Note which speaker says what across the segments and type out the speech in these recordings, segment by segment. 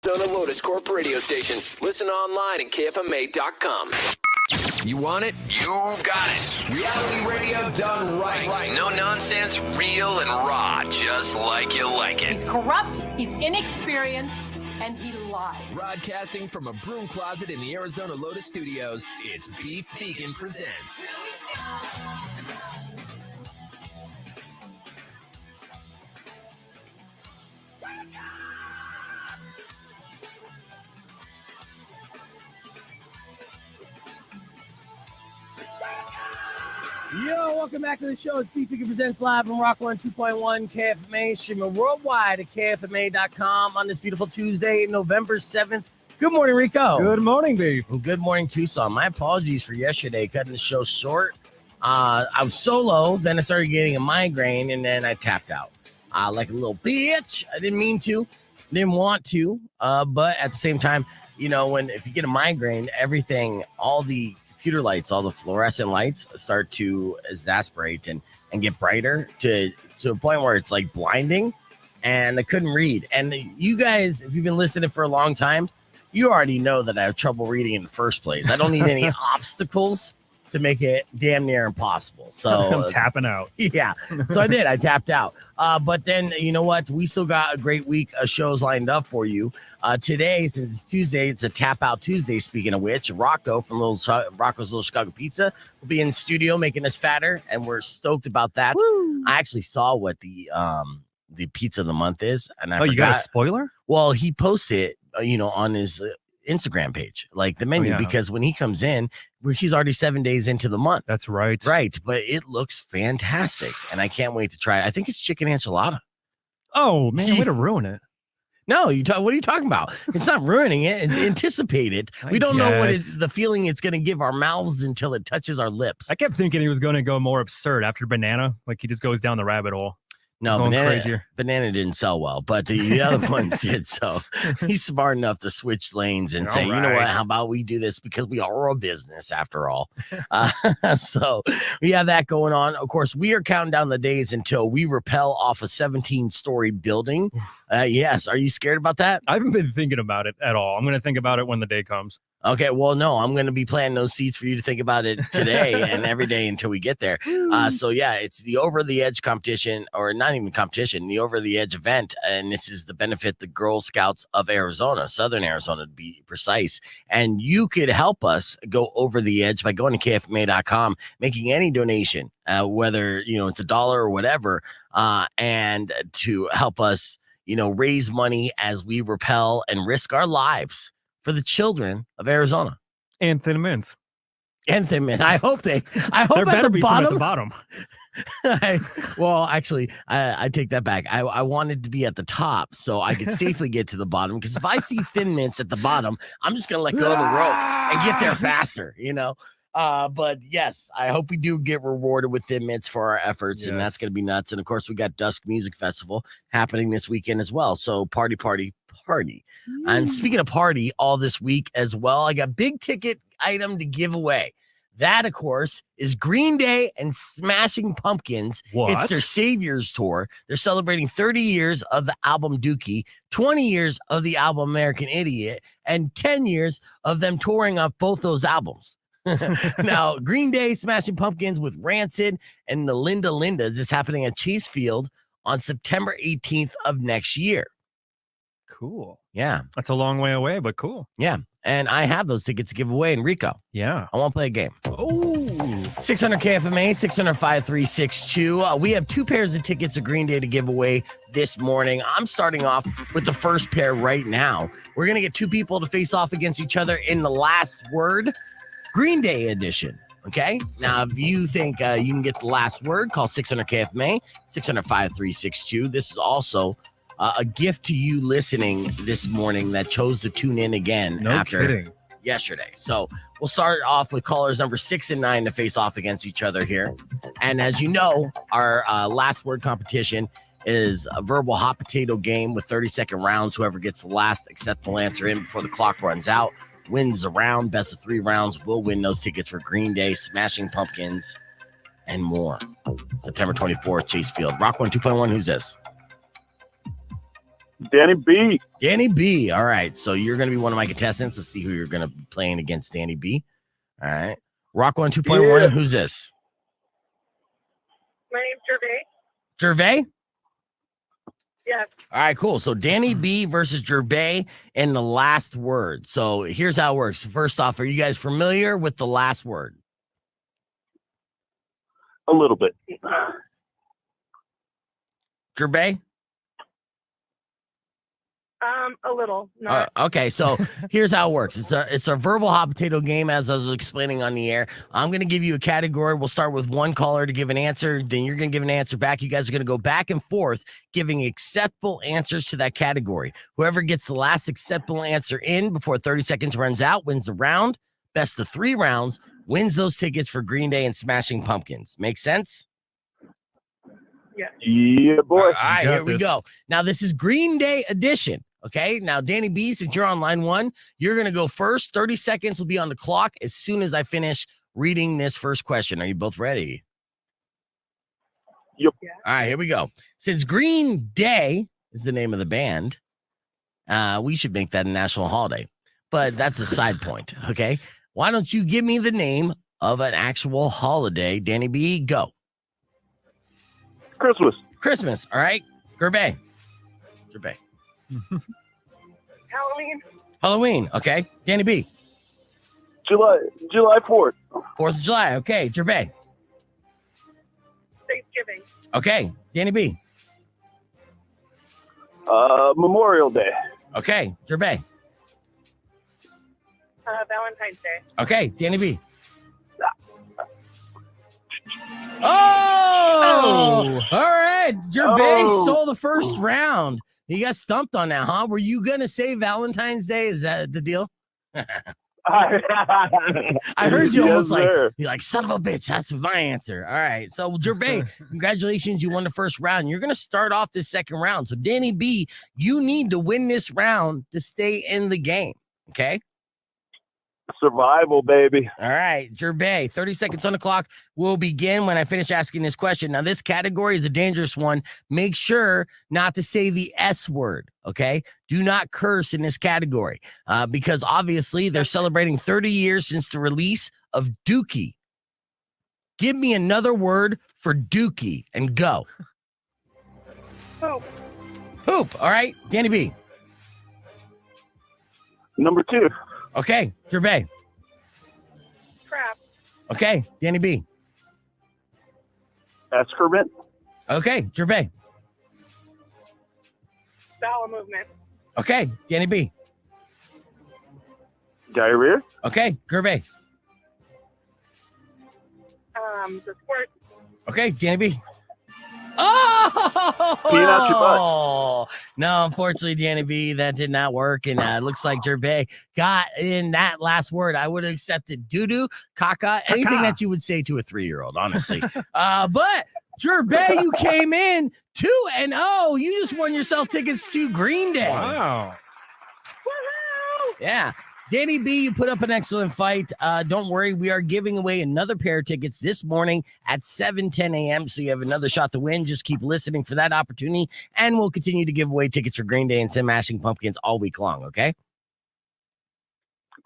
Speaker 1: Arizona Lotus Corp radio station. Listen online at KFMA.com. You want it? You got it. Reality radio done right. No nonsense, real and raw, just like you like it.
Speaker 2: He's corrupt, he's inexperienced, and he lies.
Speaker 1: Broadcasting from a broom closet in the Arizona Lotus studios, it's Beef Vegan Presents.
Speaker 3: Yo, welcome back to the show. It's Beef Vegan Presents live from Rock 102.1 KFMA, streaming worldwide at KFMA.com on this beautiful Tuesday, November 7th. Good morning, Rico.
Speaker 4: Good morning, Beef.
Speaker 3: And good morning, Tucson. My apologies for yesterday, cutting the show short. I was solo, then I started getting a migraine, and then I tapped out. Like a little bitch. I didn't mean to, didn't want to, but at the same time, you know, if you get a migraine, everything, all the computer lights, all the fluorescent lights start to exasperate and get brighter to a point where it's like blinding, and I couldn't read. And you guys, if you've been listening for a long time, you already know that I have trouble reading in the first place. I don't need any obstacles to make it damn near impossible. So
Speaker 4: I'm tapping out.
Speaker 3: Yeah. So I did. I tapped out. But then, you know what? We still got a great week of shows lined up for you. Today, since it's Tuesday, it's a Tapout Tuesday, speaking of which. Rocco from Rocco's Little Chicago Pizza will be in the studio making us fatter, and we're stoked about that.
Speaker 4: Woo.
Speaker 3: I actually saw what the pizza of the month is, and I forgot.
Speaker 4: You got a spoiler?
Speaker 3: Well, he posted it, on his Instagram page, like the menu, because when he comes in, he's already 7 days into the month.
Speaker 4: That's right.
Speaker 3: Right. But it looks fantastic, and I can't wait to try it. I think it's chicken enchilada.
Speaker 4: Oh, man, way to ruin it.
Speaker 3: No, what are you talking about? It's not ruining it. Anticipate it. We don't know what the feeling it's going to give our mouths until it touches our lips.
Speaker 4: I kept thinking he was going to go more absurd after banana. Like he just goes down the rabbit hole.
Speaker 3: No, banana didn't sell well, but the other ones did. So he's smart enough to switch lanes and say, you know what, how about we do this because we are a business after all. So we have that going on. Of course, we are counting down the days until we rappel off a 17-story building. Yes. Are you scared about that? I
Speaker 4: haven't been thinking about it at all. I'm going to think about it when the day comes.
Speaker 3: Okay, well, no, I'm going to be planting those seeds for you to think about it today and every day until we get there. So, yeah, it's the Over the Edge competition, or not even competition, the Over the Edge event. And this is the benefit the Girl Scouts of Arizona, Southern Arizona to be precise. And you could help us go over the edge by going to KFMA.com, making any donation, whether, it's $1 or whatever, and to help us, raise money as we rappel and risk our lives for the children of Arizona.
Speaker 4: And Thin Mints.
Speaker 3: And Thin Mints. I hope there
Speaker 4: at the bottom.
Speaker 3: Well, actually, I take that back. I wanted to be at the top so I could safely get to the bottom, because if I see Thin Mints at the bottom, I'm just going to let go of the rope and get there faster, But yes, I hope we do get rewarded with Thin Mints for our efforts, and that's going to be nuts. And of course, we got Dusk Music Festival happening this weekend as well. So party. And speaking of party, all this week as well, I got big ticket item to give away. That, of course, is Green Day and Smashing Pumpkins.
Speaker 4: What?
Speaker 3: It's their Saviors Tour. They're celebrating 30 years of the album Dookie, 20 years of the album American Idiot, and 10 years of them touring off both those albums. Now, Green Day, Smashing Pumpkins with Rancid and the Linda Lindas is happening at Chase Field on September 18th of next year.
Speaker 4: Cool.
Speaker 3: Yeah.
Speaker 4: That's a long way away, but cool.
Speaker 3: Yeah. And I have those tickets to give away. And Rico.
Speaker 4: Yeah.
Speaker 3: I want to play a game.
Speaker 4: Oh.
Speaker 3: 600 KFMA, 600-5362. We have 2 pairs of tickets of Green Day to give away this morning. I'm starting off with the first pair right now. We're going to get 2 people to face off against each other in the last word, Green Day edition. Okay. Now, if you think you can get the last word, call 600 KFMA, 600-5362. This is also a gift to you listening this morning that chose to tune in again after yesterday. So we'll start off with callers number 6 and 9 to face off against each other here. And as you know, our last word competition is a verbal hot potato game with 30-second rounds. Whoever gets the last acceptable answer in before the clock runs out wins the round. Best of 3 rounds will win those tickets for Green Day, Smashing Pumpkins, and more. September 24th, Chase Field. Rock 102.1, who's this?
Speaker 5: Danny B.
Speaker 3: Danny B. All right. So you're going to be one of my contestants. Let's see who you're going to be playing against, Danny B. All right. Rock 1 2.1.
Speaker 5: Yeah.
Speaker 3: Who's this?
Speaker 6: My name's Gervais.
Speaker 3: Gervais?
Speaker 6: Yes.
Speaker 3: All right, cool. So Danny B versus Gervais in the last word. So here's how it works. First off, are you guys familiar with the last word?
Speaker 5: A little bit.
Speaker 3: Gervais?
Speaker 6: A little. Not.
Speaker 3: Okay, so here's how it works. It's a verbal hot potato game, as I was explaining on the air. I'm going to give you a category. We'll start with one caller to give an answer. Then you're going to give an answer back. You guys are going to go back and forth, giving acceptable answers to that category. Whoever gets the last acceptable answer in before 30 seconds runs out wins the round. Best of 3 rounds wins those tickets for Green Day and Smashing Pumpkins. Make sense?
Speaker 5: Yeah, boy.
Speaker 3: All right, here we go. Now, this is Green Day edition. Okay, now, Danny B, since you're on line 1, you're going to go first. 30 seconds will be on the clock as soon as I finish reading this first question. Are you both ready?
Speaker 5: Yep.
Speaker 3: All right, here we go. Since Green Day is the name of the band, we should make that a national holiday. But that's a side point, okay? Why don't you give me the name of an actual holiday? Danny B, go.
Speaker 5: Christmas.
Speaker 3: Christmas, all right? Gervais.
Speaker 6: Halloween.
Speaker 3: Halloween, okay. Danny B.
Speaker 5: July 4th.
Speaker 3: 4th of July, okay. Gervais.
Speaker 6: Thanksgiving.
Speaker 3: Okay. Danny B.
Speaker 5: Memorial Day.
Speaker 3: Okay. Gervais.
Speaker 6: Valentine's Day.
Speaker 3: Okay. Danny B. Oh! All right. Gervais stole the first round. You got stumped on that, huh? Were you going to say Valentine's Day? Is that the deal? I heard you almost you're like, son of a bitch. That's my answer. All right. So, Gervais, congratulations. You won the first round. You're going to start off this second round. So, Danny B, you need to win this round to stay in the game. Okay.
Speaker 5: Survival, baby.
Speaker 3: All right, Gervais, 30 seconds on the clock will begin when I finish asking this question. Now, this category is a dangerous one. Make sure not to say the S word, okay? Do not curse in this category because obviously they're celebrating 30 years since the release of Dookie. Give me another word for Dookie and go.
Speaker 6: Hoop.
Speaker 3: Hoop, all right, Danny B.
Speaker 5: Number 2.
Speaker 3: Okay, Gervais.
Speaker 6: Crap.
Speaker 3: Okay, Danny B.
Speaker 5: Excrement.
Speaker 3: Okay, Gervais.
Speaker 6: Bowel movement.
Speaker 3: Okay, Danny B.
Speaker 5: Diarrhea.
Speaker 3: Okay, Gervais.
Speaker 6: The sport.
Speaker 3: Okay, Danny B. Oh!
Speaker 5: Peeing out your butt.
Speaker 3: No, unfortunately, Danny B, that did not work. And it looks like Gervais got in that last word. I would have accepted doo-doo, caca, anything that you would say to a 3-year-old, honestly. But Gervais, you came in 2-0. You just won yourself tickets to Green Day.
Speaker 4: Wow.
Speaker 6: Woohoo!
Speaker 3: Yeah. Danny B, you put up an excellent fight. Don't worry, we are giving away another pair of tickets this morning at 7:10 a.m. So you have another shot to win. Just keep listening for that opportunity, and we'll continue to give away tickets for Green Day and Smashing Pumpkins all week long, okay?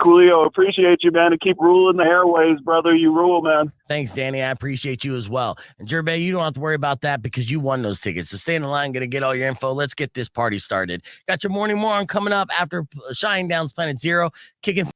Speaker 5: Coolio, appreciate you, man, and keep ruling the airways, brother. You rule, man.
Speaker 3: Thanks, Danny. I appreciate you as well. And Gervais, you don't have to worry about that because you won those tickets. So stay in the line, going to get all your info. Let's get this party started. Got your morning Moron coming up after Shinedown's Planet Zero, kicking.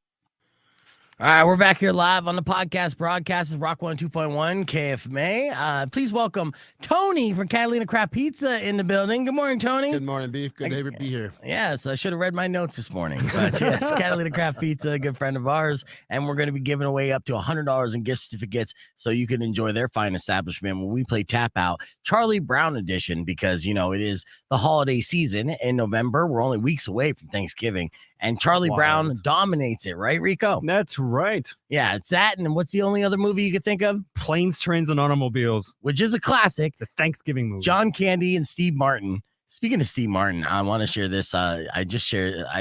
Speaker 3: All right, we're back here live on the podcast broadcast is Rock 1 2.1 KFMA. Please welcome Tony from Catalina Craft Pizza in the building. Good morning, Tony.
Speaker 7: Good morning, Beef. Good to be here.
Speaker 3: Yes, I should have read my notes this morning. But yes, Catalina Craft Pizza, a good friend of ours, and we're going to be giving away up to $100 in gift certificates so you can enjoy their fine establishment when we play Tapout, Charlie Brown edition, because, you know, it is the holiday season in November. We're only weeks away from Thanksgiving, and Charlie Brown dominates it, right, Rico?
Speaker 4: That's right.
Speaker 3: Yeah, it's that. And what's the only other movie you could think of?
Speaker 4: Planes, Trains, and Automobiles.
Speaker 3: Which is a classic.
Speaker 4: It's a Thanksgiving movie.
Speaker 3: John Candy and Steve Martin. Speaking of Steve Martin, I want to share this. I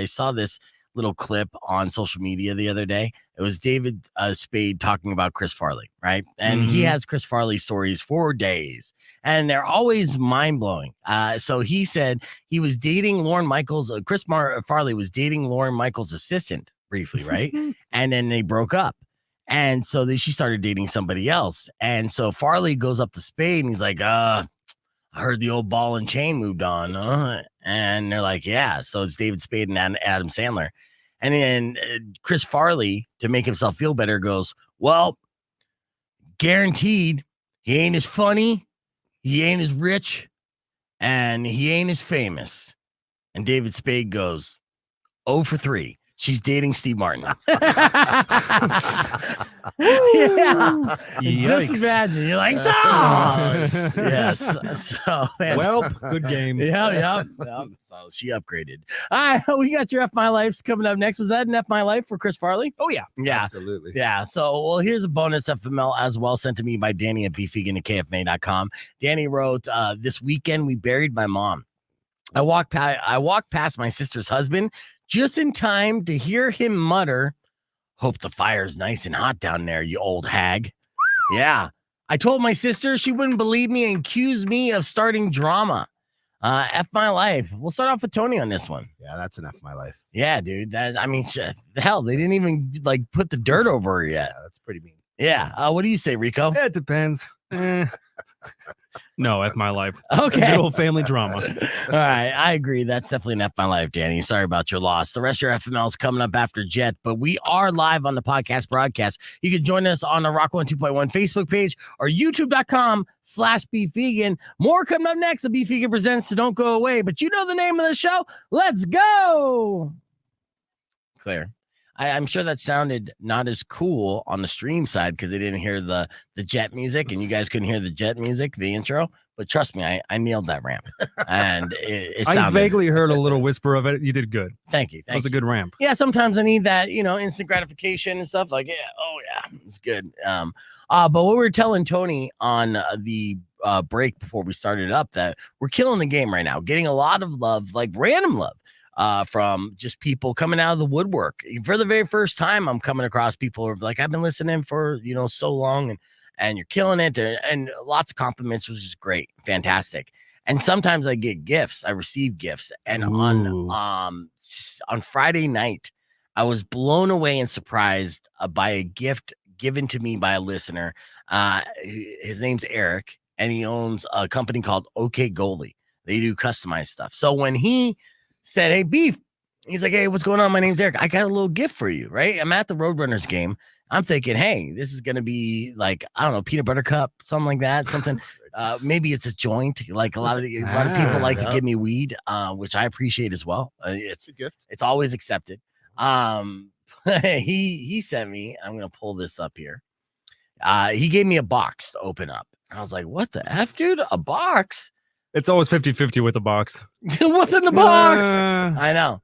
Speaker 3: saw this little clip on social media the other day. It was David Spade talking about Chris Farley, right? And he has Chris Farley stories for days, and they're always mind-blowing. So he said he was dating Lorne Michaels. Farley was dating Lorne Michaels' assistant briefly, right? And then they broke up. And so she started dating somebody else. And so Farley goes up to Spade and he's like, I heard the old ball and chain moved on. And they're like, yeah. So it's David Spade and Adam Sandler. And then Chris Farley, to make himself feel better, goes, well, guaranteed he ain't as funny, he ain't as rich, and he ain't as famous. And David Spade goes, 0 for 3. She's dating Steve Martin. Yeah. Just imagine. You're like, so. Yes. So, man.
Speaker 4: Well, good game.
Speaker 3: Yeah. So she upgraded. All right. We got your F My Life's coming up next. Was that an F My Life for Chris Farley?
Speaker 4: Oh, yeah.
Speaker 3: Yeah.
Speaker 7: Absolutely.
Speaker 3: Yeah. So, well, here's a bonus FML as well sent to me by Danny at Beef Vegan and KFMA.com. Danny wrote, this weekend we buried my mom. I walked past my sister's husband just in time to hear him mutter, hope the fire's nice and hot down there, you old hag. Yeah. I told my sister she wouldn't believe me and accuse me of starting drama. F My Life. We'll start off with Tony on this one.
Speaker 7: Yeah, that's an F My Life.
Speaker 3: Yeah, dude. Hell, they didn't even put the dirt over her yet.
Speaker 7: Yeah, that's pretty mean.
Speaker 3: Yeah. What do you say, Rico?
Speaker 4: It depends. No, F My Life.
Speaker 3: Okay.
Speaker 4: Good old family drama.
Speaker 3: All right. I agree. That's definitely an F My Life, Danny. Sorry about your loss. The rest of your FML is coming up after Jet, but we are live on the podcast broadcast. You can join us on the Rock 102.1 Facebook page or youtube.com/Beef Vegan. More coming up next. The Beef Vegan presents, so don't go away. But you know the name of the show. Let's go. Claire. I'm sure that sounded not as cool on the stream side because they didn't hear the jet music and you guys couldn't hear the jet music, the intro. But trust me, I nailed that ramp. And it sounded...
Speaker 4: I vaguely heard a little whisper of it. You did good.
Speaker 3: Thank you.
Speaker 4: That was a good ramp.
Speaker 3: Yeah, sometimes I need that, instant gratification and stuff. Like, it's good. But what we were telling Tony on the break before we started up, that we're killing the game right now, getting a lot of love, like random love. From just people coming out of the woodwork. For the very first time, I'm coming across people who are like, I've been listening for, so long and you're killing it. And lots of compliments, which is great. Fantastic. And sometimes I get gifts. I receive gifts. And on Friday night, I was blown away and surprised by a gift given to me by a listener. His name's Eric, and he owns a company called OK Goalie. They do customized stuff. So when he said, hey, Beef, he's like, hey, what's going on? My name's Eric. I got a little gift for you, right? I'm at the Roadrunners game. I'm thinking, hey, this is going to be like, I don't know, peanut butter cup, something like that. Something, maybe it's a joint. Like a lot of people like to give me weed, which I appreciate as well. It's
Speaker 7: a gift.
Speaker 3: It's always accepted. He sent me, I'm going to pull this up here. He gave me a box to open up. I was like, what the F, dude? A box?
Speaker 4: It's always 50-50 with the box.
Speaker 3: What's in the box? I know.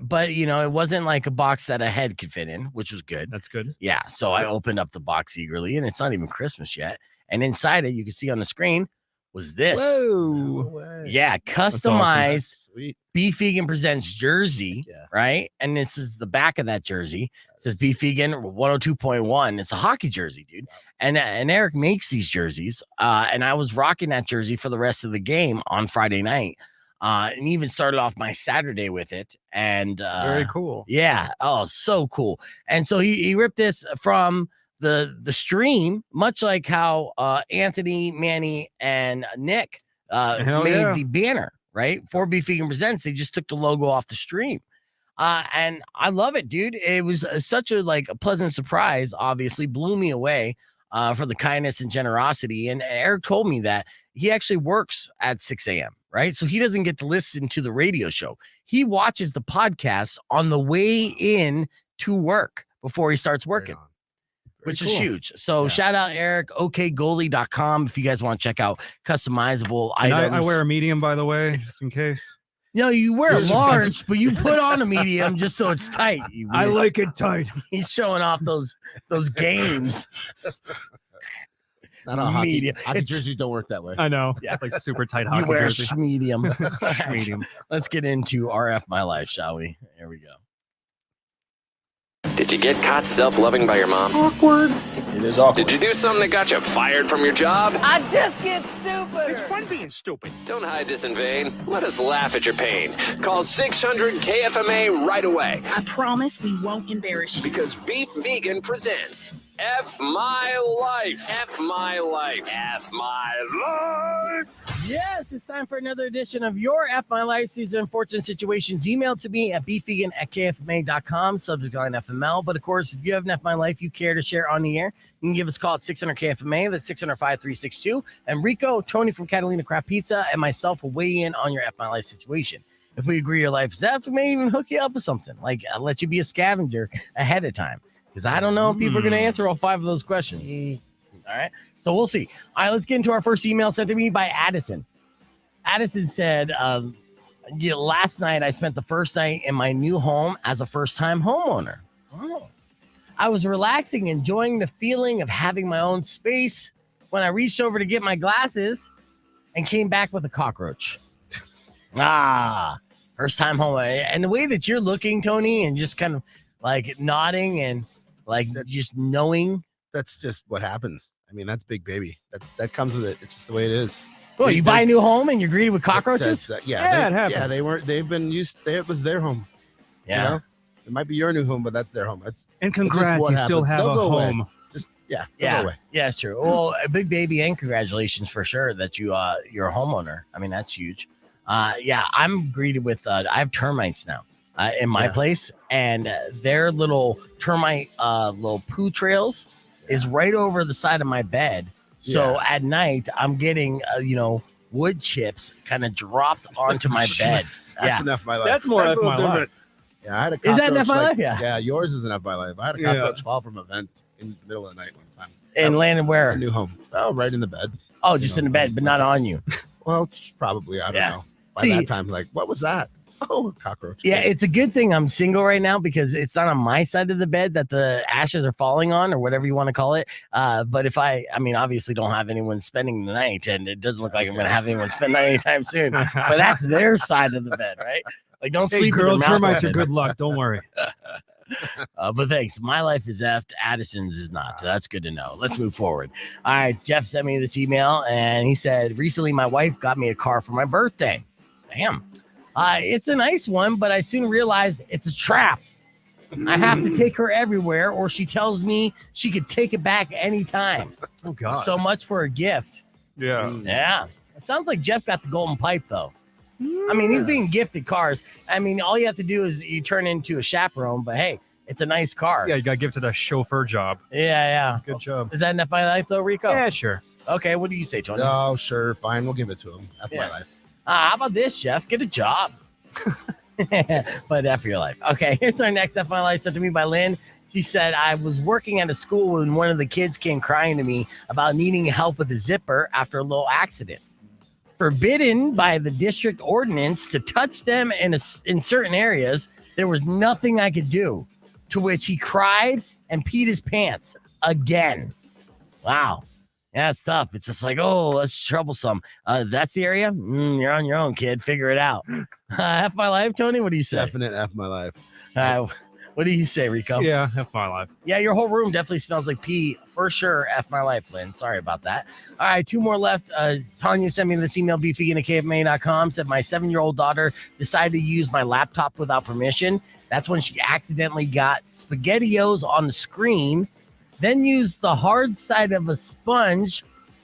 Speaker 3: But it wasn't like a box that a head could fit in, which was good.
Speaker 4: That's good.
Speaker 3: Yeah. So I opened up the box eagerly, and it's not even Christmas yet. And inside it, you can see on the screen was this.
Speaker 4: Whoa.
Speaker 7: No way.
Speaker 3: Yeah, customized
Speaker 7: Awesome. Sweet.
Speaker 3: Beef Vegan Presents jersey,
Speaker 7: Yeah.
Speaker 3: right? And this is the back of that jersey. It says Beef Vegan 102.1. It's a hockey jersey, dude. And Eric makes these jerseys. And I was rocking that jersey for the rest of the game on Friday night. And even started off my Saturday with it. And
Speaker 4: very cool.
Speaker 3: Yeah. Oh, so cool. And so he ripped this from the stream, much like how Anthony, Manny, and Nick made the banner, right? For Beef Vegan Presents. They just took the logo off the stream. And I love it, dude. It was such a pleasant surprise, obviously blew me away for the kindness and generosity. And Eric told me that he actually works at 6 a.m., right? So he doesn't get to listen to the radio show. He watches the podcast on the way in to work before he starts working. Which is huge. So shout out Eric, okgoalie.com if you guys want to check out customizable items.
Speaker 4: I wear a medium, by the way, just in case.
Speaker 3: No, you wear a large, but you put on a medium just so it's tight.
Speaker 4: I like it tight.
Speaker 3: He's showing off those gains.
Speaker 7: Not a hockey
Speaker 3: It's-
Speaker 7: jerseys don't work that way.
Speaker 4: I know.
Speaker 3: Yeah.
Speaker 4: It's like super tight
Speaker 3: You
Speaker 4: hockey
Speaker 3: wear
Speaker 4: jersey.
Speaker 3: a medium.
Speaker 4: Medium.
Speaker 3: Let's get into RF My Life, shall we? Here we go.
Speaker 1: Did you get caught self-loving by your mom?
Speaker 7: It is awkward.
Speaker 1: Did you do something that got you fired from your job?
Speaker 8: I just get stupider.
Speaker 9: It's fun being stupid.
Speaker 1: Don't hide this in vain. Let us laugh at your pain. Call 600 KFMA right away.
Speaker 2: I promise we won't embarrass you.
Speaker 1: Because Beef Vegan presents F My Life. F My Life. F My Life.
Speaker 3: Yes, it's time for another edition of your F My Life. These are unfortunate situations. Email to me at beefvegan@kfma.com, subject line FML. But of course, if you have an F My Life you care to share on the air, you can give us a call at 600 KFMA. That's 600-5362. And Rico, Tony from Catalina Craft Pizza, and myself will weigh in on your F My Life situation. If we agree your life is F, we may even hook you up with something. Like, I'll let you be a scavenger ahead of time. Because I don't know if people are going to answer all 5 of those questions. All right. So we'll see. All right, let's get into our first email sent to me by Addison. Addison said, last night I spent the first night in my new home as a first-time homeowner. Oh. I was relaxing, enjoying the feeling of having my own space when I reached over to get my glasses and came back with a cockroach. First-time home. And the way that you're looking, Tony, and just kind of like nodding and like just knowing.
Speaker 7: That's just what happens. I mean, that's big baby. That comes with it. It's just the way it is.
Speaker 3: Well, you buy a new home and you're greeted with cockroaches?
Speaker 4: It happens.
Speaker 7: Yeah, they've been used. It was their home.
Speaker 3: Yeah.
Speaker 7: You know? It might be your new home, but that's their home.
Speaker 4: And congrats, you still have a home.
Speaker 7: Away. Just they'll
Speaker 3: Yeah.
Speaker 7: go away.
Speaker 3: Yeah, it's true. Well, a big baby and congratulations for sure that you're a homeowner. I mean, that's huge. I'm greeted with I have termites now in my place, and their little termite little poo trails is right over the side of my bed. So at night I'm getting wood chips kind of dropped onto my bed.
Speaker 7: That's enough of my life.
Speaker 4: That's more
Speaker 7: a
Speaker 4: F
Speaker 7: little
Speaker 4: My
Speaker 7: different.
Speaker 4: Life.
Speaker 7: Yeah, I had a cockroach.
Speaker 3: Is that enough my life?
Speaker 7: Yeah, yours is enough my life. I had a cockroach fall from a vent in the middle of the night one time.
Speaker 3: And landed where?
Speaker 7: A new home. Oh, right in the bed.
Speaker 3: Oh, just in the bed, but not on you.
Speaker 7: Well, probably. I don't know. By that time, like, what was that? Oh, a cockroach.
Speaker 3: Yeah, it's a good thing I'm single right now because it's not on my side of the bed that the ashes are falling on or whatever you want to call it. But if I obviously don't have anyone spending the night, and it doesn't look like I'm going to have anyone spend the night anytime soon. But that's their side of the bed, right? Like, don't sleep with
Speaker 4: girl,
Speaker 3: your mouth
Speaker 4: termites are
Speaker 3: open.
Speaker 4: good luck. Don't worry.
Speaker 3: But thanks. My life is effed. Addison's is not. So that's good to know. Let's move forward. All right. Jeff sent me this email and he said, recently my wife got me a car for my birthday. Damn. It's a nice one, but I soon realized it's a trap. I have to take her everywhere or she tells me she could take it back anytime.
Speaker 4: Oh, God.
Speaker 3: So much for a gift.
Speaker 4: Yeah.
Speaker 3: Yeah. It sounds like Jeff got the golden pipe, though. I mean, he's being gifted cars. I mean, all you have to do is you turn into a chaperone, but hey, it's a nice car.
Speaker 4: Yeah, you got to give it to the chauffeur job.
Speaker 3: Yeah.
Speaker 4: Good job.
Speaker 3: Is that enough my life, though, Rico?
Speaker 4: Yeah, sure.
Speaker 3: Okay, what do you say, Tony?
Speaker 7: Oh, sure. Fine. We'll give it to him. That's my life.
Speaker 3: How about this, Jeff? Get a job. But F your life. Okay, here's our next F My Life sent to me by Lynn. She said, I was working at a school when one of the kids came crying to me about needing help with a zipper after a little accident. Forbidden by the district ordinance to touch them in certain areas, there was nothing I could do. To which he cried and peed his pants again. Wow. Yeah, it's tough. It's just like, oh, that's troublesome. That's the area? You're on your own, kid. Figure it out. F my life, Tony? What do you say?
Speaker 7: Definite F my life.
Speaker 3: What do you say, Rico?
Speaker 4: Yeah, F my life.
Speaker 3: Yeah, your whole room definitely smells like pee. For sure, F my life, Lynn. Sorry about that. All right, 2 more left. Tanya sent me this email, beefvegan@kfma.com, said my 7-year-old daughter decided to use my laptop without permission. That's when she accidentally got SpaghettiOs on the screen, then used the hard side of a sponge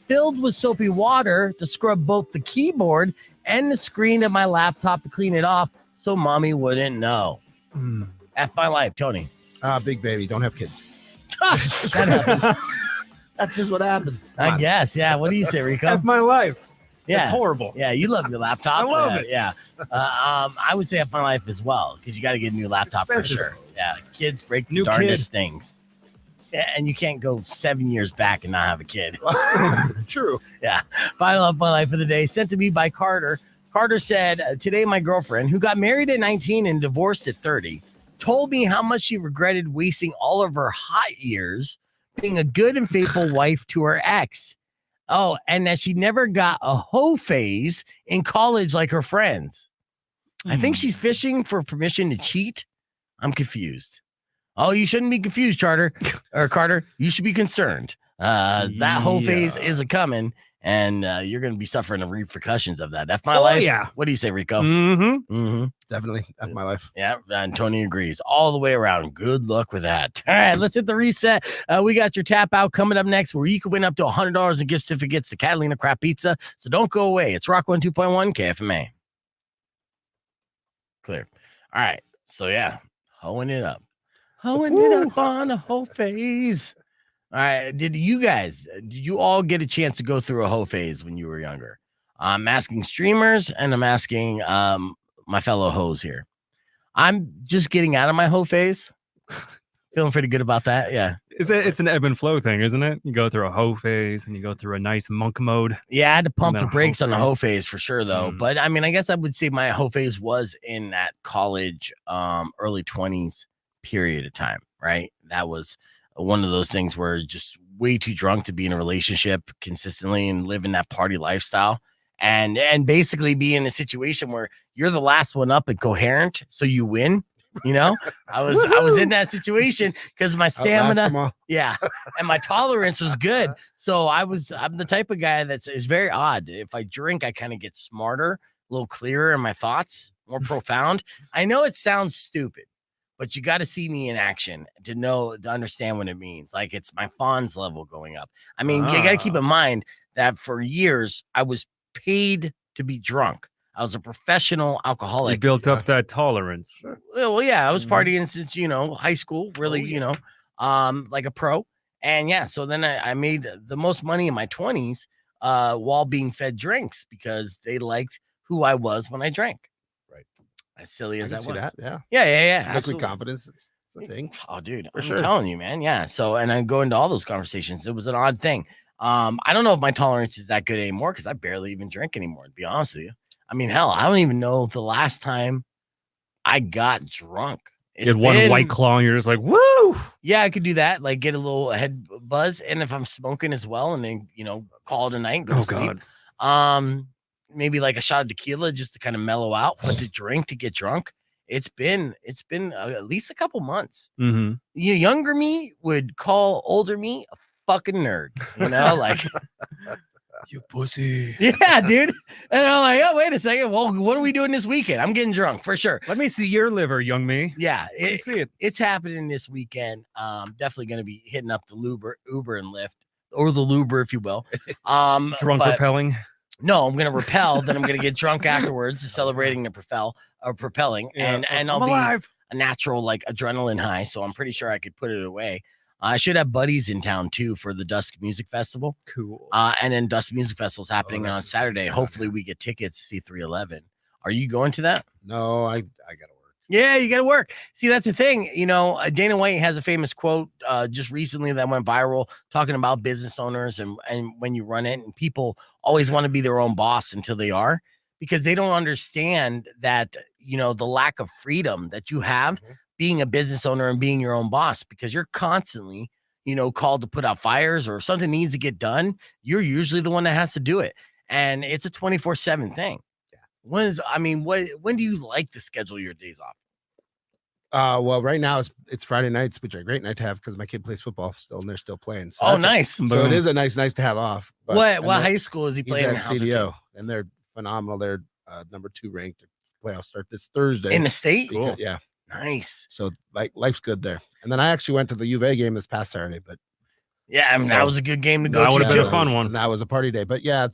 Speaker 3: filled with soapy water to scrub both the keyboard and the screen of my laptop to clean it off so mommy wouldn't know. F my life, Tony.
Speaker 7: Big baby. Don't have kids.
Speaker 3: That happens.
Speaker 7: That's just what happens.
Speaker 3: I guess. Yeah. What do you say, Rico?
Speaker 4: F my life.
Speaker 3: Yeah.
Speaker 4: It's horrible.
Speaker 3: Yeah, you love your laptop.
Speaker 4: I love it.
Speaker 3: Yeah. I would say F my life as well because you got to get a new laptop
Speaker 4: Expensive.
Speaker 3: for sure. Yeah. Kids break the
Speaker 4: New
Speaker 3: darndest things. Yeah, and you can't go 7 years back and not have a kid.
Speaker 7: True.
Speaker 3: Yeah. Final F my life of the day sent to me by Carter. Carter said, today my girlfriend, who got married at 19 and divorced at 30, told me how much she regretted wasting all of her hot years being a good and faithful wife to her ex. Oh, and that she never got a HoPhas in college like her friends. I think she's fishing for permission to cheat. I'm confused. Oh, you shouldn't be confused, Carter. You should be concerned. That HoPhas is a coming, and you're going to be suffering the repercussions of that. F my life.
Speaker 4: Yeah.
Speaker 3: What do you say, Rico?
Speaker 4: Mm-hmm.
Speaker 7: Definitely. F my life.
Speaker 3: Yeah, and Tony agrees all the way around. Good luck with that. All right, let's hit the reset. We got your tap out coming up next, where you can win up to $100 in gift certificates to Catalina Craft Pizza. So don't go away. It's Rock 102.1 KFMA. Clear. All right. So yeah, hoeing it up on a HoPhas. All right. Did you all get a chance to go through a HoPhas when you were younger? I'm asking streamers, and I'm asking my fellow hoes here. I'm just getting out of my HoPhas. Feeling pretty good about that. Yeah.
Speaker 4: It's an ebb and flow thing, isn't it? You go through a HoPhas and you go through a nice monk mode.
Speaker 3: Yeah, I had to pump the
Speaker 4: then a
Speaker 3: brakes on the
Speaker 4: HoPhas.
Speaker 3: HoPhas for sure, though. But I mean, I guess I would say my HoPhas was in that college, early 20s period of time, right? That was one of those things where just way too drunk to be in a relationship consistently and live in that party lifestyle. And basically be in a situation where you're the last one up and coherent, so you win. You know, I was in that situation because my stamina, yeah, and my tolerance was good. So I'm the type of guy is very odd. If I drink, I kind of get smarter, a little clearer in my thoughts, more profound. I know it sounds stupid, but you got to see me in action to understand what it means. Like it's my Fonz level going up. I mean, you got to keep in mind that for years I was paid to be drunk. I was a professional alcoholic.
Speaker 4: You built up that tolerance.
Speaker 3: Well, yeah, I was partying since, high school, really, like a pro. And yeah, so then I made the most money in my 20s while being fed drinks because they liked who I was when I drank.
Speaker 7: Right.
Speaker 3: As silly as that was.
Speaker 7: That, yeah.
Speaker 3: Yeah.
Speaker 7: Liquid confidence. It's a thing.
Speaker 3: Oh, dude,
Speaker 7: For
Speaker 3: I'm
Speaker 7: sure.
Speaker 3: telling you, man. Yeah. So, and I go into all those conversations. It was an odd thing. I don't know if my tolerance is that good anymore because I barely even drink anymore, to be honest with you. I mean, hell, I don't even know the last time I got drunk.
Speaker 4: You had one White Claw and you're just like, woo!
Speaker 3: Yeah, I could do that. Like get a little head buzz. And if I'm smoking as well and then, call it a night and go to sleep. God. Maybe like a shot of tequila just to kind of mellow out. But to get drunk, it's been at least a couple months.
Speaker 4: Mm-hmm.
Speaker 3: Younger me would call older me a fucking nerd, like...
Speaker 4: You pussy.
Speaker 3: Yeah, dude. And I'm like, oh, wait a second. Well, what are we doing this weekend? I'm getting drunk for sure.
Speaker 4: Let me see your liver, young me.
Speaker 3: Yeah,
Speaker 4: See it.
Speaker 3: It's happening this weekend. Definitely going to be hitting up the Uber and Lyft, or the Luber, if you will.
Speaker 4: Drunk repelling.
Speaker 3: No, I'm going to repel. Then I'm going to get drunk afterwards, celebrating the propelling,
Speaker 4: Yeah,
Speaker 3: and
Speaker 4: I'm
Speaker 3: I'll
Speaker 4: alive.
Speaker 3: be a natural like adrenaline high. So I'm pretty sure I could put it away. I should have buddies in town too for the Dusk Music Festival.
Speaker 4: Cool.
Speaker 3: And then Dusk Music Festival is happening on Saturday. Hopefully we get tickets to see 311. Are you going to that?
Speaker 7: No, I gotta work.
Speaker 3: Yeah, you gotta work. See, that's the thing. Dana White has a famous quote just recently that went viral talking about business owners and when you run it, and people always want to be their own boss until they are, because they don't understand that, the lack of freedom that you have being a business owner and being your own boss, because you're constantly, called to put out fires, or if something needs to get done, you're usually the one that has to do it. And it's a 24/7 thing. Yeah. When do you like to schedule your days off?
Speaker 7: Well, right now it's Friday nights, which are a great night to have because my kid plays football still, and they're still playing. So
Speaker 3: nice.
Speaker 7: So it is a nice to have off.
Speaker 3: What high school is he playing?
Speaker 7: He's at CDO, and they're phenomenal. They're number 2 ranked. Playoffs start this Thursday
Speaker 3: in the state.
Speaker 7: Cool. Yeah.
Speaker 3: Nice.
Speaker 7: So life's good there. And then I actually went to the U of A game this past Saturday, but
Speaker 3: yeah, that was a good game to go to.
Speaker 4: That would have been a fun one.
Speaker 7: And that was a party day. But yeah,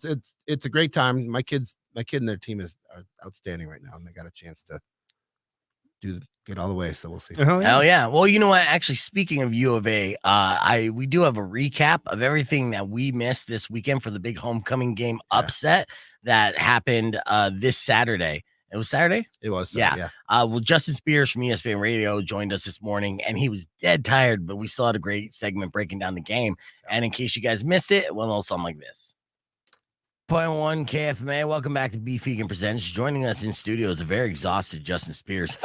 Speaker 7: it's a great time. My kid and their team are outstanding right now, and they got a chance to get all the way. So we'll see.
Speaker 3: Hell yeah. Well, you know what? Actually, speaking of U of A, we do have a recap of everything that we missed this weekend for the big homecoming game upset that happened this Saturday. It was Saturday?
Speaker 7: It was.
Speaker 3: Yeah. Well, Justin Spears from ESPN Radio joined us this morning, and he was dead tired, but we still had a great segment breaking down the game. And in case you guys missed it, it went a little something like this. 100.1 KFMA. Welcome back to Beef Vegan Presents. Joining us in studio is a very exhausted Justin Spears.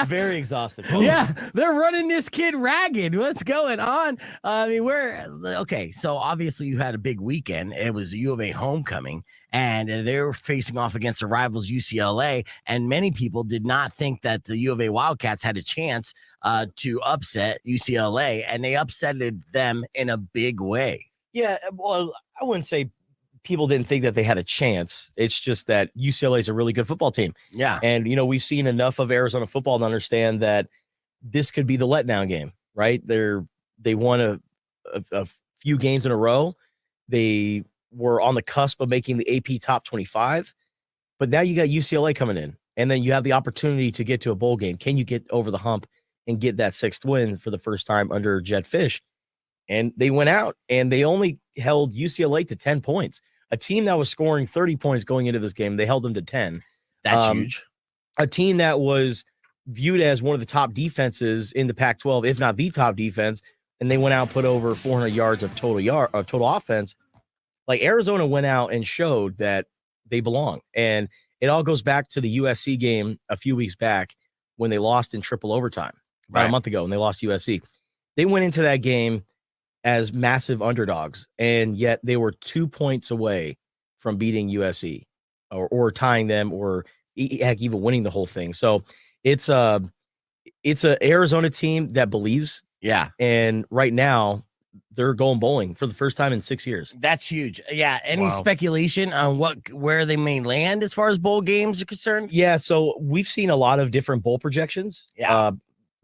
Speaker 9: Very exhausted.
Speaker 3: Yeah, they're running this kid ragged. What's going on? I mean, okay. So obviously you had a big weekend. It was U of A homecoming, and they were facing off against the rivals UCLA. And many people did not think that the U of A Wildcats had a chance to upset UCLA, and they upsetted them in a big way.
Speaker 9: Yeah, well, I wouldn't say people didn't think that they had a chance. It's just that UCLA is a really good football team.
Speaker 3: Yeah.
Speaker 9: And, we've seen enough of Arizona football to understand that this could be the letdown game, right? They won a few games in a row. They were on the cusp of making the AP top 25, but now you got UCLA coming in, and then you have the opportunity to get to a bowl game. Can you get over the hump and get that 6th win for the first time under Jed Fish? And they went out and they only held UCLA to 10 points. A team that was scoring 30 points going into this game, they held them to 10.
Speaker 3: That's huge.
Speaker 9: A team that was viewed as one of the top defenses in the Pac-12, if not the top defense, and they went out and put over 400 yards of total offense. Like, Arizona went out and showed that they belong. And it all goes back to the USC game a few weeks back when they lost in triple overtime about a month ago, and they lost USC. They went into that game as massive underdogs, and yet they were 2 points away from beating USC or tying them, or heck, even winning the whole thing. So it's a Arizona team that believes.
Speaker 3: Yeah.
Speaker 9: And right now they're going bowling for the first time in 6 years.
Speaker 3: That's huge. Yeah. Any speculation on where they may land as far as bowl games are concerned?
Speaker 9: Yeah. So we've seen a lot of different bowl projections.
Speaker 3: Yeah.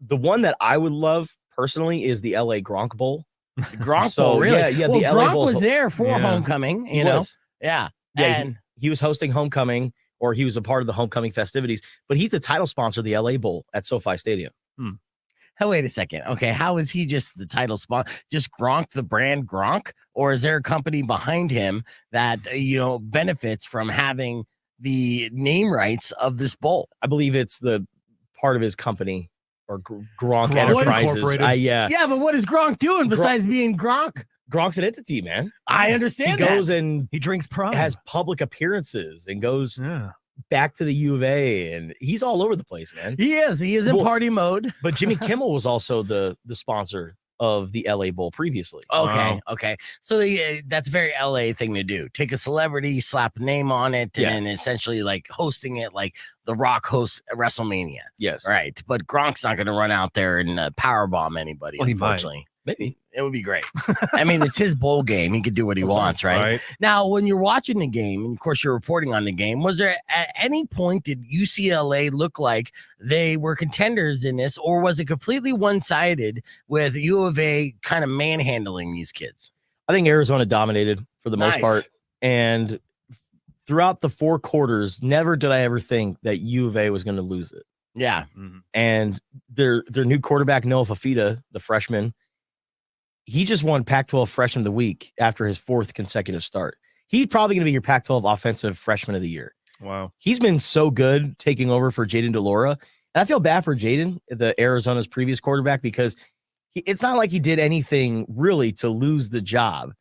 Speaker 9: The one that I would love personally is the LA Gronk Bowl.
Speaker 3: Gronk Bowl, really?
Speaker 9: Yeah,
Speaker 3: well,
Speaker 9: the LA
Speaker 3: Gronk
Speaker 9: Bowl
Speaker 3: was there for homecoming, you know?
Speaker 9: Yeah.
Speaker 3: And
Speaker 9: he was hosting homecoming, or he was a part of the homecoming festivities, but he's the title sponsor of the LA Bowl at SoFi Stadium.
Speaker 3: Oh, wait a second. Okay, how is he just the title sponsor? Just Gronk, the brand Gronk? Or is there a company behind him that, benefits from having the name rights of this bowl?
Speaker 9: I believe it's the part of his company, or Gronk Enterprises.
Speaker 3: Yeah, but what is Gronk doing besides being Gronk?
Speaker 9: Gronk's an entity, man.
Speaker 3: I understand
Speaker 9: He goes and
Speaker 4: he drinks Prime,
Speaker 9: has public appearances, and goes back to the U of A, and he's all over the place, man.
Speaker 3: He is in party mode.
Speaker 9: But Jimmy Kimmel was also the sponsor of the LA Bowl previously.
Speaker 3: Okay. So that's a very LA thing to do. Take a celebrity, slap a name on it, and then essentially like hosting it like The Rock hosts WrestleMania.
Speaker 9: Yes.
Speaker 3: Right. But Gronk's not going to run out there and powerbomb anybody, unfortunately.
Speaker 9: Maybe.
Speaker 3: It would be great. I mean, it's his bowl game. He could do what he wants, right? Now, when you're watching the game, and of course you're reporting on the game, was there at any point did UCLA look like they were contenders in this, or was it completely one-sided with U of A kind of manhandling these kids?
Speaker 9: I think Arizona dominated for the most part. And throughout the 4 quarters, never did I ever think that U of A was going to lose it.
Speaker 3: Yeah.
Speaker 9: And their new quarterback, Noah Fafita, the freshman, he just won Pac-12 Freshman of the Week after his 4th consecutive start. He's probably going to be your Pac-12 Offensive Freshman of the Year.
Speaker 4: Wow.
Speaker 9: He's been so good taking over for Jaden DeLora. And I feel bad for Jaden, the Arizona's previous quarterback, because it's not like he did anything really to lose the job.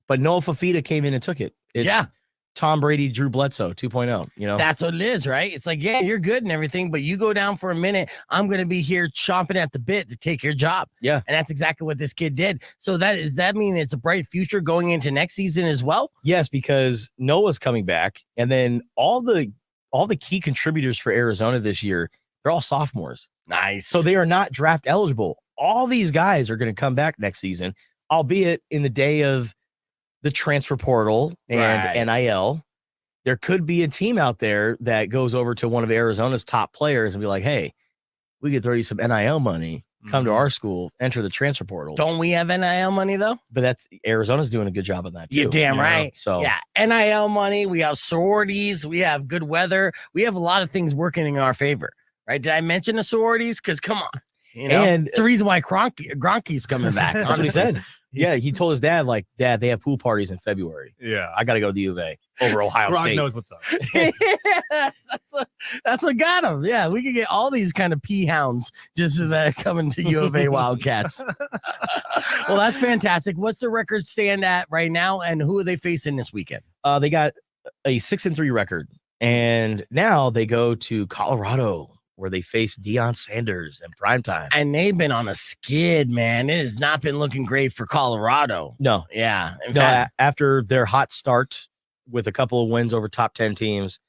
Speaker 9: But Noah Fafita came in and took it. It's Tom Brady, Drew Bledsoe 2.0, That's
Speaker 3: what it is, right? It's like, yeah, you're good and everything, but you go down for a minute, I'm going to be here chomping at the bit to take your job.
Speaker 9: Yeah.
Speaker 3: And that's exactly what this kid did. So does that mean it's a bright future going into next season as well?
Speaker 9: Yes, because Noah's coming back, and then all the key contributors for Arizona this year, they're all sophomores.
Speaker 3: Nice.
Speaker 9: So they are not draft eligible. All these guys are going to come back next season, albeit in the day of the transfer portal and NIL. There could be a team out there that goes over to one of Arizona's top players and be like, hey, we could throw you some NIL money. Come to our school, enter the transfer portal.
Speaker 3: Don't we have NIL money, though?
Speaker 9: But Arizona's doing a good job on that, too.
Speaker 3: You're damn right.
Speaker 9: So
Speaker 3: yeah, NIL money. We have sororities. We have good weather. We have a lot of things working in our favor, right? Did I mention the sororities? Because come on. And it's the reason why Gronky's coming back.
Speaker 9: That's what he said. Yeah, he told his dad, like, Dad, they have pool parties in February.
Speaker 4: Yeah.
Speaker 9: I got to go to the U of A over Ohio
Speaker 4: Gronk
Speaker 9: State.
Speaker 4: knows what's up.
Speaker 3: Yes, that's what got him. Yeah, we could get all these kind of pea hounds just coming to U of A Wildcats. Well, that's fantastic. What's the record stand at right now, and who are they facing this weekend?
Speaker 9: They got a 6-3 record, and now they go to Colorado where they face Deion Sanders in primetime.
Speaker 3: And they've been on a skid, man. It has not been looking great for Colorado.
Speaker 9: No,
Speaker 3: Yeah. In
Speaker 9: no.
Speaker 3: fact,
Speaker 9: After their hot start with a couple of wins over top 10 teams,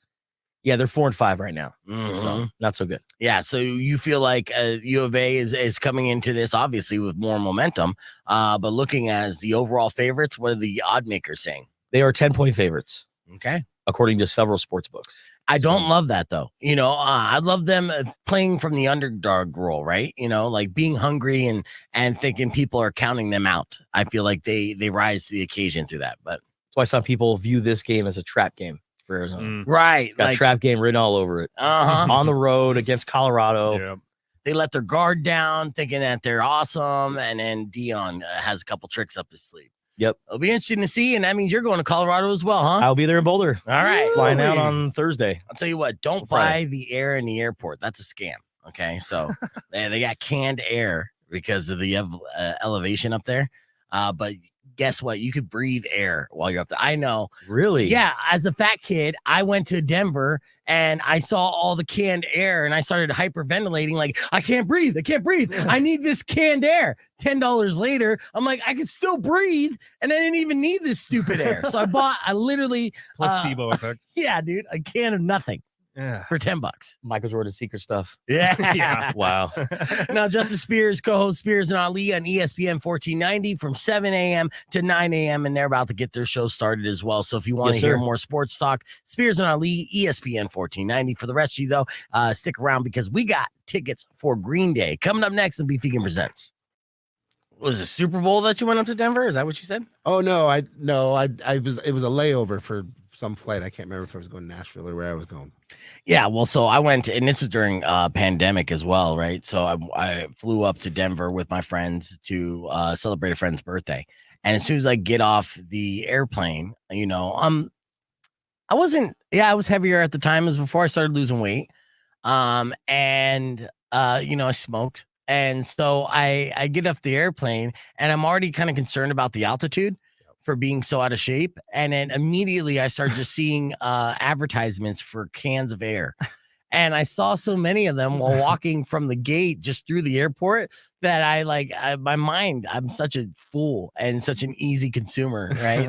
Speaker 9: yeah, they're 4-5 right now.
Speaker 3: mhm.
Speaker 9: So not so good.
Speaker 3: Yeah, so you feel like U of A is coming into this obviously with more momentum, but looking as the overall favorites, what are the odd makers saying?
Speaker 9: They are 10-point favorites,
Speaker 3: Okay.
Speaker 9: according to several sports books.
Speaker 3: I don't love that though. I love them playing from the underdog role, right? Like being hungry and thinking people are counting them out. I feel like they rise to the occasion through that. But
Speaker 9: That's why some people view this game as a trap game for Arizona.
Speaker 3: right,
Speaker 9: It's got
Speaker 3: like,
Speaker 9: trap game written all over it. On the road against Colorado.
Speaker 4: Yeah.
Speaker 3: they let their guard down, thinking that they're awesome, and then Dion has a couple tricks up his sleeve.
Speaker 9: Yep.
Speaker 3: It'll be interesting to see, and that means you're going to Colorado as well, huh?
Speaker 9: I'll be there in Boulder.
Speaker 3: All right.
Speaker 9: Flying out on Thursday.
Speaker 3: I'll tell you what, don't
Speaker 9: Friday.
Speaker 3: buy the air in the airport. That's a scam. Okay. So they got canned air because of the elevation up there. But guess what? You could breathe air while you're up there. I know.
Speaker 9: Really?
Speaker 3: Yeah. As a fat kid, I went to Denver and I saw all the canned air and I started hyperventilating like, I can't breathe. I can't breathe. I need this canned air. $10 later, I'm like, I can still breathe. And I didn't even need this stupid air. So I literally,
Speaker 4: Placebo effect.
Speaker 3: yeah, dude, a can of nothing
Speaker 4: Yeah.
Speaker 3: for $10.
Speaker 9: Michael's ordered secret stuff.
Speaker 3: Yeah.
Speaker 4: Yeah.
Speaker 9: Wow.
Speaker 3: Now, Justice Spears, co-host Spears and Ali on ESPN 1490 from 7 a.m. to 9 a.m. And they're about to get their show started as well. So if you want
Speaker 9: Yes,
Speaker 3: to hear
Speaker 9: sir.
Speaker 3: more sports talk, Spears and Ali, ESPN 1490. For the rest of you, though, stick around because we got tickets for Green Day. Coming up next on Beef Vegan Presents. Was it Super Bowl that you went up to Denver? Is that what you said?
Speaker 7: Oh no, it was a layover for some flight. I can't remember if I was going to Nashville or where I was going.
Speaker 3: Yeah, well, so I went, and this was during pandemic as well, right? So I flew up to Denver with my friends to celebrate a friend's birthday. And as soon as I get off the airplane, I was heavier at the time as before I started losing weight. I smoked. And so I get off the airplane and I'm already kind of concerned about the altitude for being so out of shape. And then immediately I started just seeing advertisements for cans of air. And I saw so many of them while walking from the gate just through the airport that I'm such a fool and such an easy consumer, right?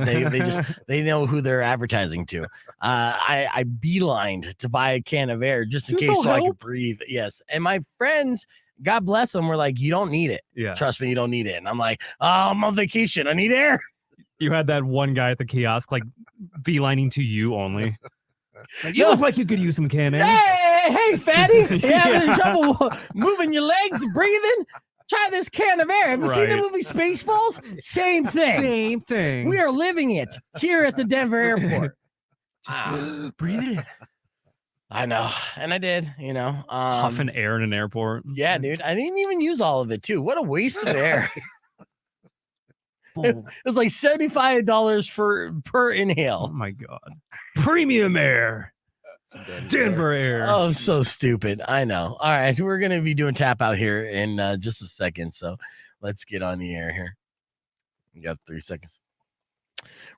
Speaker 3: They know who they're advertising to. I beelined to buy a can of air just in case so I could breathe. Yes. And my friends, God bless them, were like, you don't need it.
Speaker 4: Yeah.
Speaker 3: Trust me, you don't need it. And I'm like, oh, I'm on vacation. I need air.
Speaker 4: You had that one guy at the kiosk like beelining to you only. Like, you look like you could use some can air.
Speaker 3: Hey, fatty. You having trouble moving your legs and breathing? Try this can of air. Have you seen the
Speaker 4: Right.
Speaker 3: movie Spaceballs? Same thing.
Speaker 4: Same thing.
Speaker 3: We are living it here at the Denver airport.
Speaker 4: Breathe it in.
Speaker 3: I know. And I did,
Speaker 4: Huffing air in an airport.
Speaker 3: Yeah, dude. I didn't even use all of it, too. What a waste of air. It was like $75 per
Speaker 4: Oh
Speaker 3: inhale.
Speaker 4: my God. Premium air. Denver air.
Speaker 3: Oh, so stupid. I know. All right. We're going to be doing tap out here in just a second. So let's get on the air here. You got 3 seconds.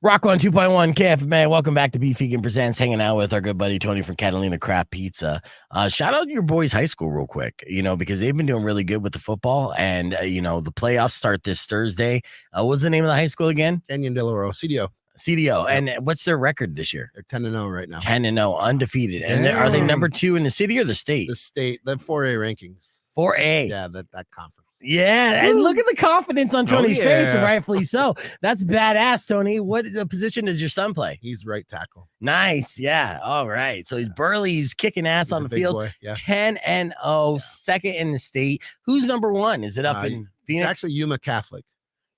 Speaker 3: Rock 1 2.1 KFMA. Welcome back to Beef Vegan Presents. Hanging out with our good buddy Tony from Catalina Craft Pizza. Shout out to your boys' high school real quick, because they've been doing really good with the football. And, the playoffs start this Thursday. What's the name of the high school again?
Speaker 7: Canyon Del Oro, CDO.
Speaker 3: CDO. And what's their record this year?
Speaker 7: They're 10-0 right now.
Speaker 3: 10-0, undefeated. And are they number 2 in the city or the state?
Speaker 7: The state, the 4A rankings.
Speaker 3: 4A.
Speaker 7: Yeah, that conference.
Speaker 3: Yeah, and look at the confidence on Tony's face, and
Speaker 4: yeah.
Speaker 3: rightfully so. That's badass, Tony. What position does your son play?
Speaker 7: He's right tackle.
Speaker 3: Nice, yeah. All right. So he's burly, he's kicking ass
Speaker 7: He's
Speaker 3: on
Speaker 7: a
Speaker 3: the
Speaker 7: big
Speaker 3: field.
Speaker 7: boy. Yeah.
Speaker 3: 10-0, second in the state. Who's number 1? Is it up in
Speaker 7: It's
Speaker 3: Phoenix?
Speaker 7: actually Yuma Catholic.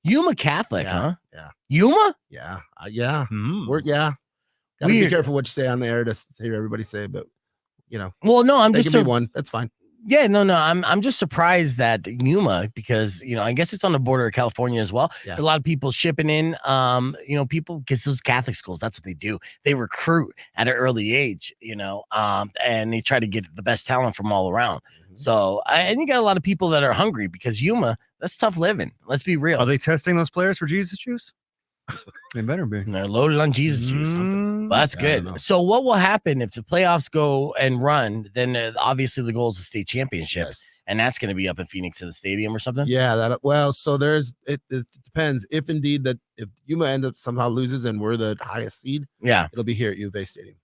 Speaker 3: Yuma Catholic,
Speaker 7: Yeah,
Speaker 3: huh?
Speaker 7: yeah.
Speaker 3: Yuma?
Speaker 7: Yeah. Yeah.
Speaker 4: Hmm.
Speaker 7: Gotta be
Speaker 3: Weird.
Speaker 7: careful what you say on the air to hear everybody say, but
Speaker 3: Well, no, I'm
Speaker 7: they
Speaker 3: just
Speaker 7: can be one. That's fine.
Speaker 3: Yeah, no, I'm just surprised that Yuma, because I guess it's on the border of California as well.
Speaker 7: Yeah.
Speaker 3: A lot of people shipping in, people, because those Catholic schools, that's what they do. They recruit at an early age, and they try to get the best talent from all around. So, and you got a lot of people that are hungry because Yuma, that's tough living. Let's be real.
Speaker 4: Are they testing those players for Jesus juice? They better be.
Speaker 3: And they're loaded on Jesus juice.
Speaker 4: Mm,
Speaker 3: Well, that's
Speaker 7: I don't
Speaker 3: good.
Speaker 7: know.
Speaker 3: So what will happen if the playoffs go and run? Then obviously the goal is the state championship,
Speaker 7: Yes.
Speaker 3: and that's going to be up in Phoenix in the stadium or something.
Speaker 7: Yeah, so it depends. If indeed that if Yuma end up somehow loses and we're the highest seed,
Speaker 3: Yeah.
Speaker 7: it'll be here at U of A Stadium.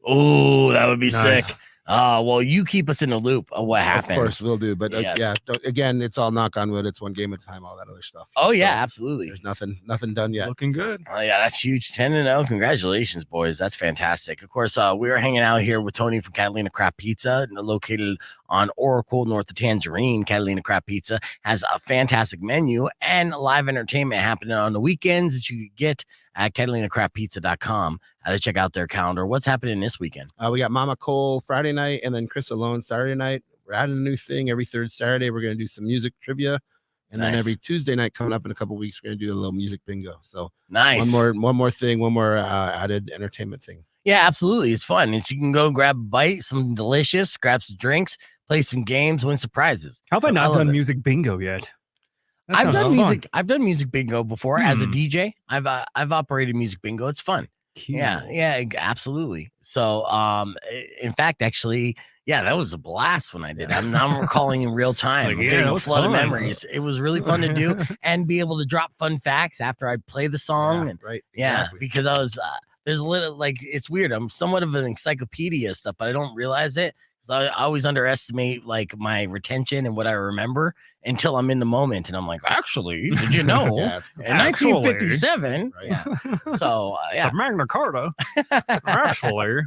Speaker 3: Oh, that would be
Speaker 4: Nice.
Speaker 3: sick. Well, you keep us in the loop of what happened.
Speaker 7: Of course, we'll do. But
Speaker 3: Yes.
Speaker 7: again, it's all knock on wood. It's one game at a time. All that other stuff.
Speaker 3: Oh yeah,
Speaker 7: So
Speaker 3: absolutely.
Speaker 7: there's nothing done yet.
Speaker 4: Looking good.
Speaker 3: Oh yeah, that's huge. 10-0. Congratulations, boys. That's fantastic. Of course, we are hanging out here with Tony from Catalina Craft Pizza, located on Oracle, north of Tangerine. Catalina Craft Pizza has a fantastic menu and live entertainment happening on the weekends that you get at CatalinaCraftPizza.com. To check out their calendar. What's happening this weekend?
Speaker 7: We got Mama Cole Friday night and then Chris Alone Saturday night. We're adding a new thing every third Saturday. We're going to do some music trivia. And then
Speaker 3: Nice.
Speaker 7: every Tuesday night coming up in a couple weeks, we're going to do a little music bingo. So
Speaker 3: Nice.
Speaker 7: one more thing, one more added entertainment thing.
Speaker 3: Yeah, absolutely. It's fun. It's you can go grab a bite, some delicious, grab some drinks, play some games, win some prizes.
Speaker 4: How have I
Speaker 3: I
Speaker 4: not
Speaker 3: love
Speaker 4: done
Speaker 3: it.
Speaker 4: music bingo yet? That
Speaker 3: I've
Speaker 4: sounds
Speaker 3: done
Speaker 4: fun.
Speaker 3: music. I've done music bingo before as a
Speaker 4: Hmm.
Speaker 3: DJ. I've operated music bingo. It's fun.
Speaker 4: Cute.
Speaker 3: Yeah, absolutely. So, in fact, actually, yeah, that was a blast when I did. I'm recalling in real time.
Speaker 4: Like,
Speaker 3: I'm
Speaker 4: yeah,
Speaker 3: getting
Speaker 4: that
Speaker 3: a
Speaker 4: was
Speaker 3: flood of
Speaker 4: fun.
Speaker 3: memories. It was really fun to do and be able to drop fun facts after I play the song.
Speaker 7: Yeah,
Speaker 3: And
Speaker 7: right.
Speaker 3: yeah,
Speaker 7: Exactly.
Speaker 3: because I was there's a little like it's weird. I'm somewhat of an encyclopedia stuff, but I don't realize it. So I always underestimate like my retention and what I remember until I'm in the moment, and I'm like, actually, did you know?
Speaker 7: Yeah, it's cool.
Speaker 3: In
Speaker 4: Actually.
Speaker 3: 1957,
Speaker 7: Right.
Speaker 3: yeah. So yeah.
Speaker 4: The Magna Carta. Actually.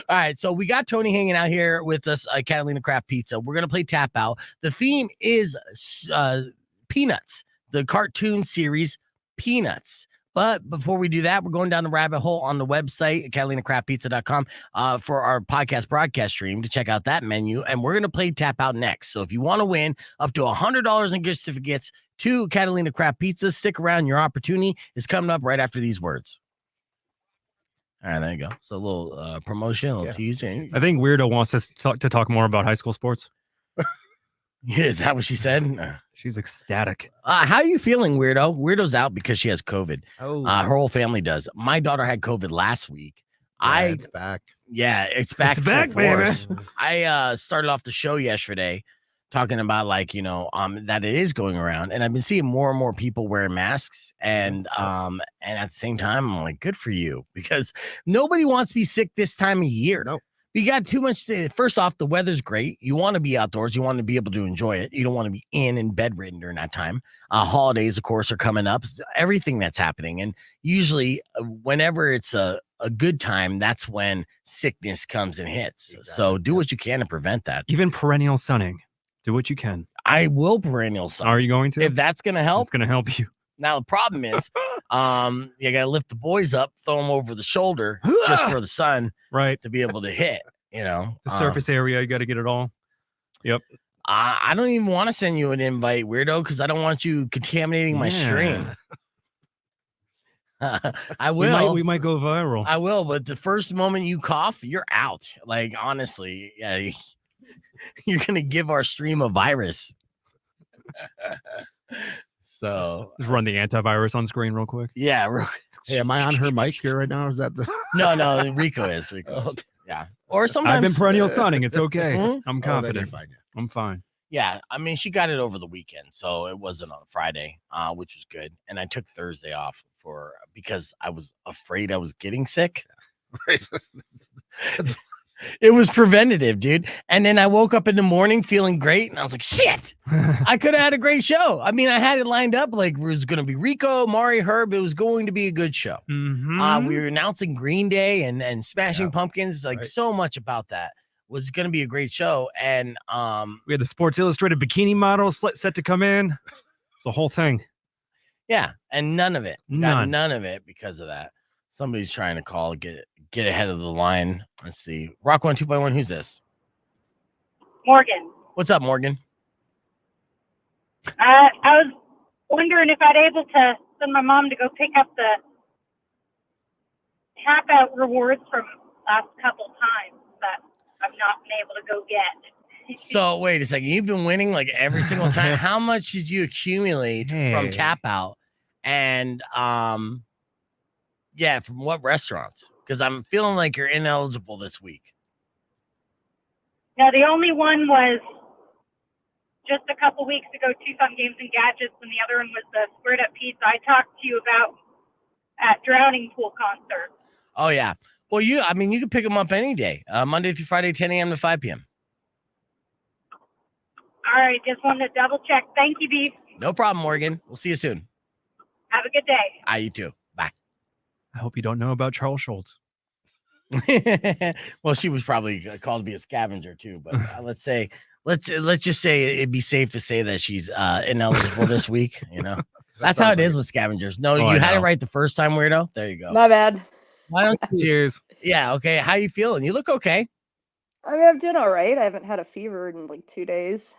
Speaker 3: All right, so we got Tony hanging out here with us at Catalina Craft Pizza. We're gonna play Tapout. The theme is Peanuts, the cartoon series Peanuts. But before we do that, we're going down the rabbit hole on the website at CatalinaCraftPizza.com for our podcast broadcast stream to check out that menu. And we're going to play Tapout next. So if you want to win up to $100 in gift certificates to Catalina Craft Pizza, stick around. Your opportunity is coming up right after these words. All right, there you go. So a little promotion, a little tease.
Speaker 4: I think Weirdo wants us to talk more about high school sports.
Speaker 3: Yeah, is that what she said?
Speaker 4: She's ecstatic.
Speaker 3: How are you feeling, Weirdo? Weirdo's out because she has COVID.
Speaker 7: Oh,
Speaker 3: Her whole family does. My daughter had COVID last week.
Speaker 7: it's back.
Speaker 3: It's back.
Speaker 4: It's back,
Speaker 3: full
Speaker 4: baby.
Speaker 3: force. I started off the show yesterday talking about that it is going around, and I've been seeing more and more people wearing masks, and at the same time, I'm like, good for you, because nobody wants to be sick this time of year.
Speaker 7: Nope.
Speaker 3: You got too much first off, the weather's great. You want to be outdoors. You want to be able to enjoy it. You don't want to be in and bedridden during that time. Holidays, of course, are coming up. Everything that's happening. And usually whenever it's a good time, that's when sickness comes and hits.
Speaker 7: Exactly.
Speaker 3: So do what you can to prevent that.
Speaker 4: Even perennial sunning. Do what you can.
Speaker 3: I will perennial sun.
Speaker 4: Are you going to?
Speaker 3: If that's going to help.
Speaker 4: It's going to help you.
Speaker 3: Now, the problem is you got to lift the boys up, throw them over the shoulder just for the sun
Speaker 4: Right.
Speaker 3: to be able to hit,
Speaker 4: The surface area, you got to get it all. Yep.
Speaker 3: I don't even want to send you an invite, weirdo, because I don't want you contaminating my stream. I will.
Speaker 4: We might go viral.
Speaker 3: I will, but the first moment you cough, you're out. Like, honestly, yeah, you're gonna give our stream a virus. So
Speaker 4: Just run the antivirus on screen real quick.
Speaker 3: yeah,
Speaker 7: Hey, am I on her mic here right now? Is that the
Speaker 3: no, Rico is.
Speaker 7: Okay.
Speaker 3: Yeah, or sometimes
Speaker 4: I've been perennial sunning. It's okay.
Speaker 3: Mhm.
Speaker 4: I'm
Speaker 7: Oh, then you're
Speaker 4: confident.
Speaker 7: fine, yeah.
Speaker 4: I'm fine.
Speaker 3: Yeah, I mean, she got it over the weekend, so it wasn't on Friday, which was good. And I took Thursday off because I was afraid I was getting sick. It was preventative, dude. And then I woke up in the morning feeling great, and I was like, shit, I could have had a great show. I mean, I had it lined up like it was going to be Rico, Mari, Herb. It was going to be a good show.
Speaker 4: Mhm.
Speaker 3: We were announcing Green Day and Smashing
Speaker 7: Yeah,
Speaker 3: Pumpkins, like
Speaker 7: right.
Speaker 3: so much about that was going to be a great show. And
Speaker 4: We had the Sports Illustrated bikini model set to come in. It's a whole thing.
Speaker 3: yeah, and none of it. Got
Speaker 4: None.
Speaker 3: none of it because of that. Somebody's trying to call, get ahead of the line. Let's see. Rock 1 2.1. Who's this?
Speaker 6: Morgan.
Speaker 3: What's up, Morgan?
Speaker 6: I was wondering if I'd able to send my mom to go pick up the Tapout rewards from last couple times that I've not been able to go get.
Speaker 3: So wait a second. You've been winning like every single time. How much did you accumulate from
Speaker 4: Hey.
Speaker 3: Tapout? And Yeah, from what restaurants? Because I'm feeling like you're ineligible this week.
Speaker 6: No, the only one was just a couple weeks ago, Tucson Games and Gadgets, and the other one was the Squared Up Pizza I talked to you about at Drowning Pool concert.
Speaker 3: Oh, yeah. Well, you can pick them up any day, Monday through Friday, 10 a.m. to 5 p.m.
Speaker 6: All right, just wanted to double check. Thank you, Beef.
Speaker 3: No problem, Morgan. We'll see you soon.
Speaker 6: Have a good day.
Speaker 3: You too. Bye.
Speaker 4: I hope you don't know about Charles Schultz.
Speaker 3: Well, she was probably called to be a scavenger too, but let's just say it'd be safe to say that she's ineligible this week. You know, that's how it is with scavengers. No, you had it right the first time, weirdo. There you go.
Speaker 8: My bad.
Speaker 3: Why don't you?
Speaker 4: Cheers.
Speaker 3: Yeah. Okay. How you feeling? You look okay.
Speaker 8: I mean, I'm doing all right. I haven't had a fever in like 2 days.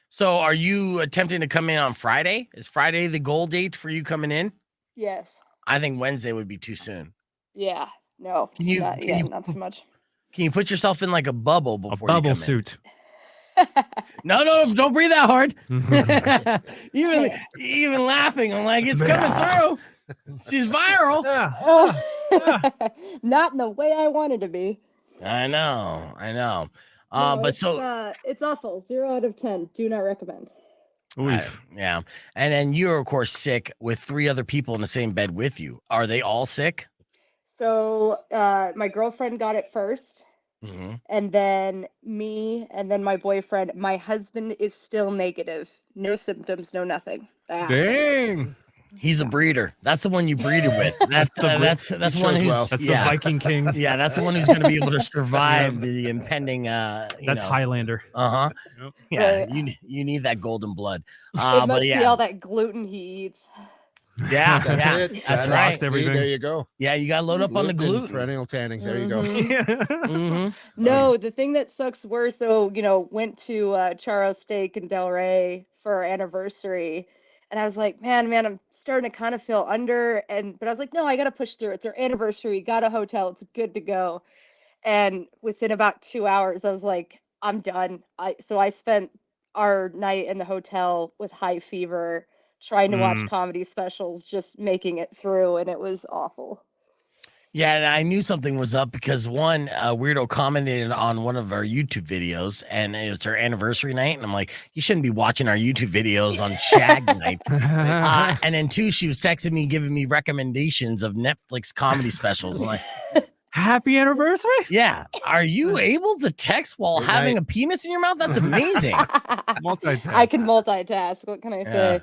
Speaker 3: So, are you attempting to come in on Friday? Is Friday the goal date for you coming in?
Speaker 8: Yes.
Speaker 3: I think Wednesday would be too soon.
Speaker 8: Yeah. No. Not so much.
Speaker 3: Can you put yourself in like a bubble before
Speaker 4: A bubble
Speaker 3: you come
Speaker 4: suit.
Speaker 3: No, don't breathe that hard. even laughing, I'm like, it's coming through. She's viral.
Speaker 8: Not in the way I wanted to be.
Speaker 3: I know.
Speaker 8: No,
Speaker 3: But
Speaker 8: it's awful. 0 out of 10. Do not recommend.
Speaker 3: yeah. And then you're of course sick with 3 other people in the same bed with you. Are they all sick?
Speaker 8: So my girlfriend got it first, and then me, and then my boyfriend. My husband is still negative. No symptoms, no nothing.
Speaker 4: Dang.
Speaker 3: He's a breeder. That's the one you breeded with. That's one who's
Speaker 4: that's the Viking King.
Speaker 3: Yeah, that's the one who's going to be able to survive the impending.
Speaker 4: That's Highlander.
Speaker 3: Uh-huh.
Speaker 4: Yep.
Speaker 3: Yeah,
Speaker 8: Right.
Speaker 3: you need that golden blood.
Speaker 8: It must
Speaker 3: But
Speaker 8: be
Speaker 3: yeah,
Speaker 8: all that gluten he eats.
Speaker 3: yeah,
Speaker 7: That's
Speaker 3: yeah,
Speaker 7: it.
Speaker 3: that's
Speaker 7: See,
Speaker 3: right.
Speaker 4: everything.
Speaker 7: there you go.
Speaker 3: Yeah, you got to load up on the gluten.
Speaker 7: Perennial tanning. There you go.
Speaker 8: No, the thing that sucks worse. So went to Charro Steak in Delray for our anniversary, and I was like, man, I'm starting to kind of feel under, but I was like, no, I got to push through. It's our anniversary. Got a hotel. It's good to go. And within about 2 hours, I was like, I'm done. So I spent our night in the hotel with high fever, trying to watch comedy specials, just making it through, and it was awful.
Speaker 3: Yeah, and I knew something was up because one weirdo commented on one of our YouTube videos, and it was her anniversary night, and I'm like, you shouldn't be watching our YouTube videos on Shag Night. And then 2, she was texting me, giving me recommendations of Netflix comedy specials. I'm like,
Speaker 4: Happy anniversary.
Speaker 3: yeah, are you able to text while having a penis in your mouth? That's amazing.
Speaker 4: Multitask.
Speaker 8: I can multitask. What can I say?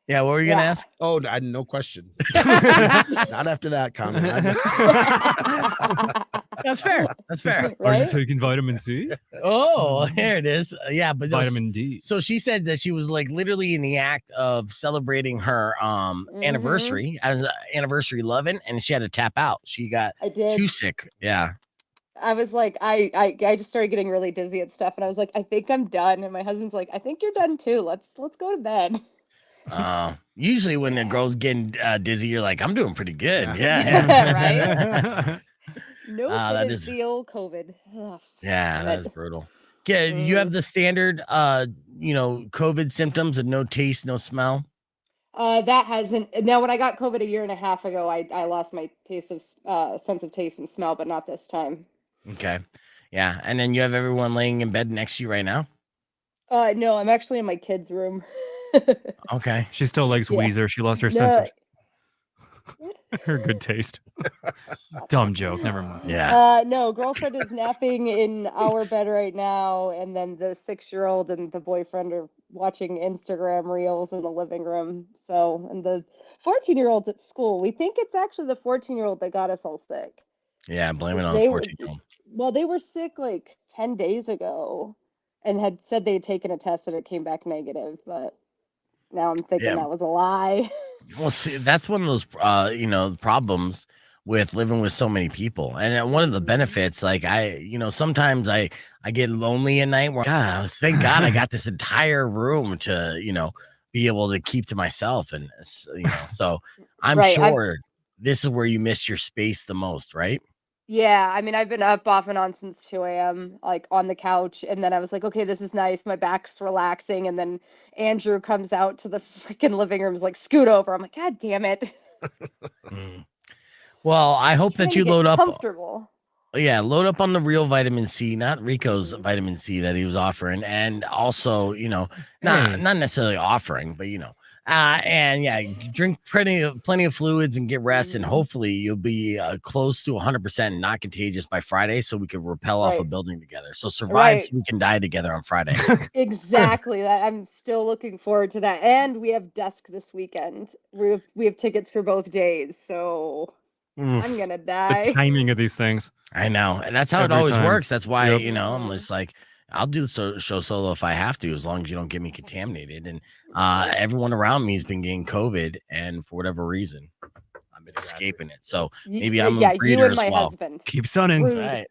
Speaker 3: Yeah, what were you gonna ask?
Speaker 7: Oh, no question. Not after that comment.
Speaker 3: That's fair. That's fair.
Speaker 4: Are you
Speaker 8: Right?
Speaker 4: taking vitamin C?
Speaker 3: Oh, there it is. Yeah, but
Speaker 4: Vitamin D.
Speaker 3: So she said that she was like literally in the act of celebrating her anniversary as anniversary loving, and she had to tap out. She got
Speaker 8: I did.
Speaker 3: too sick. Yeah.
Speaker 8: I was like, I just started getting really dizzy and stuff, and I was like, I think I'm done. And my husband's like, I think you're done too. Let's go to bed.
Speaker 3: Usually when the girl's getting dizzy, you're like, I'm doing pretty good.
Speaker 8: Right? Nope,
Speaker 3: that
Speaker 8: it
Speaker 3: is-
Speaker 8: is the old COVID. Ugh.
Speaker 3: Yeah, that's brutal. Yeah, you have the standard COVID symptoms of no taste, no smell.
Speaker 8: That hasn't. Now, when I got COVID a year and a half ago, I lost my sense of taste and smell, but not this time.
Speaker 3: Okay. Yeah. And then you have everyone laying in bed next to you right now.
Speaker 8: No, I'm actually in my kid's room.
Speaker 3: Okay.
Speaker 4: She still likes
Speaker 8: Yeah.
Speaker 4: Weezer. She lost her sense of her good taste. Dumb joke. Never mind.
Speaker 3: Yeah.
Speaker 8: No, girlfriend is napping in our bed right now, and then the 6-year-old and the boyfriend are watching Instagram reels in the living room. So, and the 14-year-old's at school. We think it's actually the 14-year-old that got us all sick.
Speaker 3: Yeah. Blame it on
Speaker 8: They
Speaker 3: the
Speaker 8: were-
Speaker 3: 14-year-old.
Speaker 8: Well, they were sick like 10 days ago and had said they had taken a test and it came back negative, but now I'm thinking
Speaker 3: Yeah.
Speaker 8: that was a lie.
Speaker 3: Well, see, that's one of those, problems with living with so many people. And one of the benefits, like sometimes I get lonely at night where, God, thank God I got this entire room to, be able to keep to myself. And, so I'm
Speaker 8: Right,
Speaker 3: sure this is where you miss your space the most, right?
Speaker 8: Yeah, I mean, I've been up off and on since 2 a.m., like on the couch. And then I was like, okay, this is nice. My back's relaxing. And then Andrew comes out to the freaking living room, is like, scoot over. I'm like, God damn it.
Speaker 3: Well, I hope
Speaker 8: Trying
Speaker 3: that
Speaker 8: to
Speaker 3: you
Speaker 8: get
Speaker 3: load up.
Speaker 8: comfortable.
Speaker 3: Yeah, load up on the real vitamin C, not Rico's vitamin C that he was offering, and also, not necessarily offering, but and yeah, drink plenty of fluids and get rest, and hopefully you'll be close to 100% and not contagious by Friday, so we can rappel off a
Speaker 8: Right.
Speaker 3: building together. So survive
Speaker 8: Right.
Speaker 3: so we can die together on Friday.
Speaker 8: Exactly. I'm still looking forward to that. And we have Dusk this weekend. We have tickets for both days, so I'm gonna die.
Speaker 4: The timing of these things.
Speaker 3: I know, and that's how it
Speaker 4: Every
Speaker 3: always
Speaker 4: time.
Speaker 3: works. That's why
Speaker 4: Yep.
Speaker 3: I'm just like, I'll do the show solo if I have to, as long as you don't get me contaminated. And everyone around me has been getting COVID, and for whatever reason, I've been escaping it. So maybe I'm a breeder
Speaker 8: you and
Speaker 3: as
Speaker 8: my
Speaker 3: well.
Speaker 8: husband.
Speaker 4: Keep sunning.
Speaker 8: Rude.
Speaker 3: Right.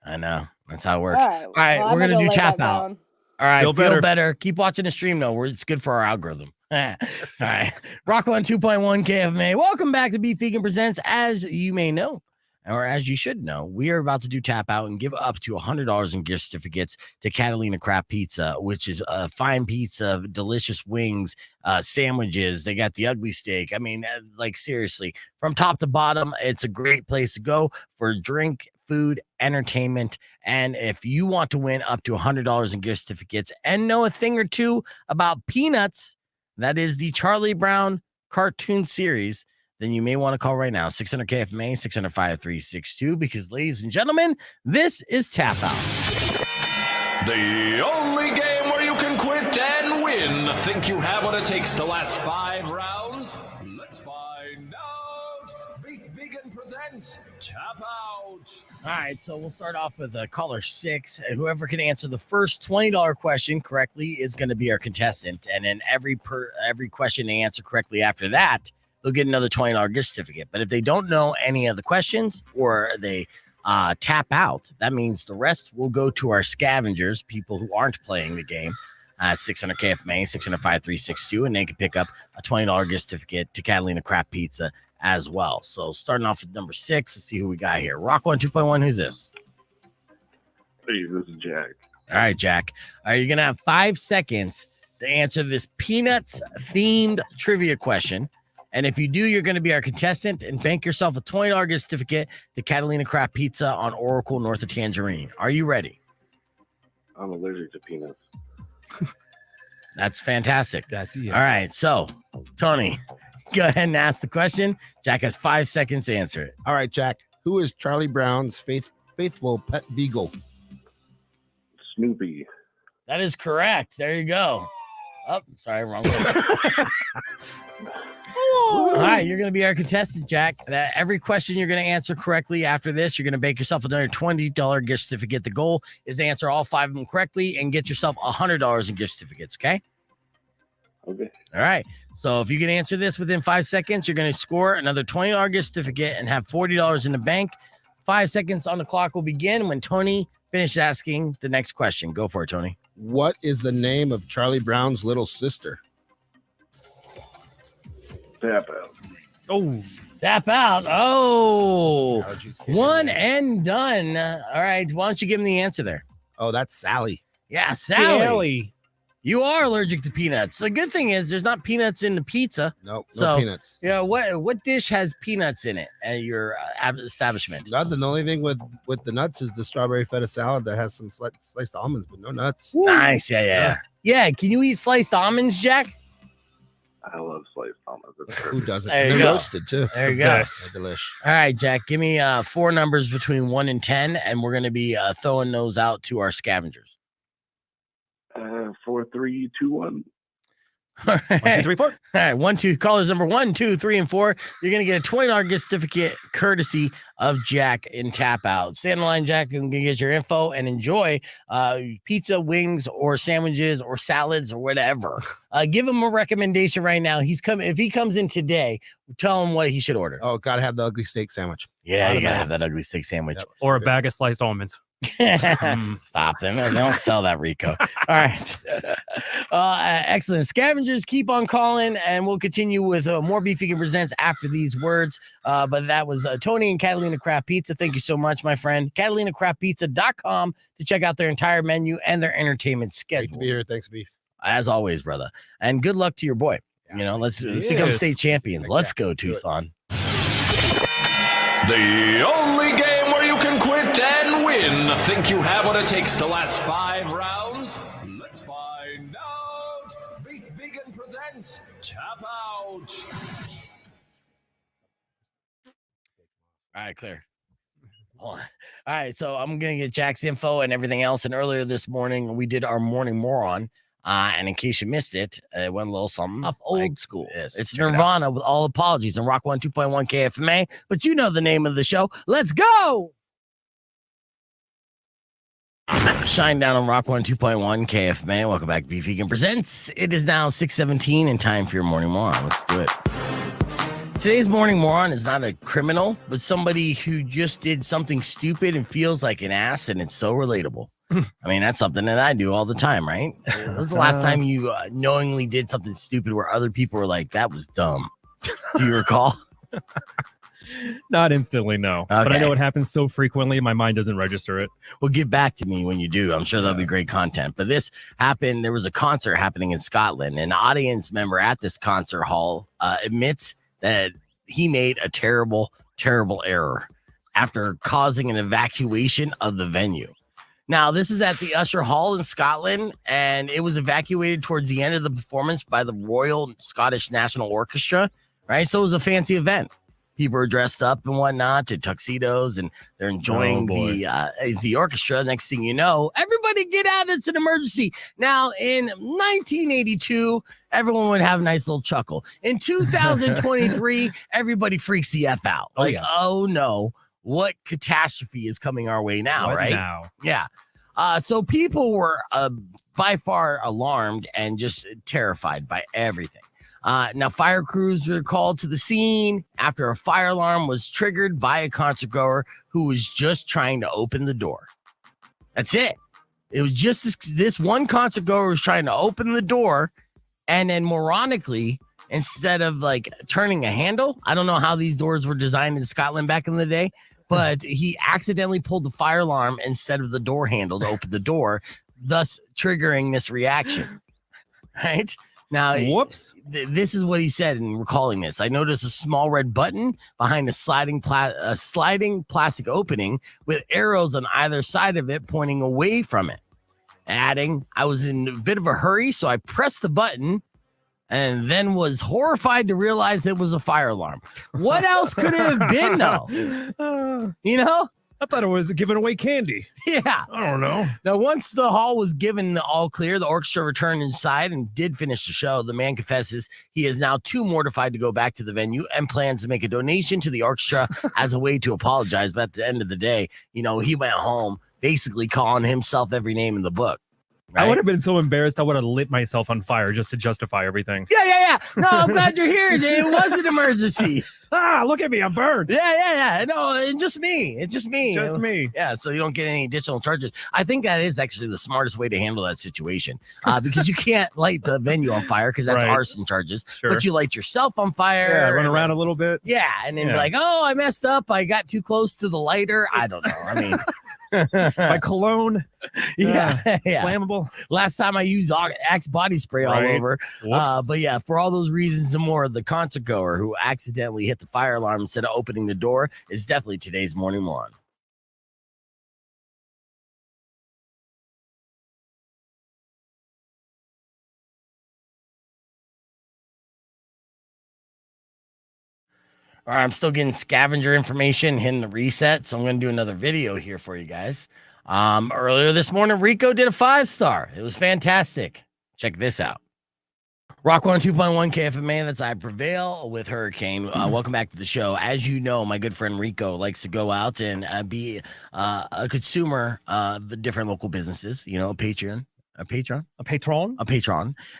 Speaker 3: I know. That's how it works.
Speaker 8: All
Speaker 3: All right,
Speaker 8: well,
Speaker 3: we're
Speaker 8: I'm
Speaker 3: gonna do
Speaker 8: let that
Speaker 3: Tapout. All
Speaker 8: down.
Speaker 3: right,
Speaker 4: Feel
Speaker 3: feel
Speaker 4: better.
Speaker 3: better. Keep watching the stream though. It's good for our algorithm. All right, Rock 102.1 KFMA. Welcome back to Beef Vegan Presents. As you may know, or as you should know, we are about to do Tap Out and give up to $100 in gift certificates to Catalina Craft Pizza, which is a fine pizza, delicious wings, sandwiches. They got the ugly steak. I mean, like seriously, from top to bottom, it's a great place to go for drink, food, entertainment. And if you want to win up to $100 in gift certificates and know a thing or two about Peanuts, that is the Charlie Brown cartoon series, then you may want to call right now, 600 KFMA, 600-5362, because ladies and gentlemen, this is Tap Out.
Speaker 1: The only game where you can quit and win. Think you have what it takes to last 5 rounds? Let's find out. Beef Vegan presents Tap Out.
Speaker 3: All right, so we'll start off with caller 6. Whoever can answer the first $20 question correctly is going to be our contestant. And then every question they answer correctly after that, they'll get another $20 gift certificate. But if they don't know any of the questions or they tap out, that means the rest will go to our scavengers, people who aren't playing the game, 600 KFMA, 600-5362, and they can pick up a $20 gift certificate to Catalina Craft Pizza as well. So starting off with number 6, let's see who we got here. Rock 102.1, who's this?
Speaker 5: Hey, this is Jack.
Speaker 3: All right, Jack. All right, you're going to have 5 seconds to answer this Peanuts-themed trivia question. And if you do, you're going to be our contestant and bank yourself a $20 gift certificate to Catalina Craft Pizza on Oracle, north of Tangerine. Are you ready?
Speaker 5: I'm allergic to peanuts.
Speaker 3: That's fantastic.
Speaker 4: That's yes.
Speaker 3: All right. So, Tony, go ahead and ask the question. Jack has 5 seconds to answer it.
Speaker 7: All right, Jack. Who is Charlie Brown's faithful pet beagle?
Speaker 5: Snoopy.
Speaker 3: That is correct. There you go. Oh, sorry, wrong one. All right, you're going to be our contestant, Jack. Every question you're going to answer correctly after this, you're going to bank yourself another $20 gift certificate. The goal is to answer all 5 of them correctly and get yourself $100 in gift certificates, okay?
Speaker 5: Okay.
Speaker 3: All right. So if you can answer this within 5 seconds, you're going to score another $20 gift certificate and have $40 in the bank. 5 seconds on the clock will begin when Tony finishes asking the next question. Go for it, Tony.
Speaker 7: What is the name of Charlie Brown's little sister?
Speaker 5: Tap out.
Speaker 4: Oh,
Speaker 3: Tap out. Oh,
Speaker 7: How'd you get
Speaker 3: one
Speaker 7: in there?
Speaker 3: and done. All right. Why don't you give him the answer there?
Speaker 7: Oh, that's Sally.
Speaker 3: Yeah, Sally.
Speaker 4: Sally.
Speaker 3: You are allergic to peanuts. The good thing is there's not peanuts in the pizza.
Speaker 7: Nope, no
Speaker 3: So,
Speaker 7: peanuts.
Speaker 3: Yeah, what dish has peanuts in it at your establishment?
Speaker 7: Nothing. The only thing with the nuts is the strawberry feta salad that has some sliced almonds, but no nuts.
Speaker 3: Nice. Yeah. Can you eat sliced almonds, Jack?
Speaker 5: I love sliced almonds. It's
Speaker 7: Who
Speaker 5: perfect.
Speaker 7: doesn't?
Speaker 3: There
Speaker 7: And
Speaker 3: you
Speaker 7: they're
Speaker 3: go.
Speaker 7: roasted too.
Speaker 3: There you go.
Speaker 4: Best.
Speaker 7: They're delish.
Speaker 3: All right, Jack, give me 4 numbers between 1 and 10, and we're going to be throwing those out to our scavengers.
Speaker 5: 4, 3, 2, 1.
Speaker 3: All
Speaker 4: 1, 2, 3, 4.
Speaker 3: All right, 1, 2, callers number 1, 2, 3, and 4. You're going to get a $20 gift certificate courtesy of Jack in Tap Out. Stay on the line, Jack, and get your info and enjoy pizza, wings, or sandwiches, or salads, or whatever. Give him a recommendation right now. If he comes in today, tell him what he should order.
Speaker 7: Oh, gotta have the ugly steak sandwich.
Speaker 3: Yeah, you got to
Speaker 7: automatic.
Speaker 3: have that ugly steak sandwich.
Speaker 7: Yep.
Speaker 4: Or a bag of sliced almonds.
Speaker 3: Stop them. They don't sell that, Rico. All right. Excellent. Scavengers, keep on calling, and we'll continue with more Beef Vegan Presents after these words. But that was Tony and Catalina Craft Pizza. Thank you so much, my friend. CatalinaCraftPizza.com to check out their entire menu and their entertainment
Speaker 7: Great to
Speaker 3: schedule.
Speaker 7: be here. Thanks, Beef.
Speaker 3: As always, brother. And good luck to your boy. You know, let's become state champions. Let's go, Tucson.
Speaker 1: The only game where you can quit and win. Think you have what it takes to last 5 rounds? Let's find out. Beef Vegan presents Tapout.
Speaker 3: All right, clear. Hold on. All right, so I'm gonna get Jack's info and everything else. And earlier this morning, we did our morning Moron. And in case you missed it, it went a little something off old school. It's Nirvana with All Apologies on Rock 102.1 KFMA. But you know the name of the show. Let's go. Shine down on Rock 102.1 KFMA. Welcome back. Beef Vegan presents. It is now 6:17 and time for your morning Moron. Let's do it. Today's morning Moron is not a criminal, but somebody who just did something stupid and feels like an ass, and it's so relatable. I mean, that's something that I do all the time, right? When was the last time you knowingly did something stupid where other people were like, that was dumb? Do you recall?
Speaker 4: Not instantly, no.
Speaker 3: Okay.
Speaker 4: But I know it happens so frequently, my mind doesn't register it.
Speaker 3: Well, get back to me when you do. I'm sure that'll be great content. But this happened. There was a concert happening in Scotland. An audience member at this concert hall admits that he made a terrible, terrible error after causing an evacuation of the venue. Now, this is at the Usher Hall in Scotland, and it was evacuated towards the end of the performance by the Royal Scottish National Orchestra, right? So it was a fancy event. People are dressed up and whatnot in tuxedos, and they're enjoying the orchestra. Next thing you know, everybody get out. It's an emergency. Now, in 1982, everyone would have a nice little chuckle. In 2023, everybody freaks the F out. Oh no. What catastrophe is coming our way now,
Speaker 4: What
Speaker 3: right?
Speaker 4: now?
Speaker 3: Yeah. So people were by far alarmed and just terrified by everything. Now, fire crews were called to the scene after a fire alarm was triggered by a concert goer who was just trying to open the door. That's it. It was just this one concert goer was trying to open the door, and then moronically, instead of like turning a handle, I don't know how these doors were designed in Scotland back in the day, but he accidentally pulled the fire alarm instead of the door handle to open the door, thus triggering this reaction. Right? Now,
Speaker 4: whoops.
Speaker 3: This is what he said in recalling this. I noticed a small red button behind a sliding plastic opening with arrows on either side of it pointing away from it. Adding, I was in a bit of a hurry, so I pressed the button and then was horrified to realize it was a fire alarm. What else could it have been, though? You know?
Speaker 4: I thought it was giving away candy.
Speaker 3: Yeah.
Speaker 4: I don't know.
Speaker 3: Now, once the hall was given the all clear, the orchestra returned inside and did finish the show. The man confesses he is now too mortified to go back to the venue and plans to make a donation to the orchestra as a way to apologize. But at the end of the day, you know, he went home basically calling himself every name in the book. Right?
Speaker 4: I would have been so embarrassed. I would have lit myself on fire just to justify everything.
Speaker 3: Yeah. No, I'm glad you're here. It was an emergency.
Speaker 4: Look at me. I'm burned.
Speaker 3: Yeah. No, it's just me. Just me. Yeah, so you don't get any additional charges. I think that is actually the smartest way to handle that situation because you can't light the venue on fire because that's arson charges.
Speaker 4: Sure.
Speaker 3: But you light yourself on fire.
Speaker 4: Yeah, run around a little bit.
Speaker 3: Yeah, and then be like, oh, I messed up. I got too close to the lighter. I don't know. I mean...
Speaker 4: My cologne,
Speaker 3: yeah,
Speaker 4: flammable.
Speaker 3: Last time I used Axe body spray all over. But yeah, for all those reasons and more, the concert goer who accidentally hit the fire alarm instead of opening the door is definitely today's morning Moron. All right, I'm still getting scavenger information, hitting the reset, so I'm going to do another video here for you guys. Earlier this morning, Rico did a 5-star. It was fantastic. Check this out. Rock 102.1 KFMA, that's I Prevail with Hurricane. Welcome back to the show. As you know, my good friend Rico likes to go out and be a consumer of the different local businesses, you know, a patron,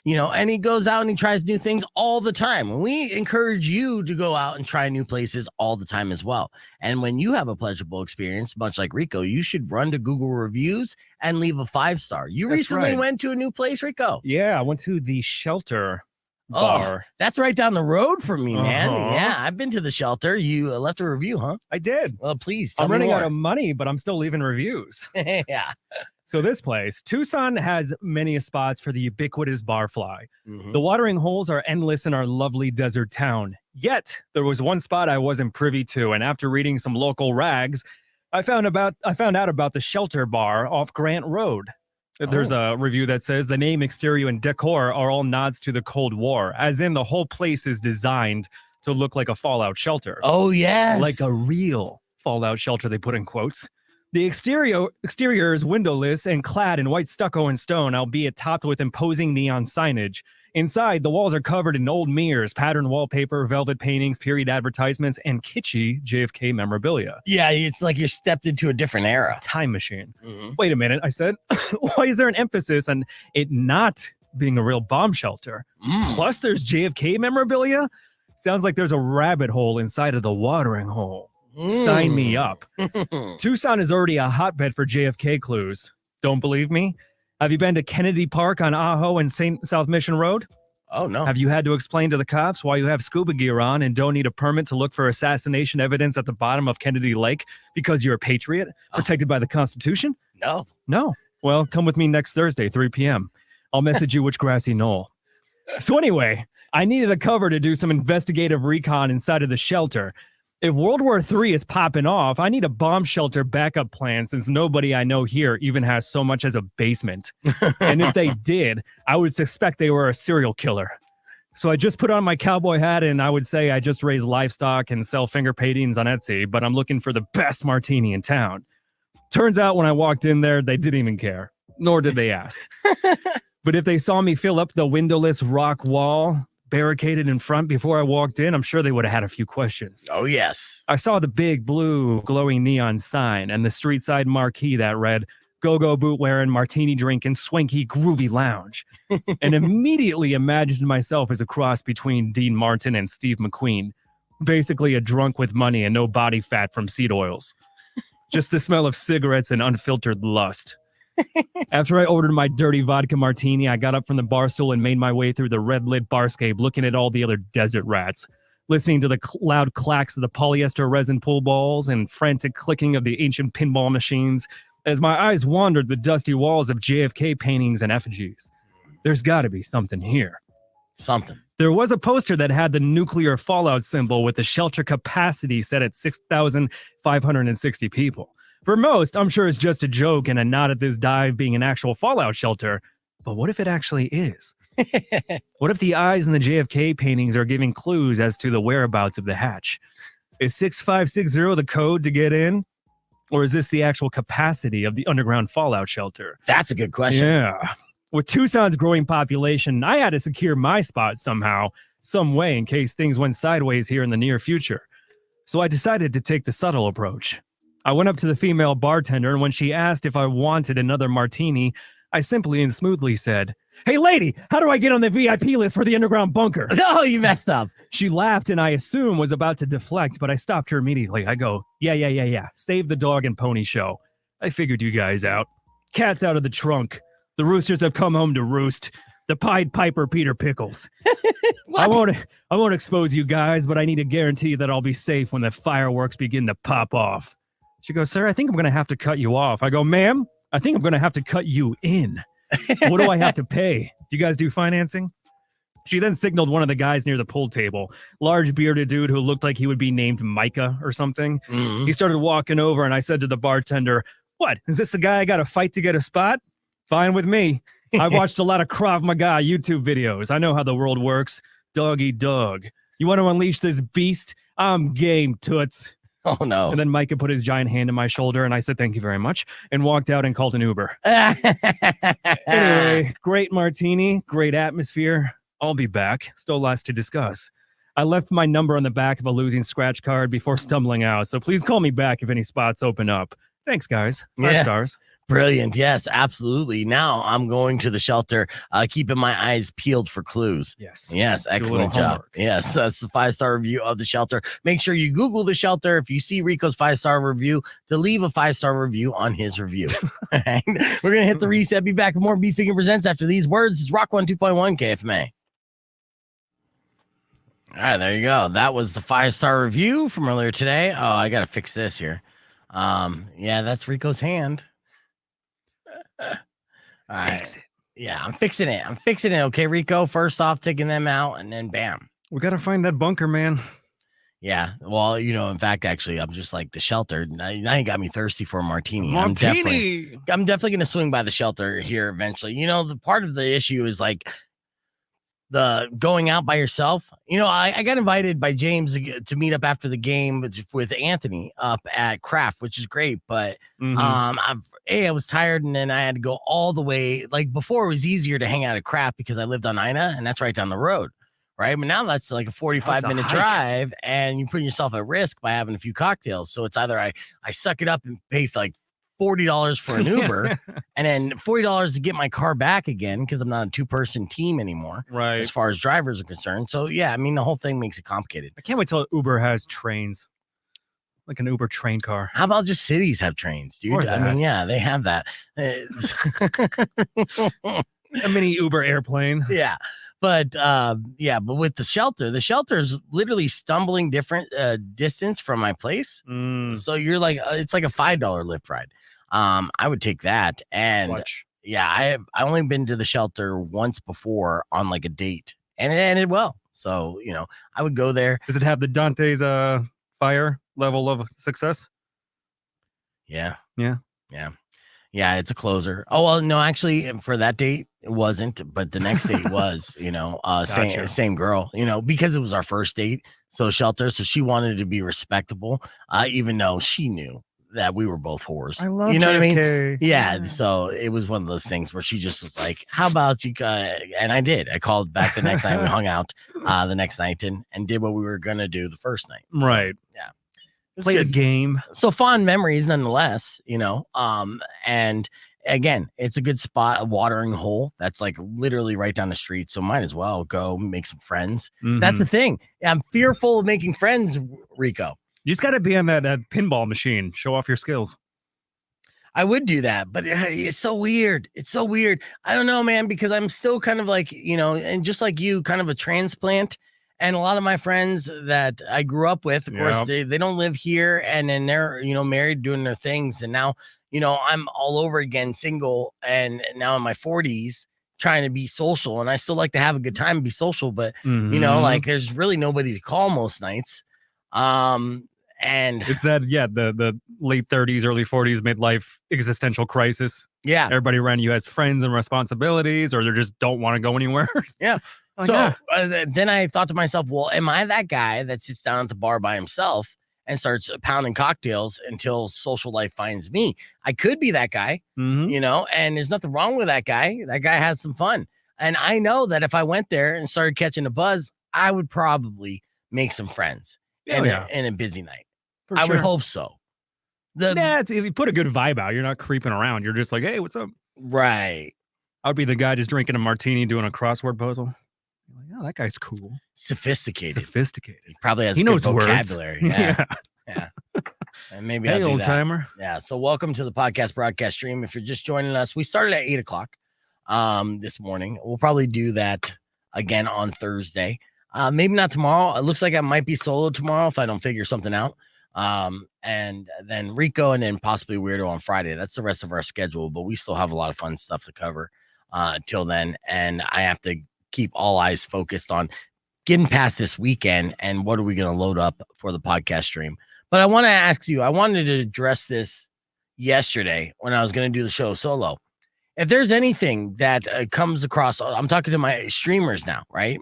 Speaker 3: you know, and he goes out and he tries new things all the time. And we encourage you to go out and try new places all the time as well. And when you have a pleasurable experience, much like Rico, you should run to Google reviews and leave a 5-star. You recently went to a new place, Rico?
Speaker 4: Yeah, I went to the Shelter bar.
Speaker 3: That's right down the road from me, man. Yeah, I've been to the Shelter. You left a review, huh?
Speaker 4: I did.
Speaker 3: Well, please.
Speaker 4: I'm running out of money, but I'm still leaving reviews.
Speaker 3: Yeah.
Speaker 4: So this place, Tucson, has many spots for the ubiquitous barfly.
Speaker 3: Mhm.
Speaker 4: The watering holes are endless in our lovely desert town. Yet, there was one spot I wasn't privy to, and after reading some local rags, I found out about the Shelter Bar off Grant Road. There's a review that says the name, exterior, and decor are all nods to the Cold War, as in the whole place is designed to look like a fallout shelter.
Speaker 3: Oh, yes.
Speaker 4: Like a real fallout shelter, they put in quotes. The exterior is windowless and clad in white stucco and stone, albeit topped with imposing neon signage. Inside, the walls are covered in old mirrors, patterned wallpaper, velvet paintings, period advertisements, and kitschy JFK memorabilia.
Speaker 3: Yeah, it's like you stepped into a different era.
Speaker 4: Time machine.
Speaker 3: Mhm.
Speaker 4: Wait a minute, I said. Why is there an emphasis on it not being a real bomb shelter? Plus, there's JFK memorabilia? Sounds like there's a rabbit hole inside of the watering hole. Sign me up. Tucson is already a hotbed for JFK clues. Don't believe me? Have you been to Kennedy Park on Ajo and South Mission Road?
Speaker 3: Oh, no.
Speaker 4: Have you had to explain to the cops why you have scuba gear on and don't need a permit to look for assassination evidence at the bottom of Kennedy Lake because you're a patriot protected by the Constitution?
Speaker 3: No.
Speaker 4: No. Well, come with me next Thursday, 3 p.m. I'll message you which grassy knoll. So anyway, I needed a cover to do some investigative recon inside of the shelter. If World War III is popping off, I need a bomb shelter backup plan since nobody I know here even has so much as a basement. And if they did, I would suspect they were a serial killer. So I just put on my cowboy hat and I would say I just raise livestock and sell finger paintings on Etsy, but I'm looking for the best martini in town. Turns out when I walked in there, they didn't even care, nor did they ask. But if they saw me fill up the windowless rock wall, barricaded in front before I walked in, I'm sure they would have had a few questions.
Speaker 3: Oh, yes.
Speaker 4: I saw the big blue glowing neon sign and the street side marquee that read, go-go boot wearing, martini drinking, swanky, groovy lounge. And immediately imagined myself as a cross between Dean Martin and Steve McQueen. Basically a drunk with money and no body fat from seed oils. Just the smell of cigarettes and unfiltered lust. After I ordered my dirty vodka martini, I got up from the bar stool and made my way through the red-lit barscape, looking at all the other desert rats, listening to the loud clacks of the polyester resin pool balls and frantic clicking of the ancient pinball machines as my eyes wandered the dusty walls of JFK paintings and effigies. There's got to be something here.
Speaker 3: Something.
Speaker 4: There was a poster that had the nuclear fallout symbol with the shelter capacity set at 6,560 people. For most, I'm sure it's just a joke and a nod at this dive being an actual fallout shelter. But what if it actually is? What if the eyes in the JFK paintings are giving clues as to the whereabouts of the hatch? Is 6560 the code to get in? Or is this the actual capacity of the underground fallout shelter?
Speaker 3: That's a good question.
Speaker 4: Yeah. With Tucson's growing population, I had to secure my spot somehow, some way, in case things went sideways here in the near future. So I decided to take the subtle approach. I went up to the female bartender, and when she asked if I wanted another martini, I simply and smoothly said, "Hey, lady, how do I get on the VIP list for the underground bunker?"
Speaker 3: Oh, you messed up.
Speaker 4: She laughed and I assume was about to deflect, but I stopped her immediately. I go, yeah. Save the dog and pony show. I figured you guys out. Cat's out of the trunk. The roosters have come home to roost. The Pied Piper Peter Pickles. I won't expose you guys, but I need a guarantee that I'll be safe when the fireworks begin to pop off. She goes, "Sir, I think I'm going to have to cut you off." I go, "Ma'am, I think I'm going to have to cut you in. What do I have to pay? Do you guys do financing?" She then signaled one of the guys near the pool table, large bearded dude who looked like he would be named Micah or something.
Speaker 3: Mhm.
Speaker 4: He started walking over and I said to the bartender, "What, is this the guy I got to fight to get a spot?" "Fine with me. I've watched a lot of Krav Maga YouTube videos. I know how the world works. Dog eat dog. You want to unleash this beast? I'm game, toots."
Speaker 3: Oh, no.
Speaker 4: And then Micah put his giant hand on my shoulder and I said, "Thank you very much," and walked out and called an Uber. Anyway, great martini, great atmosphere. I'll be back. Still lots to discuss. I left my number on the back of a losing scratch card before stumbling out, so please call me back if any spots open up. Thanks, guys. 5 stars.
Speaker 3: Brilliant. Yes, absolutely. Now I'm going to the shelter, keeping my eyes peeled for clues.
Speaker 4: Yes.
Speaker 3: Yes, excellent job.
Speaker 4: homework.
Speaker 3: Yes, that's the 5-star review of the shelter. Make sure you Google the shelter. If you see Rico's 5-star review, to leave a 5-star review on his review. All right. We're going to hit the reset. Be back with more Beef Vegan Presents after these words. It's Rock 102.1 KFMA. All right, there you go. That was the 5-star review from earlier today. Oh, I got to fix this here. Yeah, that's Rico's hand. All right. Yeah, I'm fixing it. Okay, Rico. First off, taking them out, and then bam.
Speaker 4: We got to find that bunker, man.
Speaker 3: Yeah. Well, in fact, actually, I'm just like the shelter. Now you got me thirsty for a martini. I'm definitely going to swing by the shelter here eventually. The part of the issue is like the going out by yourself. I got invited by James to meet up after the game with Anthony up at Craft, which is great. But I was tired, and then I had to go all the way. Like before, it was easier to hang out at Craft because I lived on Ina, and that's right down the road. Right. But now that's like a 45-minute drive, and you put yourself at risk by having a few cocktails. So it's either I suck it up and pay for like $40 for an Uber and then $40 to get my car back again because I'm not a 2-person team anymore.
Speaker 4: Right.
Speaker 3: As far as drivers are concerned. So, yeah, I mean, the whole thing makes it complicated.
Speaker 4: I can't wait till Uber has trains, like an Uber train car.
Speaker 3: How about just cities have trains, dude? I mean, yeah, they have that.
Speaker 4: A mini Uber airplane.
Speaker 3: Yeah. But but with the shelter is literally stumbling different distance from my place. So you're like, it's like a $5 Lyft ride. I would take that. And I only been to the shelter once before on like a date, and it ended well. So, I would go there.
Speaker 4: Does it have the Dante's fire level of success?
Speaker 3: Yeah.
Speaker 4: Yeah.
Speaker 3: Yeah. Yeah, it's a closer. Oh, well, no, actually, for that date, it wasn't. But the next date was, same girl, because it was our first date. So shelter. So she wanted to be respectable, even though she knew that we were both whores.
Speaker 4: I love
Speaker 3: what I mean?
Speaker 4: JFK.
Speaker 3: Yeah. So it was one of those things where she just was like, how about you guys? And I did. I called back the next night. We hung out the next night and did what we were going to do the first night.
Speaker 4: Right.
Speaker 3: So, yeah.
Speaker 4: Play a game.
Speaker 3: So fond memories nonetheless, and again, it's a good spot, a watering hole that's like literally right down the street. So might as well go make some friends. That's the thing. I'm fearful of making friends, Rico.
Speaker 4: You just got to be on that pinball machine. Show off your skills.
Speaker 3: I would do that, but it's so weird. It's so weird. I don't know, man, because I'm still kind of like, and just like you, kind of a transplant. And a lot of my friends that I grew up with, of course, they don't live here, and then they're, married, doing their things. And now, I'm all over again, single, and now in my 40s, trying to be social. And I still like to have a good time and be social, but, like there's really nobody to call most nights. And
Speaker 4: it's that, the late 30s, early 40s, midlife existential crisis.
Speaker 3: Yeah.
Speaker 4: Everybody around you has friends and responsibilities, or they just don't want to go anywhere.
Speaker 3: Yeah. So then I thought to myself, well, am I that guy that sits down at the bar by himself and starts pounding cocktails until social life finds me? I could be that guy, and there's nothing wrong with that guy. That guy has some fun. And I know that if I went there and started catching a buzz, I would probably make some friends in a busy night. I would hope so.
Speaker 4: If you put a good vibe out, you're not creeping around. You're just like, hey, what's up?
Speaker 3: Right.
Speaker 4: I would be the guy just drinking a martini, doing a crossword puzzle. Like, oh, that guy's cool.
Speaker 3: Sophisticated.
Speaker 4: He
Speaker 3: probably has
Speaker 4: good
Speaker 3: knows
Speaker 4: vocabulary.
Speaker 3: Yeah. And maybe
Speaker 4: hey,
Speaker 3: I'll do
Speaker 4: old
Speaker 3: that.
Speaker 4: timer.
Speaker 3: Yeah. So welcome to the podcast broadcast stream. If you're just joining us, we started at 8:00 this morning. We'll probably do that again on Thursday. Maybe not tomorrow. It looks like I might be solo tomorrow if I don't figure something out. And then Rico and then possibly Weirdo on Friday. That's the rest of our schedule, but we still have a lot of fun stuff to cover till then. And I have to keep all eyes focused on getting past this weekend and what are we going to load up for the podcast stream. But I want to ask you, I wanted to address this yesterday when I was going to do the show solo. If there's anything that comes across, I'm talking to my streamers now, right?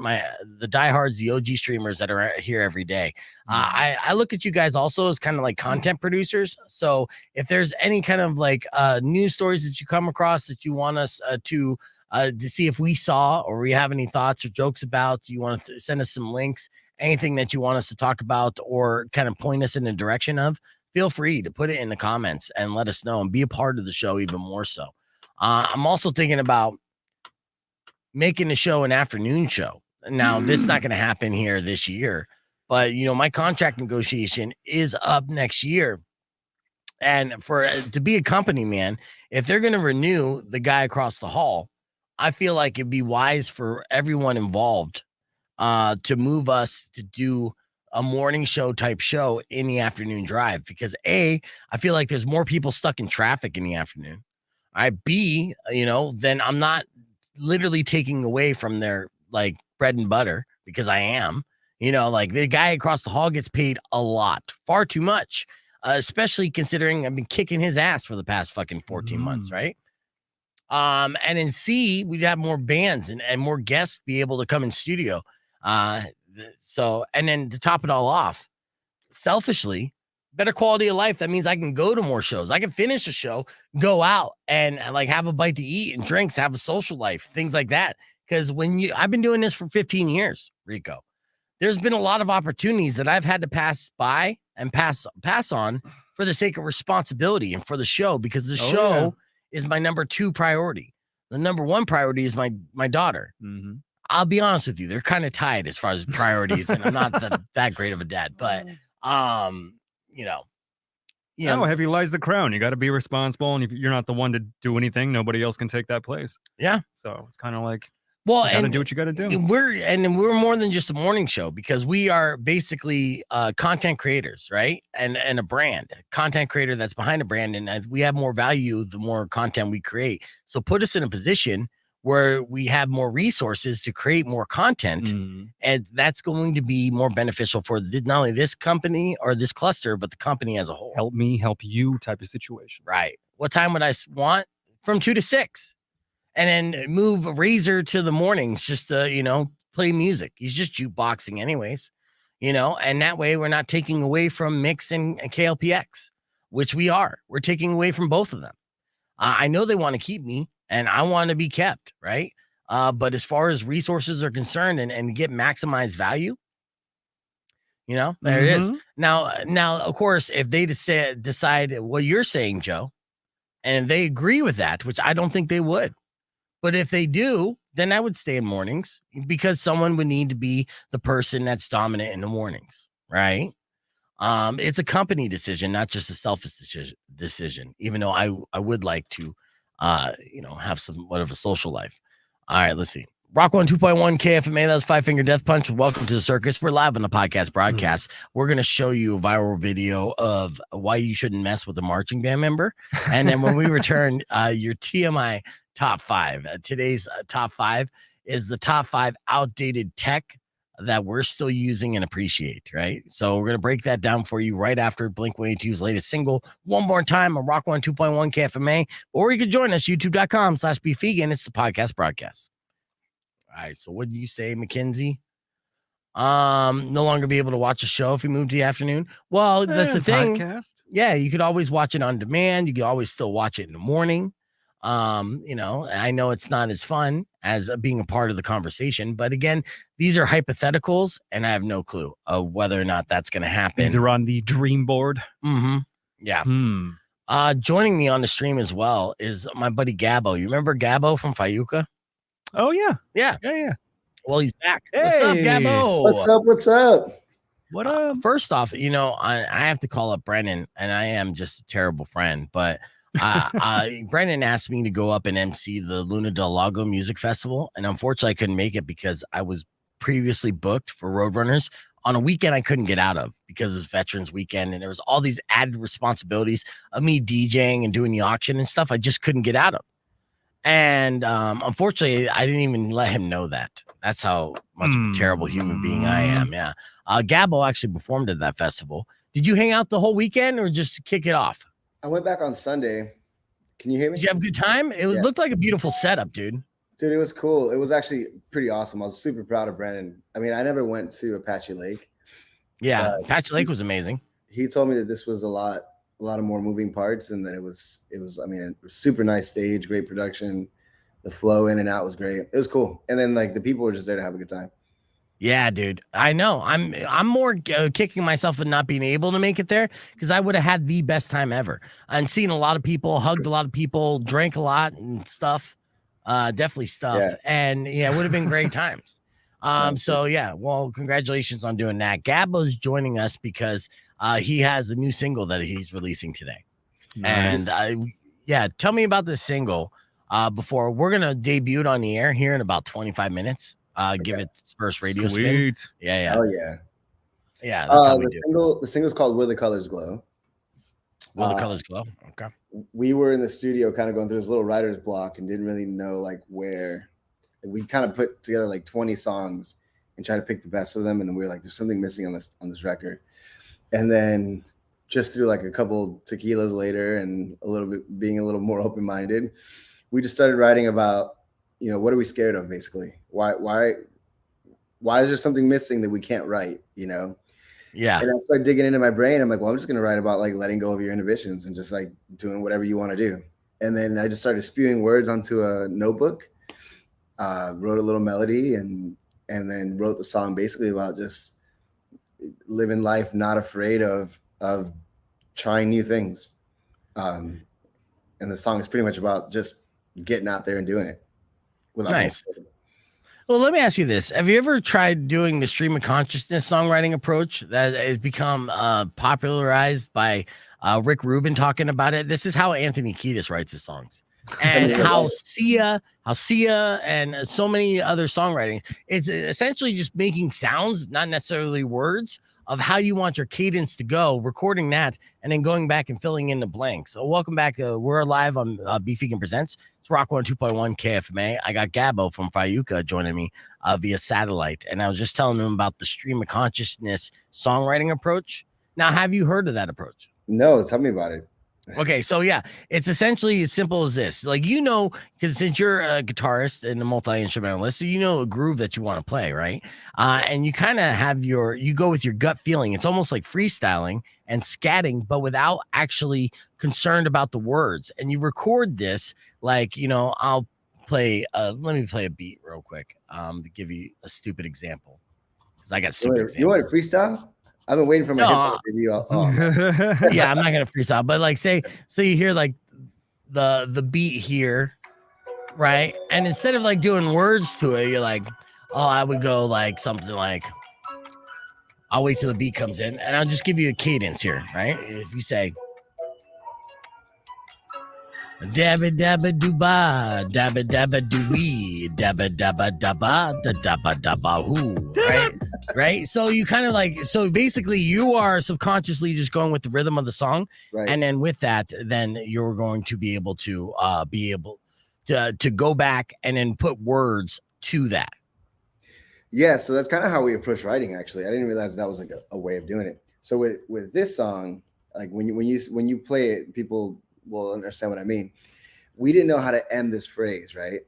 Speaker 3: The diehards, the OG streamers that are here every day. I look at you guys also as kind of like content producers. So if there's any kind of like news stories that you come across that you want us to see if we saw or we have any thoughts or jokes about, you want to send us some links, anything that you want us to talk about or kind of point us in the direction of, feel free to put it in the comments and let us know and be a part of the show even more so. I'm also thinking about making the show an afternoon show. Now, this is not going to happen here this year, but my contract negotiation is up next year. And to be a company, man, if they're going to renew the guy across the hall, I feel like it'd be wise for everyone involved to move us to do a morning show type show in the afternoon drive, because I feel like there's more people stuck in traffic in the afternoon. B, then I'm not literally taking away from their like bread and butter because I am, like the guy across the hall gets paid a lot, far too much, especially considering I've been kicking his ass for the past fucking 14 months, right? And in C, we'd have more bands and more guests be able to come in studio. So, and then to top it all off, selfishly, better quality of life. That means I can go to more shows. I can finish a show, go out and like have a bite to eat and drinks, have a social life, things like that. Because I've been doing this for 15 years, Rico. There's been a lot of opportunities that I've had to pass by and pass on for the sake of responsibility and for the show, because the show is my number 2 priority. The number 1 priority is my daughter.
Speaker 4: Mm-hmm.
Speaker 3: I'll be honest with you, they're kind of tied as far as priorities, and I'm not that great of a dad, but
Speaker 4: heavy lies the crown. You got to be responsible, and if you're not the one to do anything, nobody else can take that place.
Speaker 3: Yeah.
Speaker 4: So it's kind of like,
Speaker 3: well,
Speaker 4: you got to do what you got to do.
Speaker 3: We're more than just a morning show, because we are basically content creators, right? And a brand, content creator that's behind a brand, and as we have more value the more content we create. So put us in a position where we have more resources to create more content, and that's going to be more beneficial for not only this company or this cluster, but the company as a whole.
Speaker 4: Help me, help you type of situation.
Speaker 3: Right. What time would I want? From 2 to 6. And then move Razor to the mornings just to, play music. He's just jukeboxing anyways, and that way we're not taking away from Mix and KLPX, which we are. We're taking away from both of them. I know they want to keep me, and I want to be kept, right? But as far as resources are concerned and get maximized value, there it is. Now, of course, if they decide what you're saying, Joe, and they agree with that, which I don't think they would, but if they do, then I would stay in mornings, because someone would need to be the person that's dominant in the mornings, right? It's a company decision, not just a selfish decision, even though I would like to have somewhat of a social life. All right, let's see. Rock 102.1 KFMA, that was Five Finger Death Punch. Welcome to the circus. We're live on the podcast broadcast. We're going to show you a viral video of why you shouldn't mess with a marching band member. And then when we return, your TMI top 5. Today's top 5 is the top 5 outdated tech that we're still using and appreciate, right? So we're going to break that down for you right after Blink-182's latest single, one more time on Rock 102.1 KFMA, or you can join us, youtube.com/Beef Vegan. It's the podcast broadcast. All right, so what did you say, Mackenzie? No longer be able to watch a show if you move to the afternoon. Well, that's the thing.
Speaker 4: Podcast.
Speaker 3: Yeah, you could always watch it on demand. You could always still watch it in the morning. I know it's not as fun as being a part of the conversation, but again, these are hypotheticals, and I have no clue of whether or not that's going to happen.
Speaker 4: These are on the dream board.
Speaker 3: Yeah. Joining me on the stream as well is my buddy Gabo. You remember Gabo from Fayuca?
Speaker 4: Oh yeah.
Speaker 3: Yeah. Well, he's back.
Speaker 4: Hey.
Speaker 3: What's up, Gabo?
Speaker 10: What's up?
Speaker 4: What up?
Speaker 3: First off, I have to call up Brennan, and I am just a terrible friend, but Brennan asked me to go up and MC the Luna Del Lago Music Festival, and unfortunately I couldn't make it because I was previously booked for Roadrunners on a weekend I couldn't get out of because it's Veterans Weekend, and there was all these added responsibilities of me DJing and doing the auction and stuff I just couldn't get out of. And unfortunately, I didn't even let him know that. That's how much of a terrible human being I am. Yeah. Gabo actually performed at that festival. Did you hang out the whole weekend or just kick it off?
Speaker 10: I went back on Sunday. Can you hear me?
Speaker 3: Did you have a good time? It looked like a beautiful setup, dude.
Speaker 10: Dude, it was cool. It was actually pretty awesome. I was super proud of Brandon. I mean, I never went to Apache Lake.
Speaker 3: Yeah, Apache Lake was amazing.
Speaker 10: He told me that this was a lot of more moving parts, and that it was I mean, it was super nice stage, great production. The flow in and out was great. It was cool. And then like the people were just there to have a good time.
Speaker 3: Yeah, dude. I know. I'm more kicking myself for not being able to make it there, because I would have had the best time ever. And seen a lot of people, hugged a lot of people, drank a lot and stuff. Definitely stuff.
Speaker 10: Yeah.
Speaker 3: And yeah, it would have been great times. So yeah, well, congratulations on doing that. Gabo's joining us because he has a new single that he's releasing today.
Speaker 4: Nice.
Speaker 3: And tell me about this single before we're gonna debut it on the air here in about 25 minutes. Give it its first radio spin. Yeah.
Speaker 10: Oh yeah.
Speaker 3: Yeah, that's how we do.
Speaker 10: The single's called Where the Colors Glow.
Speaker 3: Will the Colors Glow? Okay.
Speaker 10: we were in the studio kind of going through this little writer's block and didn't really know like where. We kind of put together like 20 songs and try to pick the best of them, and then we were like, there's something missing on this record. And then just through like a couple tequilas later and a little bit being a little more open-minded, we just started writing about, you know, what are we scared of, basically? Why is there something missing that we can't write, you know?
Speaker 3: Yeah.
Speaker 10: And I started digging into my brain. I'm like, well, I'm just going to write about like letting go of your inhibitions and just like doing whatever you want to do. And then I just started spewing words onto a notebook, wrote a little melody, and then wrote the song basically about just living life not afraid of trying new things. And the song is pretty much about just getting out there and doing it.
Speaker 3: Nice. Well, let me ask you this. Have you ever tried doing the stream of consciousness songwriting approach that has become popularized by Rick Rubin talking about it? This is how Anthony Kiedis writes his songs. And how Sia and so many other songwriting, it's essentially just making sounds, not necessarily words, of how you want your cadence to go, recording that, and then going back and filling in the blanks. So welcome back. We're live on Beef Vegan Presents. It's Rock 102.1 KFMA. I got Gabo from Fayuca joining me via satellite, and I was just telling him about the stream of consciousness songwriting approach. Now, have you heard of that approach?
Speaker 10: No, tell me about it.
Speaker 3: Okay, so yeah, it's essentially as simple as this. Like, you know, because since you're a guitarist and a multi-instrumentalist, so you know a groove that you want to play, right? And you kind of have you go with your gut feeling. It's almost like freestyling and scatting, but without actually concerned about the words. And you record this, like, you know, I'll play, let me play a beat real quick to give you a stupid example. Because I got stupid examples.
Speaker 10: You want to freestyle? I've been waiting for my hip-hop video.
Speaker 3: Yeah, I'm not gonna freestyle, but like say you hear like the beat here, right? And instead of like doing words to it, you're like, oh, I would go like something like, I'll wait till the beat comes in, and I'll just give you a cadence here, right? If you say dabba dabba dooba, dabba dabba doo-wee, dabba dabba dabba, da dabba dabba hoo, right? Right? So you kind of like, so basically you are subconsciously just going with the rhythm of the song. Right. And then with that, then you're going to be able to go back and then put words to that.
Speaker 10: Yeah, so that's kind of how we approach writing, actually. I didn't realize that was like a way of doing it. So with this song, like when you play it, people will understand what I mean. We didn't know how to end this phrase, right?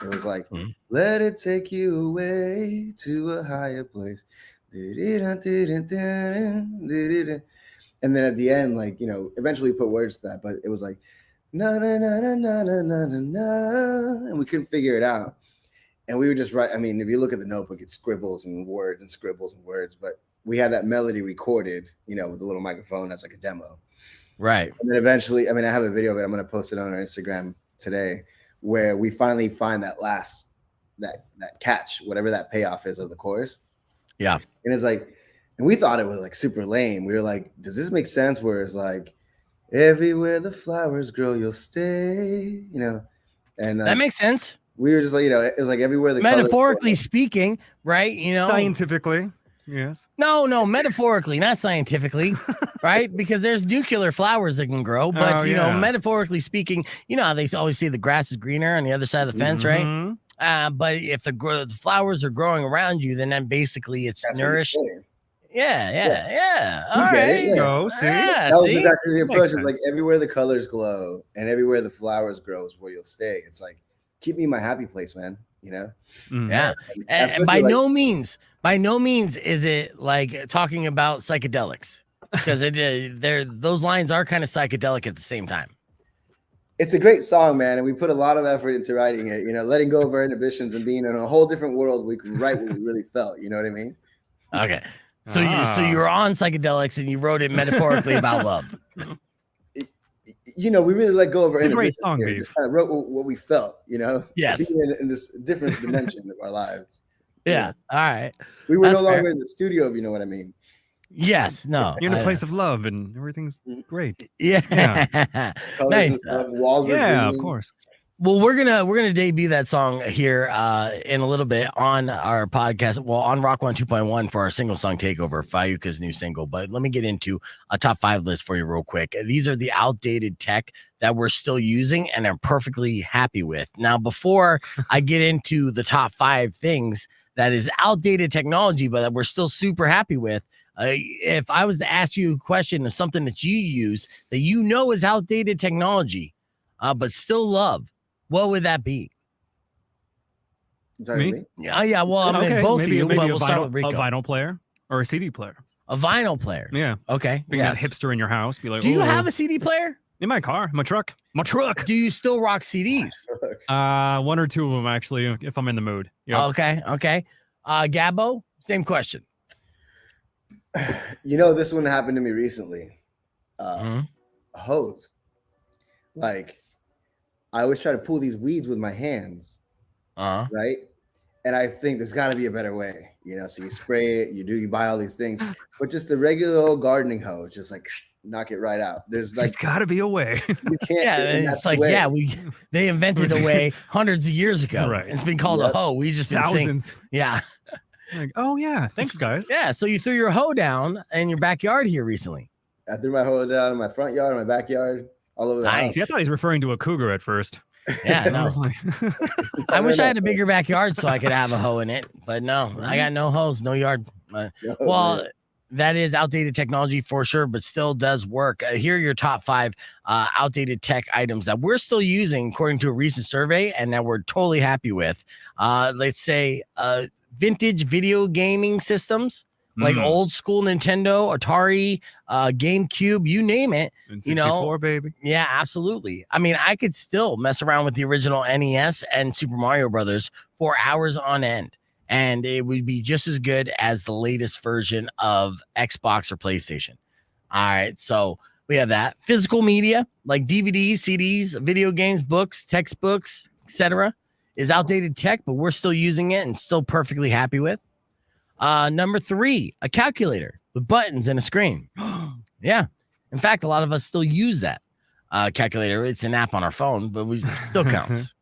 Speaker 10: It was like, let it take you away to a higher place. And then at the end, like, you know, eventually we put words to that, but it was like, na na na na na na na na na, and we couldn't figure it out. And we would just write. I mean, if you look at the notebook, it's scribbles and words and scribbles and words, but we had that melody recorded, you know, with a little microphone as like a demo.
Speaker 3: Right.
Speaker 10: And then eventually, I mean, I have a video of it. I'm going to post it on our Instagram today, where we finally find that last, that catch, whatever that payoff is of the chorus.
Speaker 3: Yeah.
Speaker 10: And it's like, and we thought it was like super lame. We were like, does this make sense? Where it's like, everywhere the flowers grow, you'll stay, you know? And
Speaker 3: that makes sense.
Speaker 10: We were just like, you know, it was like everywhere the
Speaker 3: metaphorically speaking, right? You know,
Speaker 4: scientifically. Yes.
Speaker 3: No, metaphorically, not scientifically, right? Because there's nuclear flowers that can grow, but you know, metaphorically speaking, you know how they always say the grass is greener on the other side of the fence, right? But if the flowers are growing around you, then basically it's nourished. Yeah. All right.
Speaker 10: Yeah.
Speaker 4: Go, see?
Speaker 10: That was exactly the approach. It's like everywhere the colors glow and everywhere the flowers grow is where you'll stay. It's like, keep me in my happy place, man. You know?
Speaker 3: Yeah. And by no means is it like talking about psychedelics, because those lines are kind of psychedelic at the same time.
Speaker 10: It's a great song, man, and we put a lot of effort into writing it. You know, letting go of our inhibitions and being in a whole different world. We could write what we really felt. You know what I mean?
Speaker 3: Okay. So you were on psychedelics and you wrote it metaphorically about love.
Speaker 10: You know, we really let go of our
Speaker 4: inhibitions. Great song,
Speaker 10: just kind of wrote what we felt. You know,
Speaker 3: yes,
Speaker 10: being in this different dimension of our lives.
Speaker 3: Yeah. All right.
Speaker 10: We were no longer in the studio, if you know what I mean.
Speaker 3: Yes. No.
Speaker 4: You're in a place of love and everything's great.
Speaker 3: Yeah.
Speaker 10: Colors
Speaker 3: Nice.
Speaker 10: and stuff, walls were
Speaker 4: yeah,
Speaker 10: green.
Speaker 4: of course.
Speaker 3: Well, we're gonna debut that song here in a little bit on our podcast. Well, on Rock 1 for our single song takeover, Fayuca's new single. But let me get into a top 5 list for you real quick. These are the outdated tech that we're still using and are perfectly happy with. Now, before I get into the top 5 things that is outdated technology, but that we're still super happy with. If I was to ask you a question of something that you use that you know is outdated technology, but still love, what would that be?
Speaker 10: Me?
Speaker 3: Yeah. Well, I mean, both of you, but we'll start with Rico.
Speaker 4: A vinyl player or a CD player.
Speaker 3: A vinyl player.
Speaker 4: Yeah.
Speaker 3: Okay.
Speaker 4: Being that hipster in your house. Be like,
Speaker 3: do you have a CD player?
Speaker 4: In my car, my truck.
Speaker 3: Do you still rock CDs?
Speaker 4: 1 or 2 of them, actually, if I'm in the mood. Yep.
Speaker 3: Okay. Gabo, same question.
Speaker 10: You know, this one happened to me recently. A hose. Like, I always try to pull these weeds with my hands, right? And I think there's got to be a better way, you know. So you spray it, you buy all these things, but just the regular old gardening hose, just like knock it right out. There's
Speaker 4: got to be a way.
Speaker 10: You can't.
Speaker 3: It's like they invented a way hundreds of years ago.
Speaker 4: Right.
Speaker 3: It's been called a hoe. We just been
Speaker 4: thousands.
Speaker 3: Yeah.
Speaker 4: Like, oh yeah, thanks guys.
Speaker 3: Yeah. So you threw your hoe down in your backyard here recently.
Speaker 10: I threw my hoe down in my front yard, in my backyard. All over the house.
Speaker 4: See, I thought he was referring to a cougar at first.
Speaker 3: Yeah, no. I wish I had a bigger backyard so I could have a hoe in it, but no, I got no hose, no yard. Well, that is outdated technology for sure, but still does work. Here are your top 5 outdated tech items that we're still using according to a recent survey and that we're totally happy with. Let's say vintage video gaming systems. Like old school Nintendo, Atari, GameCube, you name it.
Speaker 4: You know, baby.
Speaker 3: Yeah, absolutely. I mean, I could still mess around with the original NES and Super Mario Brothers for hours on end, and it would be just as good as the latest version of Xbox or PlayStation. All right, so we have that. Physical media like DVDs, CDs, video games, books, textbooks, etc. is outdated tech, but we're still using it and still perfectly happy with. Number 3, a calculator with buttons and a screen. Yeah. In fact, a lot of us still use that calculator. It's an app on our phone, but we still counts.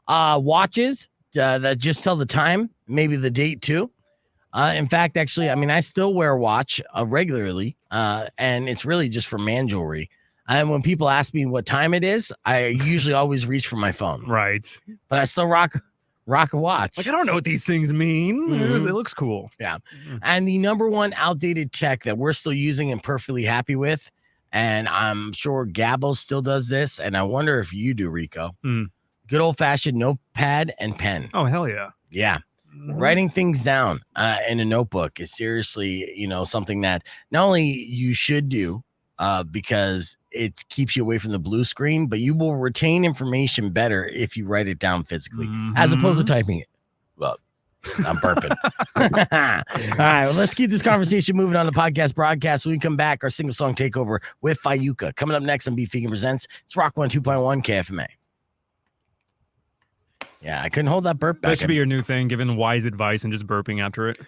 Speaker 3: Watches that just tell the time, maybe the date too. In fact, actually, I mean, I still wear a watch regularly, and it's really just for man jewelry. And when people ask me what time it is, I usually always reach for my phone.
Speaker 4: Right.
Speaker 3: But I still rock a watch.
Speaker 4: Like, I don't know what these things mean. It looks cool.
Speaker 3: Yeah. And the number 1 outdated tech that we're still using and perfectly happy with, and I'm sure Gabo still does this, and I wonder if you do, Rico. Good old-fashioned notepad and pen.
Speaker 4: Oh, hell yeah.
Speaker 3: Yeah. Writing things down in a notebook is seriously, something that not only you should do, because it keeps you away from the blue screen, but you will retain information better if you write it down physically as opposed to typing it. Well, I'm burping. All right, well, let's keep this conversation moving on the podcast broadcast. When we come back, our single song takeover with Fayuca. Coming up next on Beef Vegan Presents, it's Rock 102.1 KFMA. Yeah, I couldn't hold that burp back.
Speaker 4: That should be your new thing, giving wise advice and just burping after it.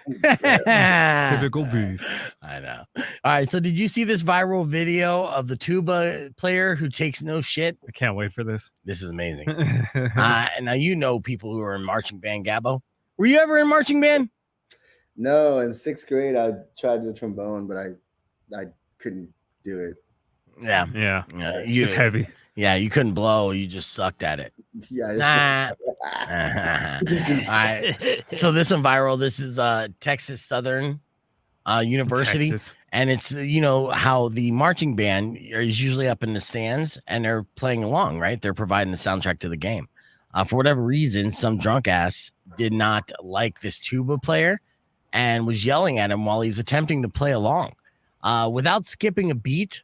Speaker 4: Typical beef.
Speaker 3: I know. All right, so did you see this viral video of the tuba player who takes no shit?
Speaker 4: I can't wait for this.
Speaker 3: This is amazing. And now you know people who are in marching band, Gabo. Were you ever in marching band?
Speaker 10: No, in 6th grade, I tried the trombone, but I couldn't do it.
Speaker 3: Yeah.
Speaker 4: It's heavy.
Speaker 3: Yeah, you couldn't blow. You just sucked at it.
Speaker 10: Yeah.
Speaker 3: All right. So this went viral. This is Texas Southern University.
Speaker 4: Texas.
Speaker 3: And it's, how the marching band is usually up in the stands and they're playing along, right? They're providing the soundtrack to the game. For whatever reason, some drunk ass did not like this tuba player and was yelling at him while he's attempting to play along. Without skipping a beat,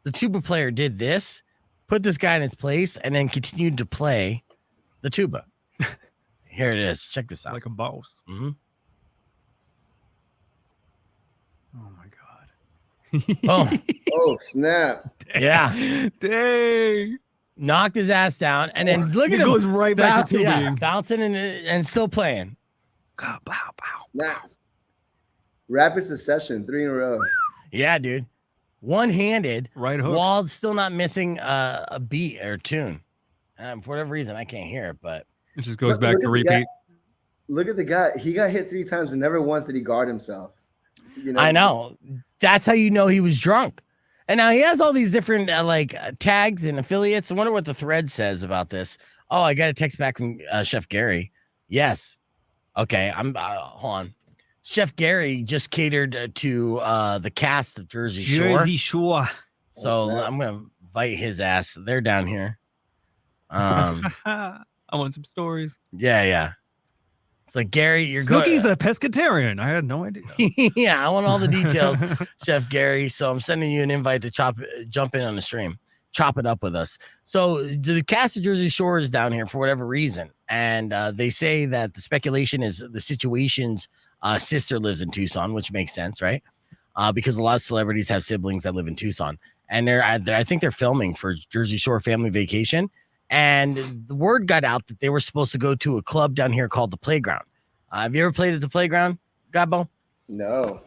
Speaker 3: the tuba player did this, put this guy in his place, and then continued to play the tuba. Here it is. Check this out.
Speaker 4: Like a boss.
Speaker 3: Mm-hmm.
Speaker 4: Oh my
Speaker 3: God.
Speaker 10: Oh, snap.
Speaker 3: Yeah.
Speaker 4: Dang.
Speaker 3: Knocked his ass down, and then look at him.
Speaker 4: Goes right back to tubing.
Speaker 3: Yeah, bouncing and still playing.
Speaker 4: Bow, bow.
Speaker 10: Snaps. Rapid succession, 3 in a row.
Speaker 3: Yeah, dude. One-handed,
Speaker 4: right hooks.
Speaker 3: while still not missing a beat or tune. For whatever reason, I can't hear it, but
Speaker 4: it just goes back to repeat.
Speaker 10: Look at the guy. He got hit 3 times and never once did he guard himself. You know,
Speaker 3: I know. That's how you know he was drunk. And now he has all these different tags and affiliates. I wonder what the thread says about this. Oh, I got a text back from Chef Gary. Yes. Okay. I'm hold on. Chef Gary just catered to the cast of Jersey Shore.
Speaker 4: Jersey Shore.
Speaker 3: So I'm gonna invite his ass. They're down here.
Speaker 4: I want some stories.
Speaker 3: Yeah. It's like, Gary, you're
Speaker 4: Snooki's a pescatarian. I had no idea.
Speaker 3: Yeah, I want all the details, Chef Gary. So I'm sending you an invite to jump in on the stream, chop it up with us. So the cast of Jersey Shore is down here for whatever reason, and they say that the speculation is the situation's sister lives in Tucson, which makes sense, right? Because a lot of celebrities have siblings that live in Tucson, and I think they're filming for Jersey Shore Family Vacation. And the word got out that they were supposed to go to a club down here called the Playground. Have you ever played at the Playground, Gabo?
Speaker 10: No.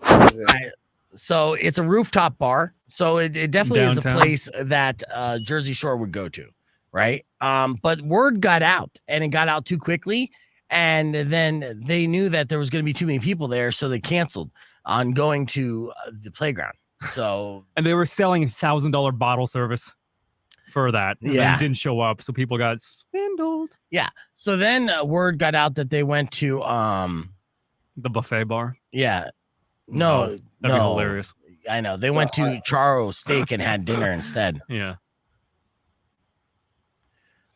Speaker 3: So it's a rooftop bar. So it definitely is a
Speaker 4: Downtown.
Speaker 3: place that Jersey Shore would go to, right? But word got out, and it got out too quickly. And then they knew that there was going to be too many people there, so they canceled on going to the Playground. So
Speaker 4: And they were selling $1,000 bottle service for that. And
Speaker 3: Yeah.
Speaker 4: then didn't show up, so people got swindled.
Speaker 3: yeah. So then word got out that they went to
Speaker 4: The buffet bar.
Speaker 3: yeah. No,
Speaker 4: That'd
Speaker 3: no.
Speaker 4: be hilarious.
Speaker 3: I know. They went to Charro Steak and had dinner instead.
Speaker 4: Yeah.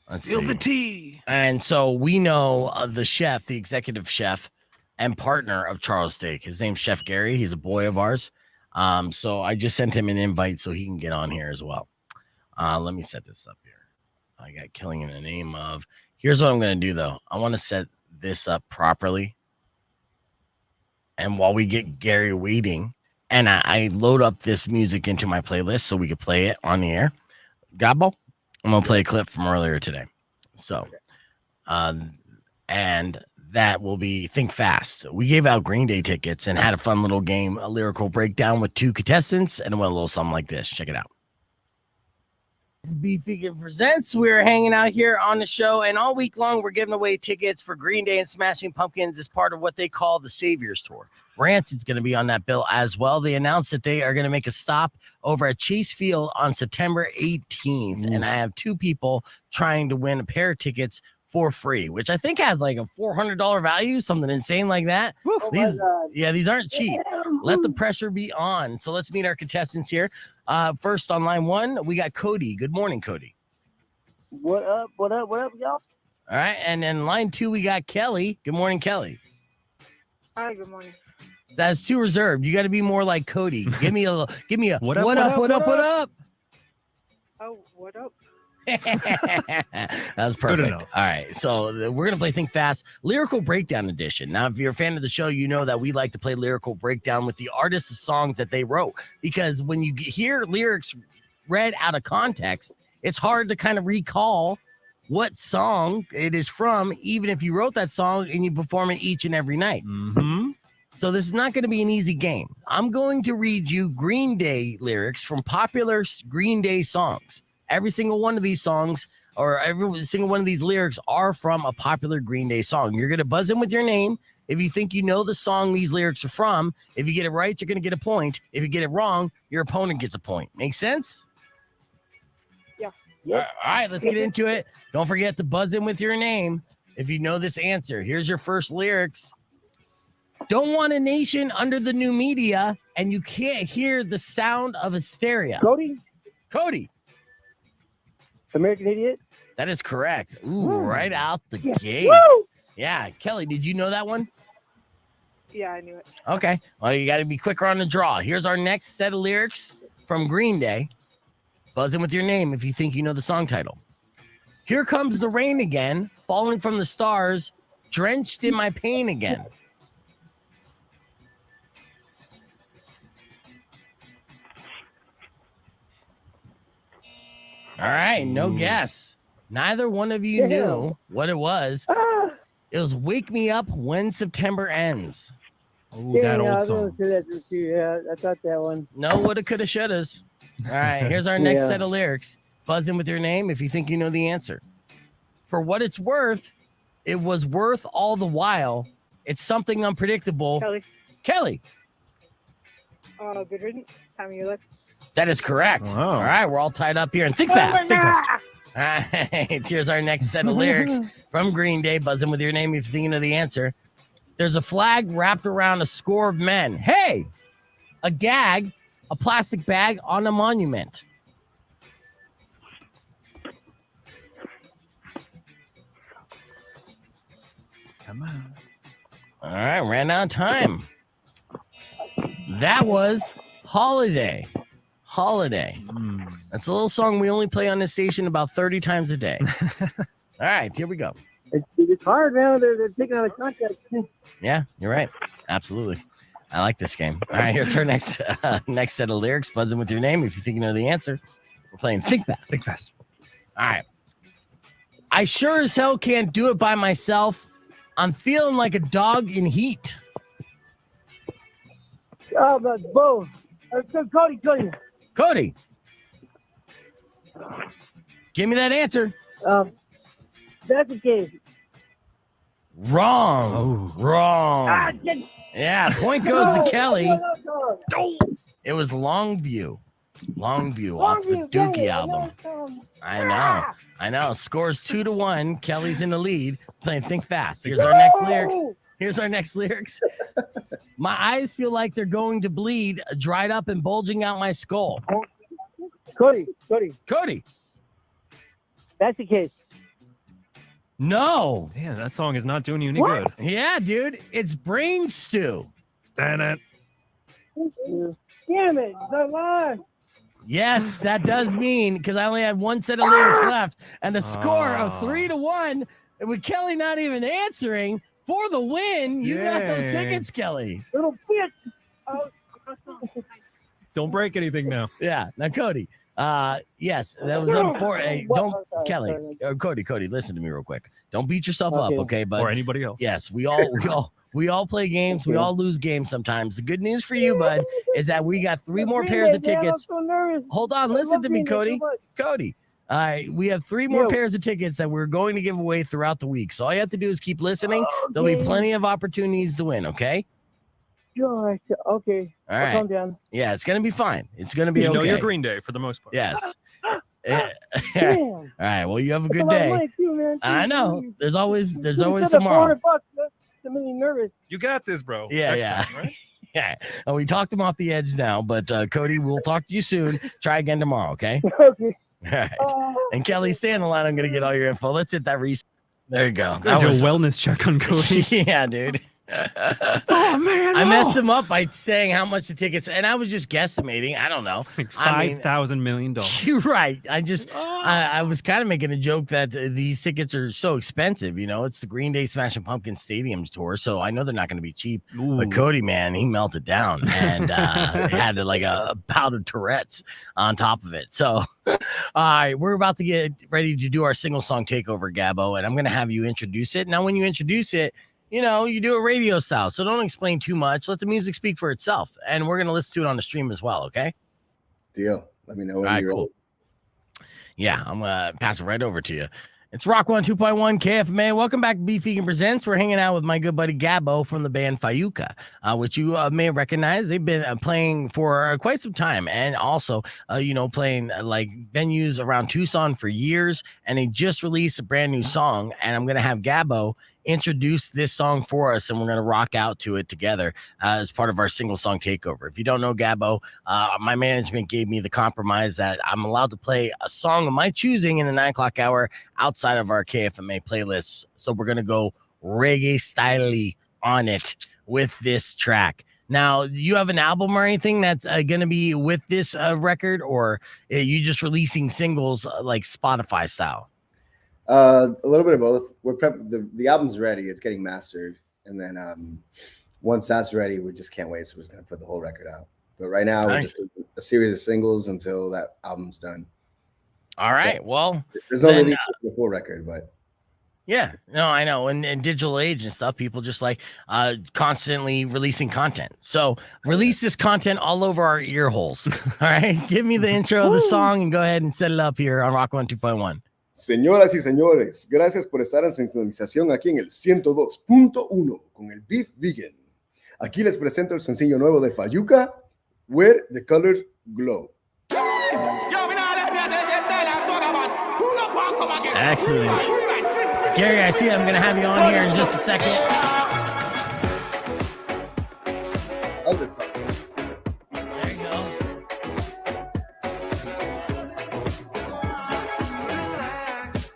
Speaker 3: Let's
Speaker 4: Spill
Speaker 3: see.
Speaker 4: the tea.
Speaker 3: And so we know the chef, the executive chef and partner of Charro Steak. His name's Chef Gary. He's a boy of ours. So I just sent him an invite so he can get on here as well. Let me set this up here. I got killing in the name of. Here's what I'm going to do, though. I want to set this up properly. And while we get Gary waiting, and I load up this music into my playlist so we can play it on the air. Gabo, I'm going to play a clip from earlier today. So, and that will be Think Fast. We gave out Green Day tickets and had a fun little game, a lyrical breakdown with 2 contestants, and it went a little something like this. Check it out. Beef Vegan Presents. We're hanging out here on the show, and all week long we're giving away tickets for Green Day and Smashing Pumpkins as part of what they call the Saviors Tour. Rancid's going to be on that bill as well. They announced that they are going to make a stop over at Chase Field on September 18th, and I have 2 people trying to win a pair of tickets for free, which I think has like a $400 value, something insane like that. These aren't cheap. Let the pressure be on. So let's meet our contestants here. First on line 1, we got Cody. Good morning, Cody.
Speaker 11: What up, y'all?
Speaker 3: All right, and then line 2, we got Kelly. Good morning, Kelly.
Speaker 11: Hi, good morning.
Speaker 3: That's too reserved. You got to be more like Cody. Give me a
Speaker 4: What up,
Speaker 3: what up?
Speaker 11: Oh, what up?
Speaker 3: That was perfect.
Speaker 4: enough.
Speaker 3: All right, so we're gonna play Think Fast Lyrical Breakdown Edition. Now, if you're a fan of the show, you know that we like to play lyrical breakdown with the artists of songs that they wrote, because when you hear lyrics read out of context, it's hard to kind of recall what song it is from, even if you wrote that song and you perform it each and every night.
Speaker 4: Mm-hmm.
Speaker 3: So this is not going to be an easy game. I'm going to read you Green Day lyrics from popular Green Day songs. Every single one of these songs, or every single one of these lyrics, are from a popular Green Day song. You're going to buzz in with your name. If you think you know the song these lyrics are from, if you get it right, you're going to get a point. If you get it wrong, your opponent gets a point. Make sense?
Speaker 11: Yeah.
Speaker 3: All right, let's get into it. Don't forget to buzz in with your name if you know this answer. Here's your first lyrics. Don't want a nation under the new media, and you can't hear the sound of hysteria. Cody.
Speaker 11: American Idiot.
Speaker 3: That is correct. Ooh, right out the gate.
Speaker 11: Woo!
Speaker 3: Yeah, Kelly, did you know that one?
Speaker 11: Yeah, I knew it.
Speaker 3: Okay. Well, you got to be quicker on the draw. Here's our next set of lyrics from Green Day. Buzz in with your name if you think you know the song title. Here comes the rain again, falling from the stars, drenched in my pain again. All right, no guess. Neither one of you knew what it was. It was Wake Me Up When September Ends.
Speaker 4: Oh, that old song.
Speaker 11: Yeah, I thought that one.
Speaker 3: No woulda, coulda, shouldas. All right, here's our next set of lyrics. Buzz in with your name if you think you know the answer. For what it's worth, it was worth all the while. It's something unpredictable. Kelly.
Speaker 11: Good riddance. Time of your life.
Speaker 3: That is correct.
Speaker 4: Wow.
Speaker 3: All right, we're all tied up here. And think fast. Think fast. All right, here's our next set of lyrics from Green Day. Buzzing with your name if you're thinking of the answer. There's a flag wrapped around a score of men. Hey, a gag, a plastic bag on a monument.
Speaker 4: Come on.
Speaker 3: All right, ran out of time. That was Holiday. Holiday. That's a little song we only play on this station about 30 times a day. All right, here we go.
Speaker 11: It's hard, man. They're taking out a contract.
Speaker 3: Yeah, you're right. Absolutely. I like this game. All right, here's our next set of lyrics. Buzzing with your name if you think you know the answer. We're playing Think Fast.
Speaker 4: Think fast.
Speaker 3: All right. I sure as hell can't do it by myself. I'm feeling like a dog in heat.
Speaker 11: Oh, that's Bo. Cody.
Speaker 3: Cody. Give me that answer.
Speaker 11: That's the case.
Speaker 3: Wrong. Wrong. Yeah, point goes to Kelly. It was Longview. Longview off the Dookie album. I know. Scores 2-1. Kelly's in the lead. Playing Think Fast. Here's our next lyrics. My eyes feel like they're going to bleed, dried up and bulging out my skull.
Speaker 11: Cody.
Speaker 3: That's the case. No.
Speaker 4: Man, that song is not doing you any good.
Speaker 3: Yeah, dude. It's Brain Stew.
Speaker 4: Damn it.
Speaker 11: Damn it. The line.
Speaker 3: Yes, that does mean, because I only had one set of lyrics left, and the score of 3-1, with Kelly not even answering for the win. You got those tickets, Kelly.
Speaker 11: Little bitch. Oh.
Speaker 4: Don't break anything now.
Speaker 3: Yeah. Now, Cody. Yes, that was unfortunate. Cody, listen to me real quick. Don't beat yourself up, okay? But
Speaker 4: or anybody else.
Speaker 3: Yes, we all play games. We all lose games sometimes. The good news for you, bud, is that we got 3 more pairs of tickets. Hold on, listen to me, Cody. Cody. All right, we have 3 more pairs of tickets that we're going to give away throughout the week. So all you have to do is keep listening. There'll be plenty of opportunities to win, okay?
Speaker 11: Sure. Okay.
Speaker 3: All right.
Speaker 11: Calm down.
Speaker 3: Yeah, it's going to be fine. It's going to be
Speaker 4: you
Speaker 3: okay.
Speaker 4: know your Green Day for the most part.
Speaker 3: Yes. All right. Well, you have a good day. I know. There's always tomorrow.
Speaker 11: $400. I'm really nervous.
Speaker 4: You got this, bro.
Speaker 3: Yeah,
Speaker 4: Next
Speaker 3: yeah.
Speaker 4: time, right?
Speaker 3: Yeah. Well, we talked him off the edge now, but Cody, we'll talk to you soon. Try again tomorrow, okay?
Speaker 11: Okay.
Speaker 3: All right. And Kelly, stay on the line. I'm going to get all your info. Let's hit that reset. There you go.
Speaker 4: That was a wellness check on Cody.
Speaker 3: Yeah, dude.
Speaker 4: Oh man!
Speaker 3: I messed him up by saying how much the tickets, and I was just guesstimating. I don't know,
Speaker 4: like $5,000 million.
Speaker 3: You're right. I was kind of making a joke that these tickets are so expensive. You know, it's the Green Day Smashing Pumpkins Stadium tour, so I know they're not going to be cheap.
Speaker 4: Ooh.
Speaker 3: But Cody, man, he melted down and had like a bout of Tourette's on top of it. So, all right, we're about to get ready to do our single song takeover, Gabo, and I'm going to have you introduce it. Now, when you introduce it, you know, you do it radio style, so don't explain too much. Let the music speak for itself, and we're going to listen to it on the stream as well, okay?
Speaker 10: Deal. Let me know when you're
Speaker 3: cool. Yeah, I'm going to pass it right over to you. It's Rock 102.1 KFMA. Welcome back to Beef Vegan Presents. We're hanging out with my good buddy Gabo from the band Fayuca, which you may recognize. They've been playing for quite some time, and also, playing like venues around Tucson for years. And they just released a brand new song, and I'm going to have Gabo introduce this song for us, and we're going to rock out to it together as part of our single song takeover. If you don't know Gabo, my management gave me the compromise that I'm allowed to play a song of my choosing in the 9 o'clock hour outside of our KFMA playlists. So we're going to go reggae style-y on it with this track. Now, you have an album or anything that's going to be with this record, or are you just releasing singles like Spotify style?
Speaker 10: A little bit of both. We're the album's ready. It's getting mastered. And then once that's ready, we just can't wait. So we're just going to put the whole record out. But right now, we're just a series of singles until that album's done.
Speaker 3: All right. Well,
Speaker 10: there's no release of the full record, but.
Speaker 3: Yeah, no, I know. And digital age and stuff, people just like constantly releasing content. So release this content all over our ear holes. All right. Give me the intro of the song and go ahead and set it up here on Rock 102.1.
Speaker 10: Señoras y señores, gracias por estar en sintonización aquí en el 102.1 con el Beef Vegan. Aquí les presento el sencillo nuevo de Fayuca, Where the Colors Glow.
Speaker 3: Excellent. Gary, I see I'm going to have you on here in just a second.
Speaker 10: Love this song.
Speaker 3: There you go.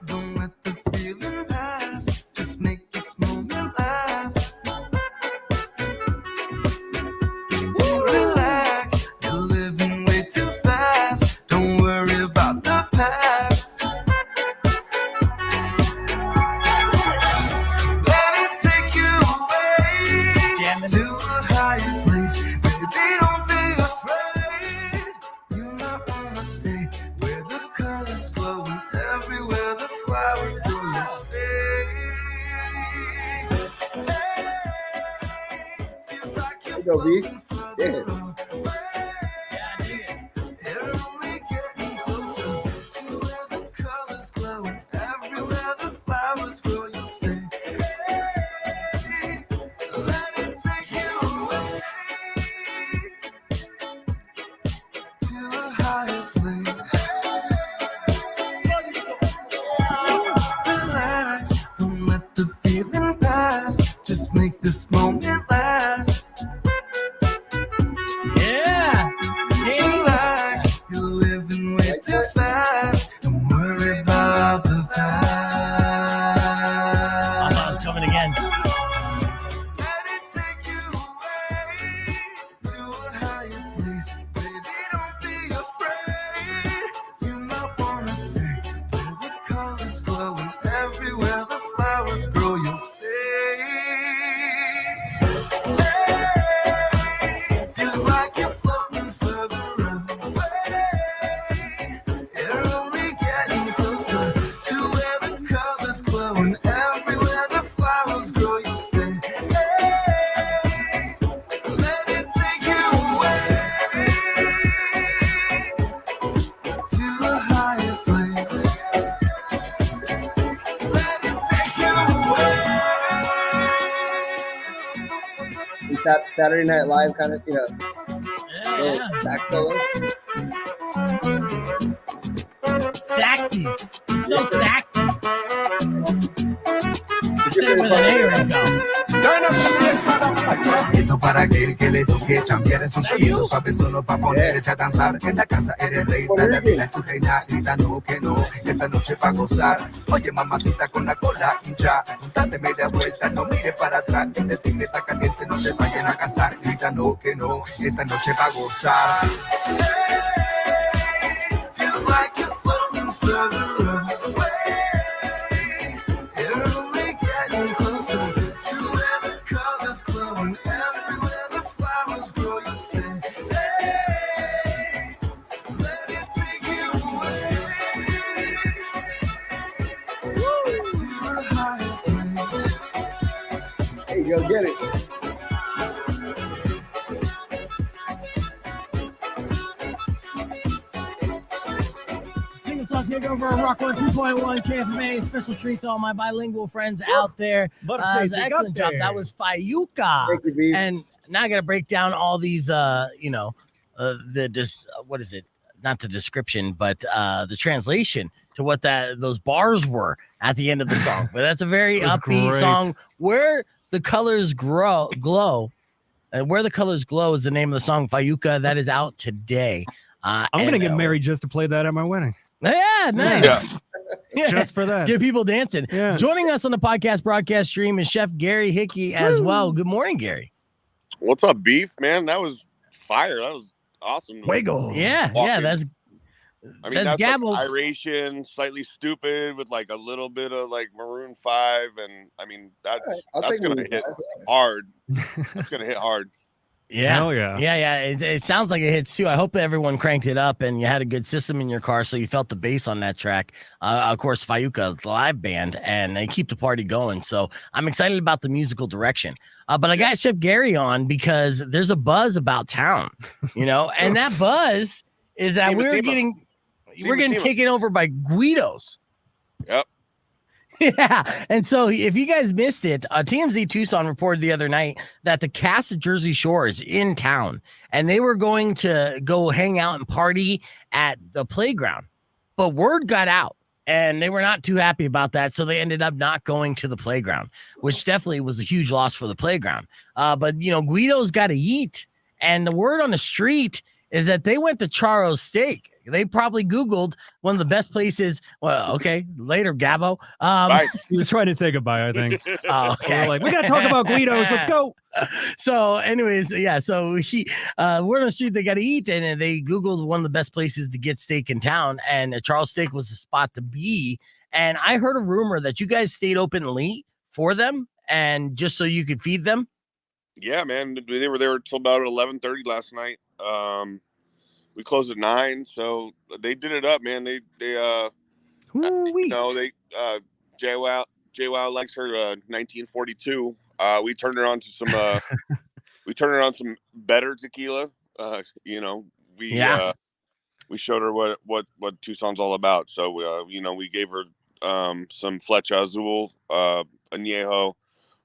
Speaker 12: Don't let the feeling pass. Just make this moment last. Relax, you're living way too fast. Don't worry about the past. Let it take you away to a higher place. Baby, don't be afraid. You might wanna stay where the colors glow and everywhere the flowers grow. You stay. Feels like you're
Speaker 10: There you go, B.
Speaker 12: floating further
Speaker 10: Yeah.
Speaker 12: away. You're only getting closer to where the colors glow and everywhere the flowers grow. You stay. Let it take you away to a higher place. Relax, don't let the feeling pass. Just make this moment last.
Speaker 3: Yeah.
Speaker 12: Relax, you're living way too fast. Don't worry about the
Speaker 3: I thought it was
Speaker 12: past.
Speaker 3: coming again.
Speaker 12: Let it take you away to a higher place. Baby, don't be afraid. You might wanna stay where the colors glow and everywhere the flowers grow. You'll stay. Hey, feels like you're floating further away. You're only getting closer to where the colors glow and everywhere the flowers grow. You'll stay. Hey, let it take you away to a higher place. Let it take you away.
Speaker 10: And Saturday Night Live kind of,
Speaker 3: Yeah.
Speaker 10: back solo.
Speaker 3: Saxy. He's so saxy. Say it with an A right now.
Speaker 12: Esto para aquel que le toque chambear es un sonido suave solo para ponerte a danzar. En la casa eres rey, la vida es tu reina, grita no que no, esta noche pa' gozar. Oye mamacita con la cola hincha, date media vuelta, no mires para atrás. Este tigre está caliente, no te vayan a casar. Grita no que no, esta noche pa' gozar. Feels like you're floating further away. You're only getting closer to where the colors glow and everywhere the flowers grow. You stay. Hey, let it take you away to a higher place.
Speaker 10: There you go, get it.
Speaker 3: Single song takeover of Rock 102.1 KFMA. Special treat to all my bilingual friends out there. It's an excellent job. That was Fayuca.
Speaker 10: Thank you, B.
Speaker 3: And now I got to break down all these, what is it? Not the description, but the translation to what those bars were at the end of the song. But that's a very upbeat
Speaker 4: great.
Speaker 3: song. Where the colors glow. Where the Colors Glow is the name of the song, Fayuca. That is out today.
Speaker 4: I'm gonna get married just to play that at my wedding.
Speaker 3: Yeah, nice.
Speaker 4: Yeah. Just for that.
Speaker 3: Get people dancing.
Speaker 4: Yeah.
Speaker 3: Joining us on the podcast broadcast stream is Chef Gary Hickey as well. Good morning, Gary.
Speaker 13: What's up, Beef? Man, that was fire. That was awesome.
Speaker 4: Fuego.
Speaker 3: Yeah, that's
Speaker 13: that's
Speaker 3: Gabo.
Speaker 13: like iration, slightly stupid with like a little bit of like Maroon 5, and I mean that's
Speaker 10: I'll take
Speaker 13: gonna
Speaker 10: Maroon
Speaker 13: hit
Speaker 10: 5.
Speaker 13: hard. That's gonna hit hard.
Speaker 3: Yeah.
Speaker 4: Hell yeah.
Speaker 3: Yeah. It sounds like it hits too. I hope that everyone cranked it up and you had a good system in your car so you felt the bass on that track. Of course, Fayuca, the live band, and they keep the party going. So I'm excited about the musical direction. But I got Chef Gary on because there's a buzz about town, and that buzz is that we're getting taken over by Guidos.
Speaker 13: Yep.
Speaker 3: Yeah. And so if you guys missed it, TMZ Tucson reported the other night that the cast of Jersey Shore is in town and they were going to go hang out and party at the playground. But word got out and they were not too happy about that. So they ended up not going to the playground, which definitely was a huge loss for the playground. But, Guido's got to eat. And the word on the street is that they went to Charro Steak. They probably Googled one of the best places. Well, okay, later, Gabo.
Speaker 4: He was trying to say goodbye, I think.
Speaker 3: Oh, okay.
Speaker 4: We're like, we got to talk about Guidos. Let's go.
Speaker 3: So, anyways, yeah. So we're on the street. They got to eat, and they Googled one of the best places to get steak in town, and Charro Steak was the spot to be. And I heard a rumor that you guys stayed open late for them, and just so you could feed them.
Speaker 13: Yeah, man. They were there till about 11:30 last night. We closed at 9, so they did it up, man. JWoww likes her 1942. We turned her on to some better tequila. We showed her what Tucson's all about. So we gave her some Flecha Azul, Añejo,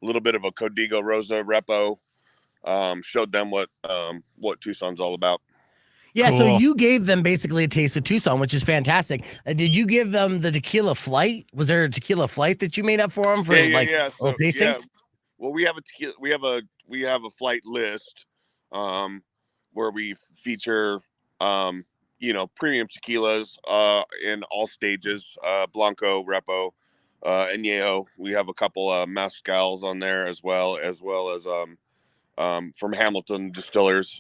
Speaker 13: a little bit of a Código Rosa Repo. Showed them what Tucson's all about.
Speaker 3: Yeah,
Speaker 4: Cool.
Speaker 3: So you gave them basically a taste of Tucson, which is fantastic. Did you give them the tequila flight? Was there a tequila flight that you made up for them for
Speaker 13: So,
Speaker 3: tasting?
Speaker 13: yeah. Well, we have a flight list where we feature premium tequilas in all stages, Blanco, Repo, Añejo. We have a couple mezcals on there as well as from Hamilton Distillers.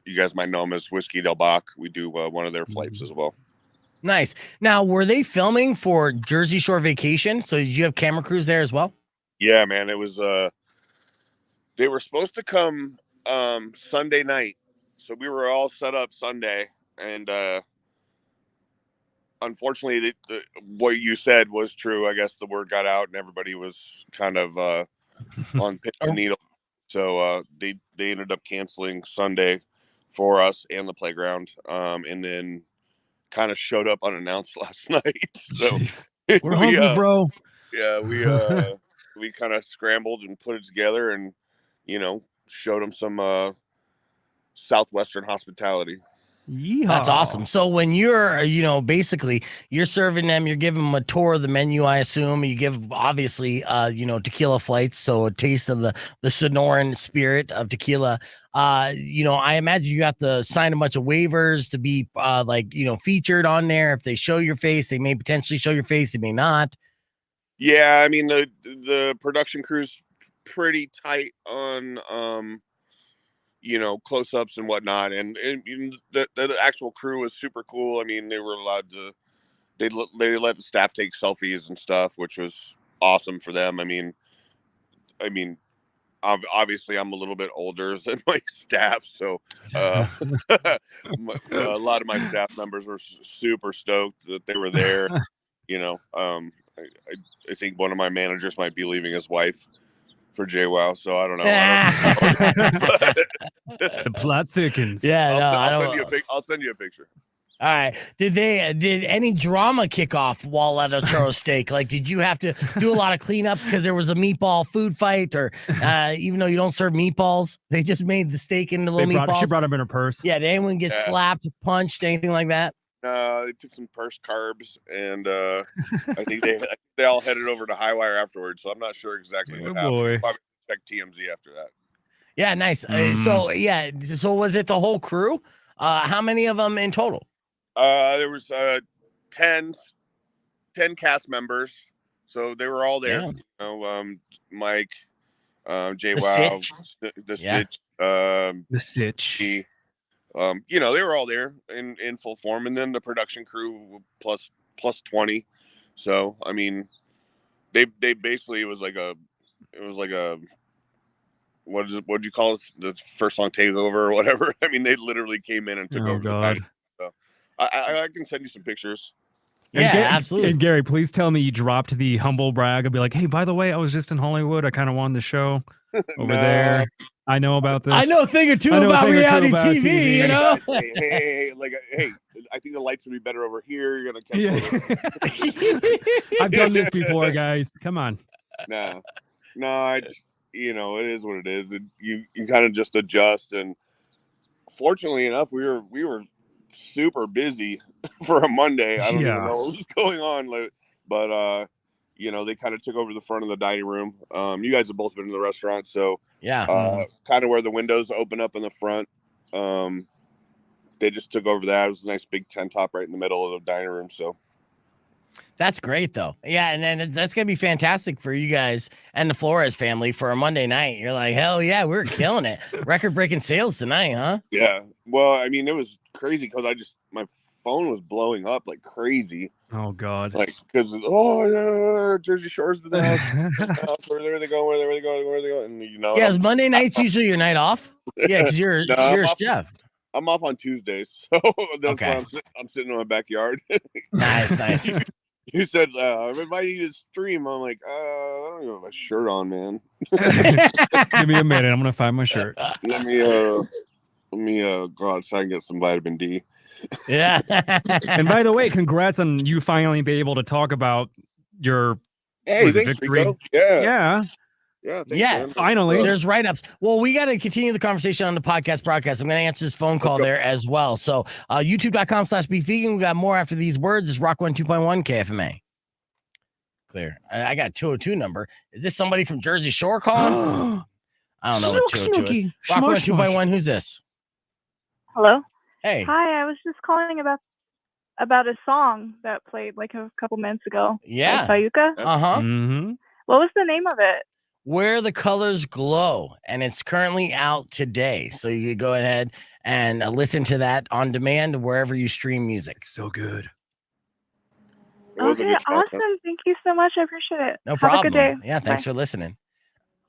Speaker 13: You guys might know them as Whiskey Del Bach. We do one of their flights as well.
Speaker 3: Nice. Now, were they filming for Jersey Shore Vacation? So did you have camera crews there as well?
Speaker 13: Yeah, man. It was they were supposed to come Sunday night. So we were all set up Sunday, and unfortunately what you said was true. I guess the word got out and everybody was kind of on pin and needle. So they ended up canceling Sunday for us and the playground, and then kind of showed up unannounced last night. So
Speaker 4: we're hungry, bro.
Speaker 13: Yeah, we kind of scrambled and put it together, and showed them some Southwestern hospitality.
Speaker 4: Yeehaw.
Speaker 3: That's awesome. So when you're, basically you're serving them, you're giving them a tour of the menu, I assume. You give obviously, tequila flights, so a taste of the Sonoran spirit of tequila. I imagine you have to sign a bunch of waivers to be featured on there. If they show your face, they may potentially show your face, they may not.
Speaker 13: Yeah, I mean the production crew's pretty tight on close-ups and whatnot, and the actual crew was super cool. I mean, they were allowed to they let the staff take selfies and stuff, which was awesome for them. I mean obviously I'm a little bit older than my staff, so a lot of my staff members were super stoked that they were there. I think one of my managers might be leaving his wife for JWoww, so I don't know.
Speaker 4: The plot thickens.
Speaker 3: Yeah,
Speaker 13: I'll send you a picture.
Speaker 3: All right. Did any drama kick off while at a Charro Steak? Like, did you have to do a lot of cleanup because there was a meatball food fight, or even though you don't serve meatballs, they just made the steak into little meatballs?
Speaker 4: She brought them in her purse.
Speaker 3: Yeah. Did anyone get slapped, punched, anything like that?
Speaker 13: They took some purse carbs, and I think they all headed over to Highwire afterwards. So I'm not sure exactly what happened.
Speaker 4: Boy.
Speaker 13: Probably check TMZ after that.
Speaker 3: Yeah, nice. So was it the whole crew? How many of them in total?
Speaker 13: There was 10 cast members, so they were all there. Mike, JWoww, the Sitch,
Speaker 4: the Sitch.
Speaker 13: They were all there in full form, and then the production crew plus 20. So I mean, they basically it was like a what'd you call it, the first song takeover or whatever. I mean, they literally came in and took over the night. So I can send you some pictures.
Speaker 3: Absolutely.
Speaker 4: And Gary, please tell me you dropped the humble brag and be like, hey, by the way, I was just in Hollywood. I kind of wanted to show. over there. I know about this.
Speaker 3: I know a thing or two about reality TV, you know?
Speaker 13: Hey, I think the lights would be better over here. You're going to catch
Speaker 4: I've done this before, guys. Come on.
Speaker 13: No, it is what it is. You kind of just adjust. And fortunately enough, we were super busy for a Monday. I don't even know what was going on. But they kind of took over the front of the dining room. You guys have both been in the restaurant, so kind of where the windows open up in the front. They just took over that. It was a nice big tent top right in the middle of the dining room. So
Speaker 3: that's great, though. Yeah, and then that's gonna be fantastic for you guys and the Flores family for a Monday night. You're like, hell yeah, we're killing it. Record-breaking sales tonight, huh?
Speaker 13: Yeah. Well, I mean, it was crazy because my phone was blowing up like crazy.
Speaker 4: Oh God!
Speaker 13: Like because Jersey Shore's the house. Where are they going? Where are they going? And
Speaker 3: is Monday nights usually your night off? Yeah, because you're a chef.
Speaker 13: I'm off on Tuesdays, so that's why I'm sitting in my backyard.
Speaker 3: Nice.
Speaker 13: You said everybody need to stream. I'm like, I don't even have a shirt on, man.
Speaker 4: Give me a minute. I'm gonna find my shirt.
Speaker 13: Let me go outside and get some vitamin D.
Speaker 3: Yeah.
Speaker 4: And by the way, congrats on you finally being able to talk about your victory.
Speaker 13: Rico. Yeah,
Speaker 4: finally.
Speaker 3: There's write-ups. Well, we got to continue the conversation on the podcast broadcast. I'm going to answer this phone call there as well. So youtube.com/Beef Vegan. We got more after these words. It's Rock 102.1 KFMA. Clear. I got a 202 number. Is this somebody from Jersey Shore calling? I don't know what 202 is. Rock 102.1. Who's this?
Speaker 14: Hello.
Speaker 3: Hey.
Speaker 14: Hi, I was just calling about a song that played like a couple minutes ago.
Speaker 3: Yeah.
Speaker 14: Fayuca.
Speaker 3: Uh-huh.
Speaker 4: Mm-hmm.
Speaker 14: What was the name of it?
Speaker 3: Where the Colors Glow, and it's currently out today. So you can go ahead and listen to that on demand wherever you stream music.
Speaker 4: So good.
Speaker 14: Okay, awesome. Thank you so much. I appreciate it.
Speaker 3: No problem.
Speaker 14: Have a good day.
Speaker 3: Yeah, thanks for listening.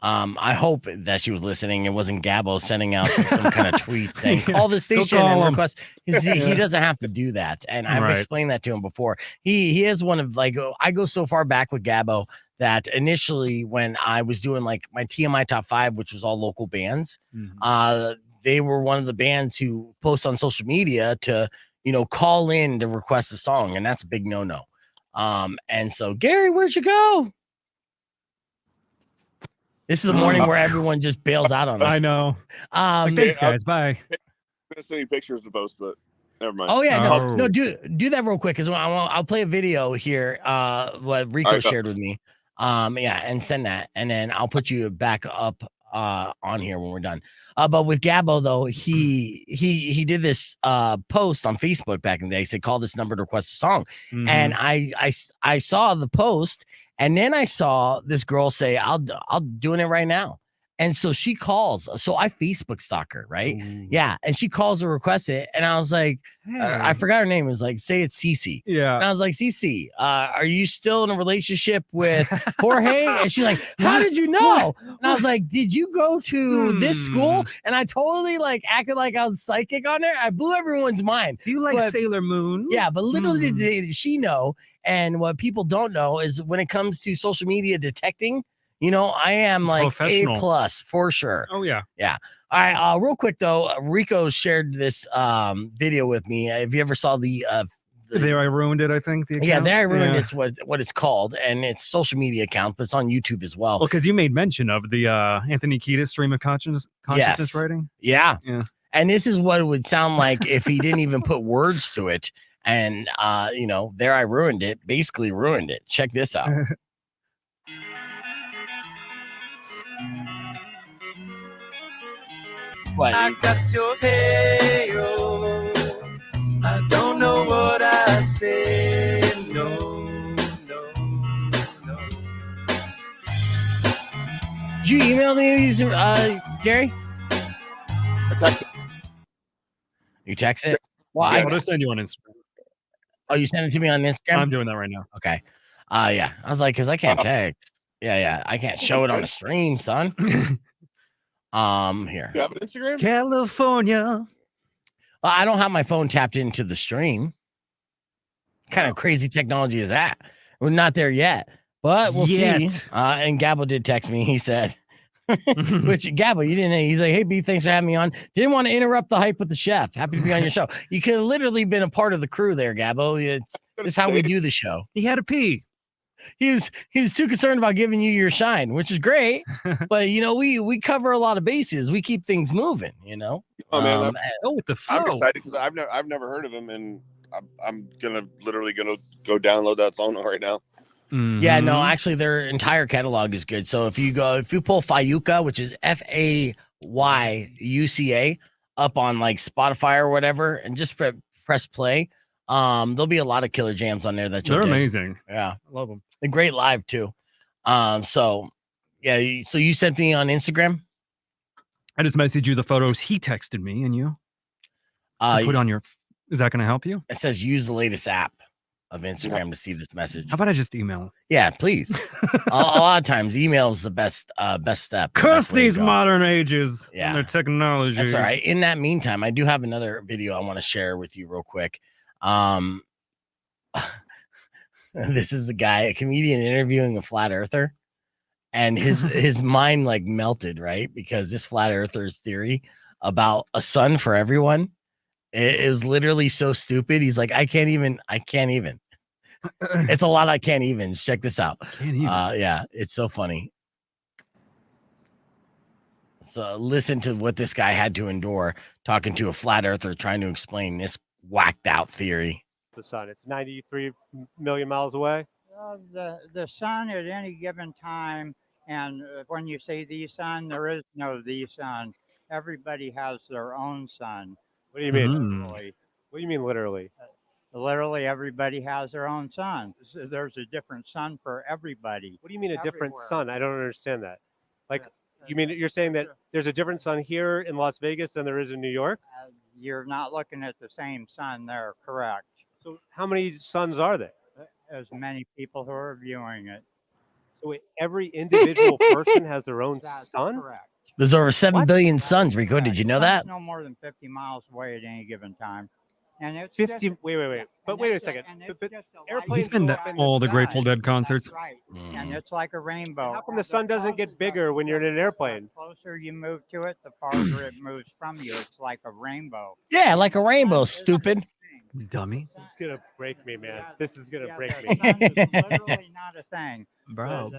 Speaker 3: I hope that she was listening. It wasn't Gabo sending out some kind of tweet saying, call the station and request. He doesn't have to do that. And I've explained that to him before. He is one of I go so far back with Gabo that initially when I was doing like my TMI top 5, which was all local bands, they were one of the bands who post on social media to, call in to request a song. And that's a big no-no. And so Gary, where'd you go? This is a morning where everyone just bails out on us.
Speaker 4: I know. Thanks, guys. Bye.
Speaker 13: I'm gonna send you pictures to post, but never mind.
Speaker 3: Oh yeah, no, do that real quick because I'll play a video here. What Rico shared with me. And send that, and then I'll put you back up on here when we're done. But with Gabo though, he did this post on Facebook back in the day. He said, "Call this number to request a song," and I saw the post. And then I saw this girl say, I'll doing it right now. And so she calls. So I Facebook stalk her, right? Ooh. Yeah. And she calls to request it. And I was like, I forgot her name. It was like, say it's Cece.
Speaker 4: Yeah.
Speaker 3: And I was like, Cece, are you still in a relationship with Jorge? And she's like, how did you know? And I was like, did you go to this school? And I totally acted like I was psychic on there. I blew everyone's mind.
Speaker 4: Do you like Sailor Moon?
Speaker 3: Yeah. But little did she know. And what people don't know is when it comes to social media detecting, I am like A+ for sure.
Speaker 4: Oh, yeah.
Speaker 3: Yeah. All right. Real quick, though, Rico shared this video with me. If you ever saw the
Speaker 4: There I Ruined It, I think.
Speaker 3: There I Ruined It's what it's called. And it's social media account, but it's on YouTube as well.
Speaker 4: Well, because you made mention of the Anthony Kiedis stream of consciousness writing.
Speaker 3: Yeah. And this is what it would sound like if he didn't even put words to it. And, There I Ruined It, basically ruined it. Check this out. What?
Speaker 12: I got your hair. I don't know what I said. No.
Speaker 3: Did you email these, Gary?
Speaker 13: I texted.
Speaker 3: You text it? Well,
Speaker 4: I'll just send you on Instagram.
Speaker 3: Oh, you sent it to me on Instagram?
Speaker 4: I'm doing that right now.
Speaker 3: Okay. Yeah. I was like, because I can't text. Yeah. I can't show it on the stream, son. Here.
Speaker 13: You have an Instagram?
Speaker 4: California.
Speaker 3: I don't have my phone tapped into the stream. What kind of crazy technology is that? We're not there yet, but we'll see. And Gabo did text me. He said, Which Gabo, you didn't know. He's like, hey, Beef, thanks for having me on. Didn't want to interrupt the hype with the chef. Happy to be on your show. You could have literally been a part of the crew there, Gabo. It's how we do the show.
Speaker 4: He had to pee.
Speaker 3: He was too concerned about giving you your shine, which is great. But we cover a lot of bases. We keep things moving.
Speaker 13: Oh man,
Speaker 4: with the flow.
Speaker 13: I'm excited because I've never heard of him, and I'm literally gonna go download that song right now.
Speaker 3: Yeah, no, actually, their entire catalog is good. So if you pull Fayuca, which is Fayuca up on like Spotify or whatever, and just press play, there'll be a lot of killer jams on there that
Speaker 4: they're amazing.
Speaker 3: Yeah,
Speaker 4: I love them.
Speaker 3: And great live too. So you sent me on Instagram.
Speaker 4: I just messaged you the photos he texted me, and you put on your. Is that going to help you?
Speaker 3: It says use the latest app of Instagram to see this message.
Speaker 4: How about I just email?
Speaker 3: Yeah, please. a lot of times, email is the best step.
Speaker 4: Curse these modern ages and their technology.
Speaker 3: That's all right. In that meantime, I do have another video I want to share with you real quick. This is a comedian interviewing a flat earther, and his mind like melted, right? Because this flat earther's theory about a sun for everyone, it was literally so stupid. He's like, I can't even. It's a lot. I can't even. Check this out. Yeah, it's so funny. So listen to what this guy had to endure talking to a flat earther trying to explain this whacked out theory.
Speaker 15: The sun, it's 93 million miles away.
Speaker 16: The sun at any given time, and when you say the sun, there is no the sun. Everybody has their own sun.
Speaker 15: What do you mean? Literally? What do you mean literally?
Speaker 16: Literally, everybody has their own sun. There's a different sun for everybody.
Speaker 15: What do you mean a different sun? I don't understand that. Like, you mean you're saying that there's a different sun here in Las Vegas than there is in New York?
Speaker 16: You're not looking at the same sun there, correct?
Speaker 15: So how many suns are there?
Speaker 16: As many people who are viewing it.
Speaker 15: So every individual person has their own sun?
Speaker 16: Correct.
Speaker 3: There's over 7 billion suns, Rico. Did you know that?
Speaker 16: No more than 50 miles away at any given time. And it's
Speaker 15: 50. Wait. But wait a second. But airplanes
Speaker 4: He's been
Speaker 15: go
Speaker 4: to
Speaker 15: up in
Speaker 4: all the
Speaker 15: sky.
Speaker 4: Grateful Dead concerts.
Speaker 16: Right. And it's like a rainbow.
Speaker 15: How come the sun doesn't get bigger when you're in an airplane?
Speaker 16: The closer you move to it, the farther it moves from you. It's like a rainbow.
Speaker 3: Yeah, like a rainbow, stupid.
Speaker 4: Dummy.
Speaker 15: This is gonna break me, man. This is gonna break
Speaker 16: the
Speaker 15: me.
Speaker 16: sun is literally not a thing.
Speaker 4: Bro.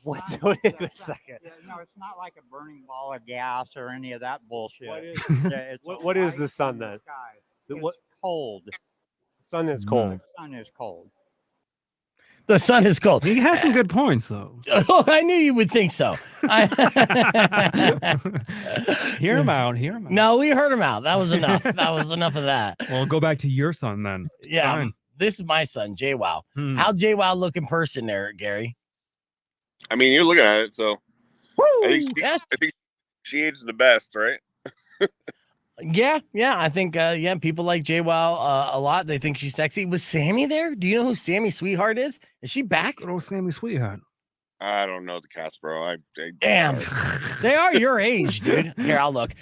Speaker 15: Wait a second.
Speaker 16: No, it's not like a burning ball of gas or any of that bullshit.
Speaker 15: What is the sun then?
Speaker 16: It's cold.
Speaker 15: The sun is cold.
Speaker 16: The sun is cold.
Speaker 3: The sun is cold.
Speaker 4: He has some good points, though.
Speaker 3: Oh, I knew you would think so.
Speaker 4: Hear him out.
Speaker 3: No, we heard him out. That was enough. That was enough of that.
Speaker 4: Well, go back to your son then.
Speaker 3: Yeah,
Speaker 4: Fine.
Speaker 3: this is my son, JWoww. How JWoww look in person there, Gary?
Speaker 13: I mean, you're looking at it, so I think she ages the best, right?
Speaker 3: Yeah. I think people like JWoww a lot. They think she's sexy. Was Sammy there? Do you know who Sammy Sweetheart is? Is she back?
Speaker 4: Good old Sammy Sweetheart.
Speaker 13: I don't know the cast, bro.
Speaker 3: Damn, they are your age, dude. Here, I'll look.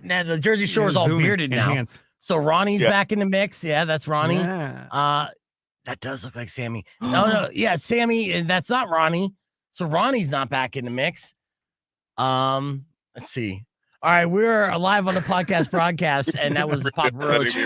Speaker 3: Now the Jersey Shore is all bearded now. So Ronnie's back in the mix. Yeah, that's Ronnie.
Speaker 4: Yeah.
Speaker 3: That does look like Sammy. No, yeah, it's Sammy, and that's not Ronnie. So Ronnie's not back in the mix. Let's see. All right, we're live on the podcast broadcast, and that was Papa Roach.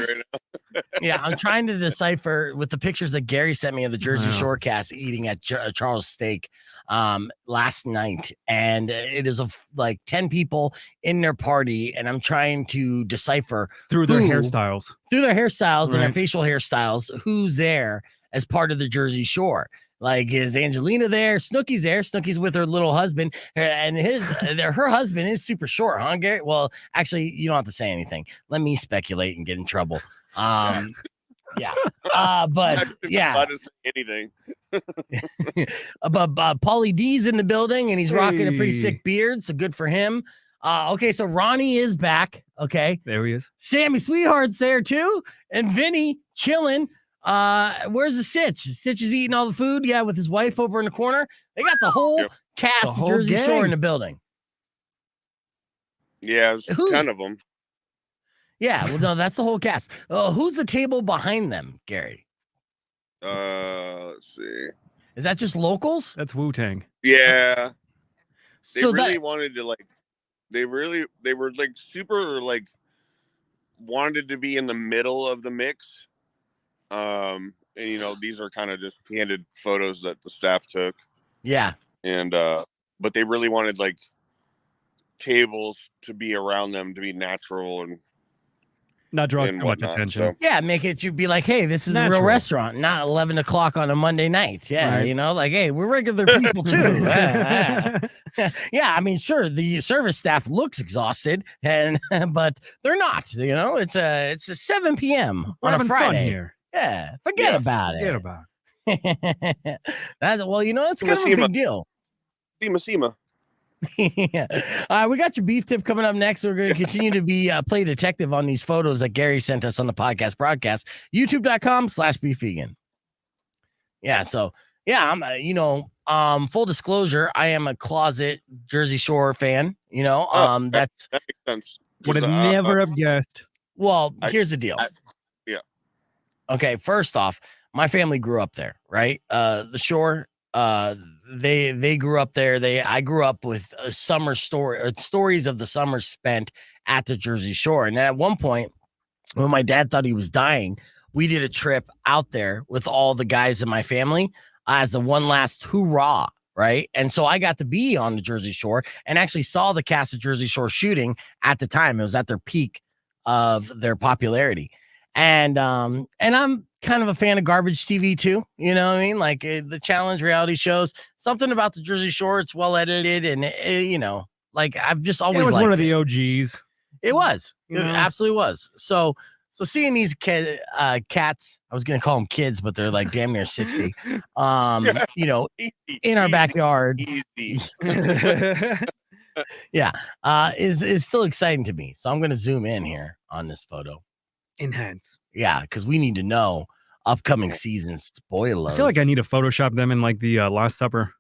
Speaker 3: Yeah, I'm trying to decipher with the pictures that Gary sent me of the Jersey Shore cast eating at Charro Steak last night, and it is like 10 people in their party, and I'm trying to decipher
Speaker 4: through their hairstyles,
Speaker 3: and their facial hairstyles, who's there as part of the Jersey Shore. Like, is Angelina there? Snooki's there. Snooki's with her little husband, and her husband is super short, huh, Gary? Well, actually, you don't have to say anything. Let me speculate and get in trouble. Yeah. But yeah.
Speaker 13: Not to say anything.
Speaker 3: But Paulie D's in the building, and he's rocking a pretty sick beard, so good for him. Okay, so Ronnie is back. Okay,
Speaker 4: there he is.
Speaker 3: Sammy Sweetheart's there too, and Vinny chilling. Where's the Sitch? Sitch is eating all the food, with his wife over in the corner. They got the whole cast of Jersey Shore in the building.
Speaker 13: Yeah, it was 10 of them.
Speaker 3: Yeah, well, no, that's the whole cast. Who's the table behind them, Gary?
Speaker 13: Let's see.
Speaker 3: Is that just locals?
Speaker 4: That's Wu-Tang.
Speaker 13: Yeah. They really wanted to like. They were like super like wanted to be in the middle of the mix. And you know, these are kind of just candid photos that the staff took.
Speaker 3: Yeah.
Speaker 13: And but they really wanted like tables to be around them to be natural and
Speaker 4: not draw too much
Speaker 13: whatnot,
Speaker 4: attention.
Speaker 13: so.
Speaker 3: Yeah, make it you be like, hey, this is a
Speaker 4: Natural.
Speaker 3: real restaurant, not 11 o'clock on a Monday night. Yeah,
Speaker 4: Right.
Speaker 3: you know, like, hey, we're regular people too. Yeah, I mean, sure, the service staff looks exhausted, and but they're not. You know, it's a 7 p.m.
Speaker 4: We're
Speaker 3: on a
Speaker 4: having fun
Speaker 3: Friday.
Speaker 4: here.
Speaker 3: Yeah, forget about
Speaker 4: Forget
Speaker 3: it.
Speaker 4: about
Speaker 3: That's, well, you know, it's kind of a big deal.
Speaker 13: Sema.
Speaker 3: Yeah. We got your beef tip coming up next. We're going to continue to be play detective on these photos that Gary sent us on the podcast broadcast. YouTube.com/beef vegan. Yeah. So yeah, I'm you know, full disclosure, I am a closet Jersey Shore fan. You know,
Speaker 13: that makes sense.
Speaker 4: Would have never have guessed.
Speaker 3: Well, here's the deal.
Speaker 13: Yeah.
Speaker 3: Okay, first off, my family grew up there, right? The Shore. They grew up there. I grew up with a summer stories of the summers spent at the Jersey Shore. And at one point, when my dad thought he was dying, we did a trip out there with all the guys in my family as the one last hoorah, right? And so I got to be on the Jersey Shore and actually saw the cast of Jersey Shore shooting at the time. It was at their peak of their popularity. And I'm kind of a fan of garbage TV too. You know what I mean? Like the challenge reality shows, something about the Jersey Shore. It's well edited, and you know, like I've just always
Speaker 4: It was
Speaker 3: liked
Speaker 4: one of the OGs.
Speaker 3: It was. It
Speaker 4: You know?
Speaker 3: absolutely was. So seeing these cats, I was gonna call them kids, but they're like damn near 60. You know, in our backyard. Yeah, is still exciting to me. So I'm gonna zoom in here on this photo.
Speaker 4: Enhance.
Speaker 3: Yeah, because we need to know upcoming season spoilers.
Speaker 4: I feel like I need to Photoshop them in like the Last Supper.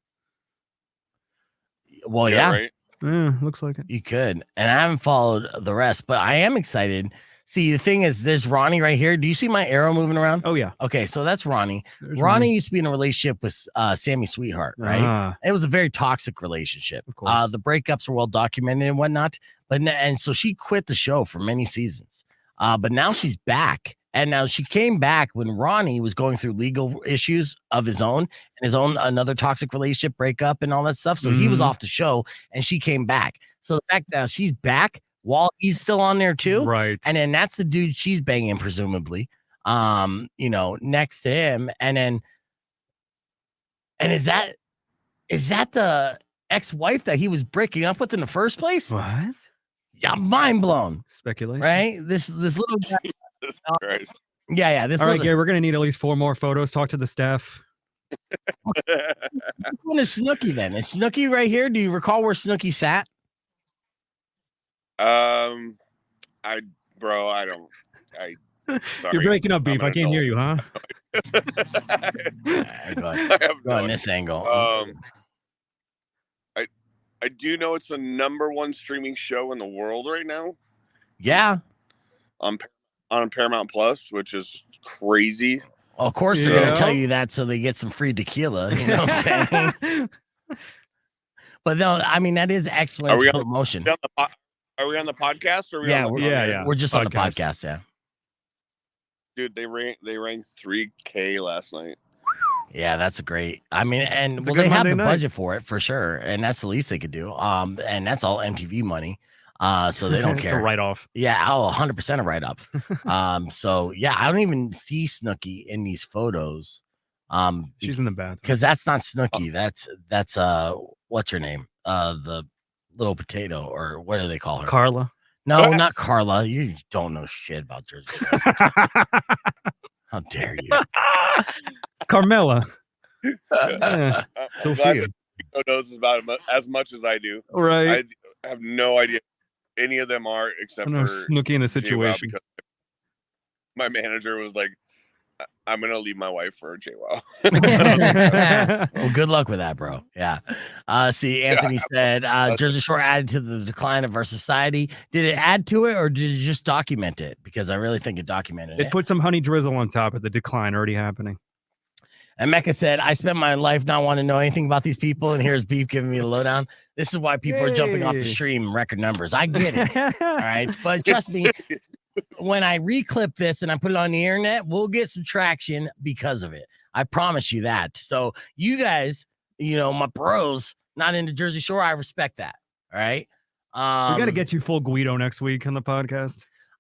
Speaker 3: Well, yeah.
Speaker 13: Right?
Speaker 4: Yeah, looks like it.
Speaker 3: You could. And I haven't followed the rest, but I am excited. See, the thing is, there's Ronnie right here. Do you see my arrow moving around?
Speaker 4: Oh, yeah.
Speaker 3: Okay, so that's Ronnie.
Speaker 4: There's
Speaker 3: Ronnie used to be in a relationship with Sammy Sweetheart, right?
Speaker 4: Ah.
Speaker 3: It was a very toxic relationship.
Speaker 4: Of course.
Speaker 3: The breakups were well documented and whatnot. And so she quit the show for many seasons. But now she's back. And now she came back when Ronnie was going through legal issues of his own and another toxic relationship breakup and all that stuff. So he was off the show and she came back. So the fact that she's back while he's still on there too.
Speaker 4: Right.
Speaker 3: And then that's the dude she's banging, presumably, you know, next to him. And is that the ex-wife that he was breaking up with in the first place?
Speaker 4: What?
Speaker 3: Yeah, mind blown.
Speaker 4: Speculation.
Speaker 3: Right? This little guy. Yeah.
Speaker 4: All right, Gary, we're gonna need at least 4 more photos. Talk to the staff.
Speaker 3: When is Snooki then? Is Snooki right here? Do you recall where Snooki sat?
Speaker 4: You're breaking up, Beef. I can't hear you, huh?
Speaker 3: Go on this angle.
Speaker 13: I do know it's the #1 streaming show in the world right now.
Speaker 3: Yeah.
Speaker 13: On Paramount Plus, which is crazy.
Speaker 3: Well, of course they're going to tell you that so they get some free tequila. You know what I'm saying? But no, I mean, that is excellent promotion.
Speaker 13: Are we on the podcast? Or
Speaker 3: We're just on the podcast. Yeah.
Speaker 13: Dude, they rang 3K last night.
Speaker 3: Yeah, that's a great. I mean, and
Speaker 4: It's a
Speaker 3: well,
Speaker 4: good
Speaker 3: they have
Speaker 4: Monday
Speaker 3: the
Speaker 4: night.
Speaker 3: budget for it for sure, and that's the least they could do. And that's all MTV money. So they don't
Speaker 4: It's a
Speaker 3: care.
Speaker 4: write-off.
Speaker 3: Yeah, 100% a write-off. So yeah, I don't even see Snooki in these photos.
Speaker 4: She's in the bathroom.
Speaker 3: Because that's not Snooki. That's what's her name? The little potato, or what do they call her?
Speaker 4: Carla.
Speaker 3: No, not Carla. You don't know shit about Jersey Shore. How dare you?
Speaker 4: Carmela.
Speaker 13: I'm
Speaker 4: Sophia.
Speaker 13: glad that Rico knows about as much as I do.
Speaker 4: Right.
Speaker 13: I have no idea any of them are, except
Speaker 4: I know
Speaker 13: for
Speaker 4: Snooki in the
Speaker 13: JWoww,
Speaker 4: situation.
Speaker 13: because my manager was like, I'm gonna leave my wife for JWoww.
Speaker 3: Well, good luck with that, bro. Yeah. See, Anthony said Jersey Shore added to the decline of our society. Did it add to it, or did it just document it? Because I really think it documented it.
Speaker 4: It put some honey drizzle on top of the decline already happening.
Speaker 3: And Mecca said, I spent my life not wanting to know anything about these people, and here's Beef giving me the lowdown. This is why people are jumping off the stream record numbers. I get it. All right. But trust me, when I reclip this and I put it on the internet, we'll get some traction because of it. I promise you that. So you guys, my bros, not into Jersey Shore, I respect that. All right.
Speaker 4: We got to get you full Guido next week on the podcast.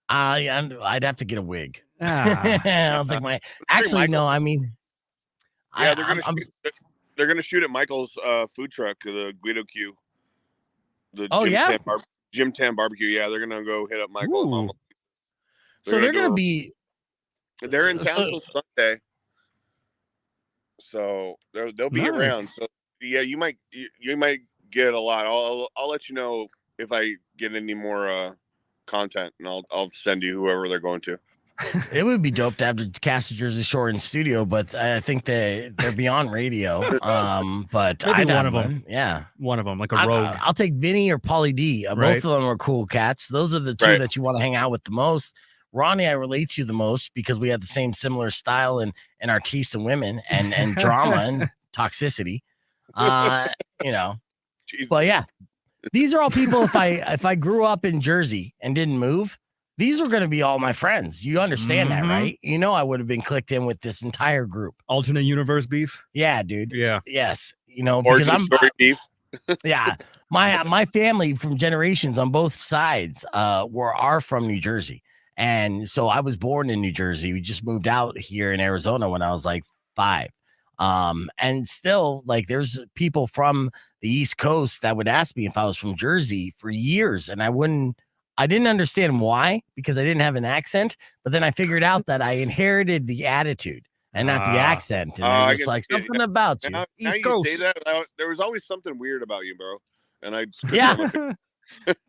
Speaker 3: I'd have to get a wig.
Speaker 4: Ah.
Speaker 3: I don't think actually, no, I mean,
Speaker 13: yeah, they're gonna shoot at Michael's food truck, the Guido Q. Jim Tam barbecue. Yeah, they're gonna go hit up Michael. And Mama.
Speaker 3: They're gonna be.
Speaker 13: They're in town till Sunday, so they'll be around. So yeah, you might get a lot. I'll let you know if I get any more content, and I'll send you whoever they're going to.
Speaker 3: It would be dope to have the cast of Jersey Shore in studio, but I think they're beyond radio. But
Speaker 4: maybe one of them.
Speaker 3: Yeah,
Speaker 4: one of them, like a rogue.
Speaker 3: I'll take Vinny or Pauly D. Both of them are cool cats. Those are the two that you want to hang out with the most. Ronnie, I relate to the most because we have the same similar style and our taste in women and drama and toxicity.
Speaker 13: Jesus.
Speaker 3: But yeah, these are all people. If I grew up in Jersey and didn't move, these were going to be all my friends. You understand that, right? I would have been clicked in with this entire group.
Speaker 4: Alternate universe Beef.
Speaker 3: Yeah, dude.
Speaker 4: Yeah.
Speaker 3: Yes. Because I'm
Speaker 13: Beef.
Speaker 3: Yeah. My family from generations on both sides are from New Jersey. And so I was born in New Jersey. We just moved out here in Arizona when I was like 5. And still, like, there's people from the East Coast that would ask me if I was from Jersey for years, and I didn't understand why, because I didn't have an accent. But then I figured out that I inherited the attitude and not the accent. And it was like something about you.
Speaker 13: Now
Speaker 3: East
Speaker 13: you
Speaker 3: Coast.
Speaker 13: say that, there was always something weird about you, bro. And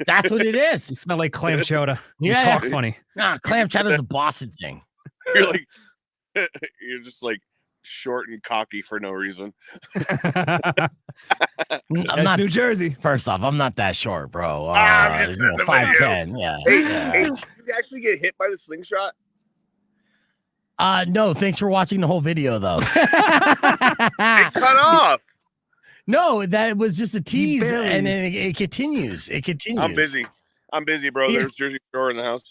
Speaker 3: That's what it is.
Speaker 4: You smell like clam chowder.
Speaker 3: Yeah.
Speaker 4: You talk funny.
Speaker 3: Nah, clam chowder's a Boston thing.
Speaker 13: You're just like short and cocky for no reason.
Speaker 3: I'm not
Speaker 4: New Jersey.
Speaker 3: First off, I'm not that short, bro. 5'10". Yeah.
Speaker 13: Hey, did you actually get hit by the slingshot?
Speaker 3: No, thanks for watching the whole video, though.
Speaker 13: It cut off.
Speaker 3: No, that was just a tease, and then it continues. It continues.
Speaker 13: I'm busy, bro.
Speaker 3: Yeah.
Speaker 13: There's Jersey Shore in the house.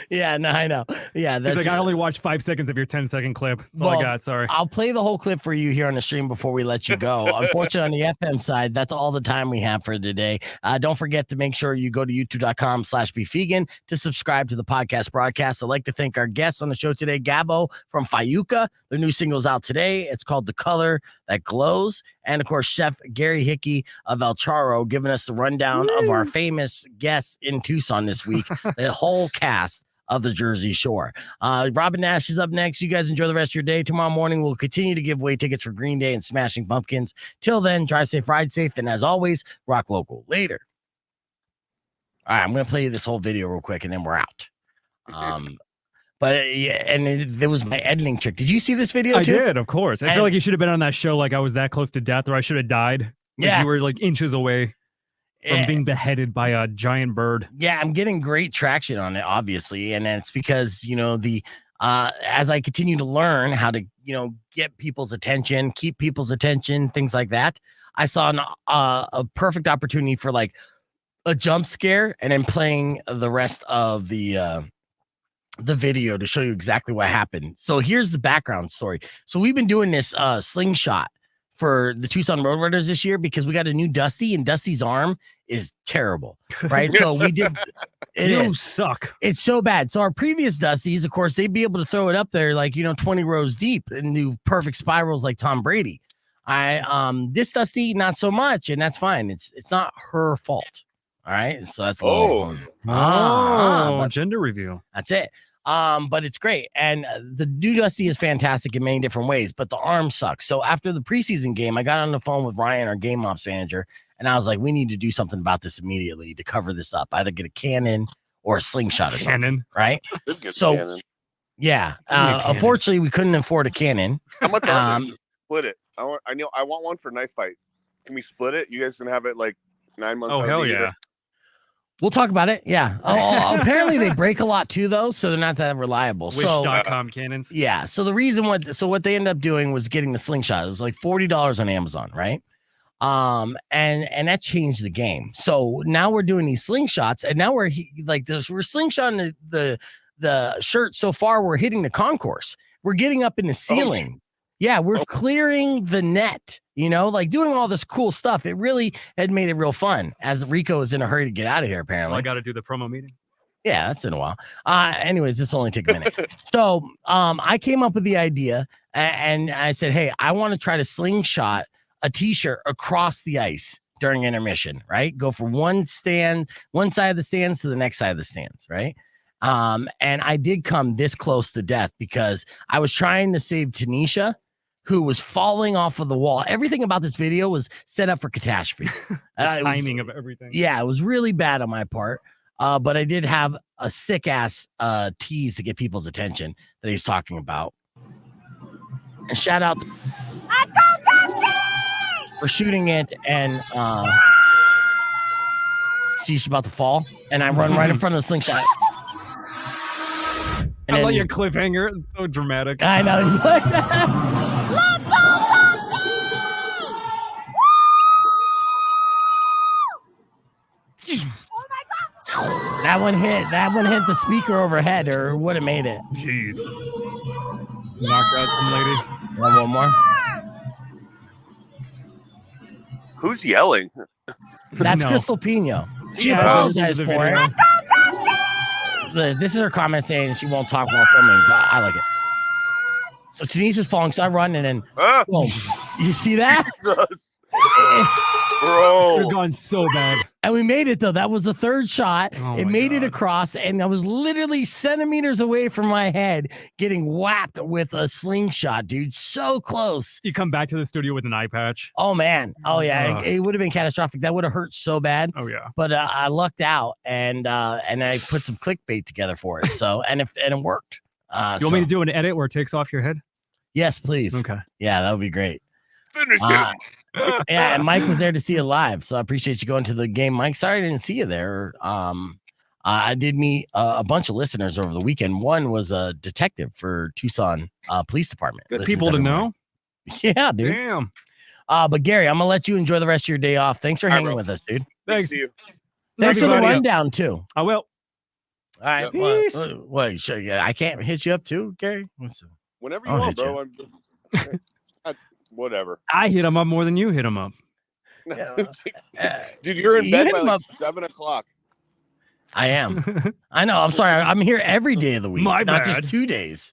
Speaker 3: Yeah, no, I know. Yeah,
Speaker 4: He's like, I only watched 5 seconds of your 10-second clip. That's all I got. Sorry.
Speaker 3: I'll play the whole clip for you here on the stream before we let you go. Unfortunately, on the FM side, that's all the time we have for today. Don't forget to make sure you go to youtube.com/beefvegan to subscribe to the podcast broadcast. I'd like to thank our guests on the show today, Gabo from Fayuca. Their new single's out today. It's called The Color That Glows. And, of course, Chef Gary Hickey of El Charro giving us the rundown of our famous guests in Tucson this week, the whole cast of the Jersey Shore. Robin Nash is up next. You guys enjoy the rest of your day. Tomorrow morning, we'll continue to give away tickets for Green Day and Smashing Pumpkins. Till then, drive safe, ride safe, and as always, rock local. Later. All right, I'm going to play you this whole video real quick, and then we're out. But yeah, and there was my editing trick. Did you see this video too?
Speaker 4: I did, of course. I feel like you should have been on that show like I was that close to death, or I should have died. Like you were like inches away from being beheaded by a giant bird.
Speaker 3: Yeah, I'm getting great traction on it, obviously, and it's because as I continue to learn how to get people's attention, keep people's attention, things like that. I saw a perfect opportunity for like a jump scare, and then playing the rest of the video to show you exactly what happened. So here's the background story. So we've been doing this slingshot for the Tucson Roadrunners this year because we got a new Dusty, and Dusty's arm is terrible, right? So we did.
Speaker 4: You suck.
Speaker 3: It's so bad. So our previous Dusties, of course, they'd be able to throw it up there like 20 rows deep and do perfect spirals like Tom Brady. This Dusty, not so much, and that's fine. It's not her fault. All right, so that's
Speaker 4: gender reveal.
Speaker 3: That's it. But it's great, and the new Dusty is fantastic in many different ways, but the arm sucks. So after the preseason game, I got on the phone with Ryan, our game ops manager, and I was like, we need to do something about this immediately to cover this up. Either get a cannon or a slingshot or something, right? So yeah, unfortunately we couldn't afford a cannon.
Speaker 13: How much are they? Split it. I want one for knife fight. Can we split it? You guys can have it like 9 months.
Speaker 4: Oh hell yeah.
Speaker 3: We'll talk about it. Yeah. Apparently they break a lot too, though, so they're not that reliable.
Speaker 4: Wish.com cannons.
Speaker 3: Yeah. So what they ended up doing was getting the slingshot. It was like $40 on Amazon, right? And that changed the game. So now we're doing these slingshots, and now we're slingshotting the shirt so far. We're hitting the concourse. We're getting up in the ceiling. Yeah, we're clearing the net, like doing all this cool stuff. It really had made it real fun as Rico is in a hurry to get out of here, apparently.
Speaker 4: I got to do the promo meeting.
Speaker 3: Yeah, that's in a while. Anyways, this will only take a minute. So I came up with the idea and I said, hey, I want to try to slingshot a t-shirt across the ice during intermission, right? Go from one side of the stands to the next side of the stands, right? And I did come this close to death because I was trying to save Tanisha, who was falling off of the wall. Everything about this video was set up for catastrophe.
Speaker 4: The timing of everything.
Speaker 3: Yeah, it was really bad on my part. But I did have a sick ass tease to get people's attention that he's talking about. And shout out for shooting it, and she's about to fall, and I run right in front of the slingshot. And
Speaker 4: I love your cliffhanger. It's so dramatic.
Speaker 3: I know. That one hit the speaker overhead, or would have made it.
Speaker 4: Jeez. Knocked out some lady.
Speaker 3: One more.
Speaker 13: Who's yelling?
Speaker 3: That's Crystal Pino. She apologized for it. This is her comment saying she won't talk while filming, but I like it. So Tanisha's falling, so I run and then boom. You see that?
Speaker 13: Jesus. Bro.
Speaker 4: You're gone so bad.
Speaker 3: And we made it though. That was the third shot. It made it across, and I was literally centimeters away from my head getting whacked with a slingshot, dude. So close.
Speaker 4: You come back to the studio with an eye patch.
Speaker 3: Oh man. Oh yeah. It would have been catastrophic. That would have hurt so bad.
Speaker 4: Oh yeah.
Speaker 3: But I lucked out, and I put some clickbait together for it. So and it worked.
Speaker 4: You want me to do an edit where it takes off your head?
Speaker 3: Yes, please.
Speaker 4: Okay.
Speaker 3: Yeah, that would be great.
Speaker 13: Finish it.
Speaker 3: Yeah, and Mike was there to see it live, so I appreciate you going to the game, Mike. Sorry I didn't see you there. I did meet a bunch of listeners over the weekend. One was a detective for Tucson Police Department.
Speaker 4: Good people to know.
Speaker 3: Yeah, dude.
Speaker 4: Damn.
Speaker 3: But Gary, I'm gonna let you enjoy the rest of your day off. Thanks for hanging with us, dude.
Speaker 4: Thanks.
Speaker 3: Thanks for the rundown too.
Speaker 4: I will.
Speaker 3: All right. What? I can't hit you up too, Gary.
Speaker 13: Whenever you want, bro. Whatever.
Speaker 4: I hit him up more than you hit him up.
Speaker 13: Dude, you're in bed by like 7 o'clock.
Speaker 3: I am. I know. I'm sorry. I'm here every day of the week,
Speaker 4: My
Speaker 3: not
Speaker 4: bad.
Speaker 3: just 2 days.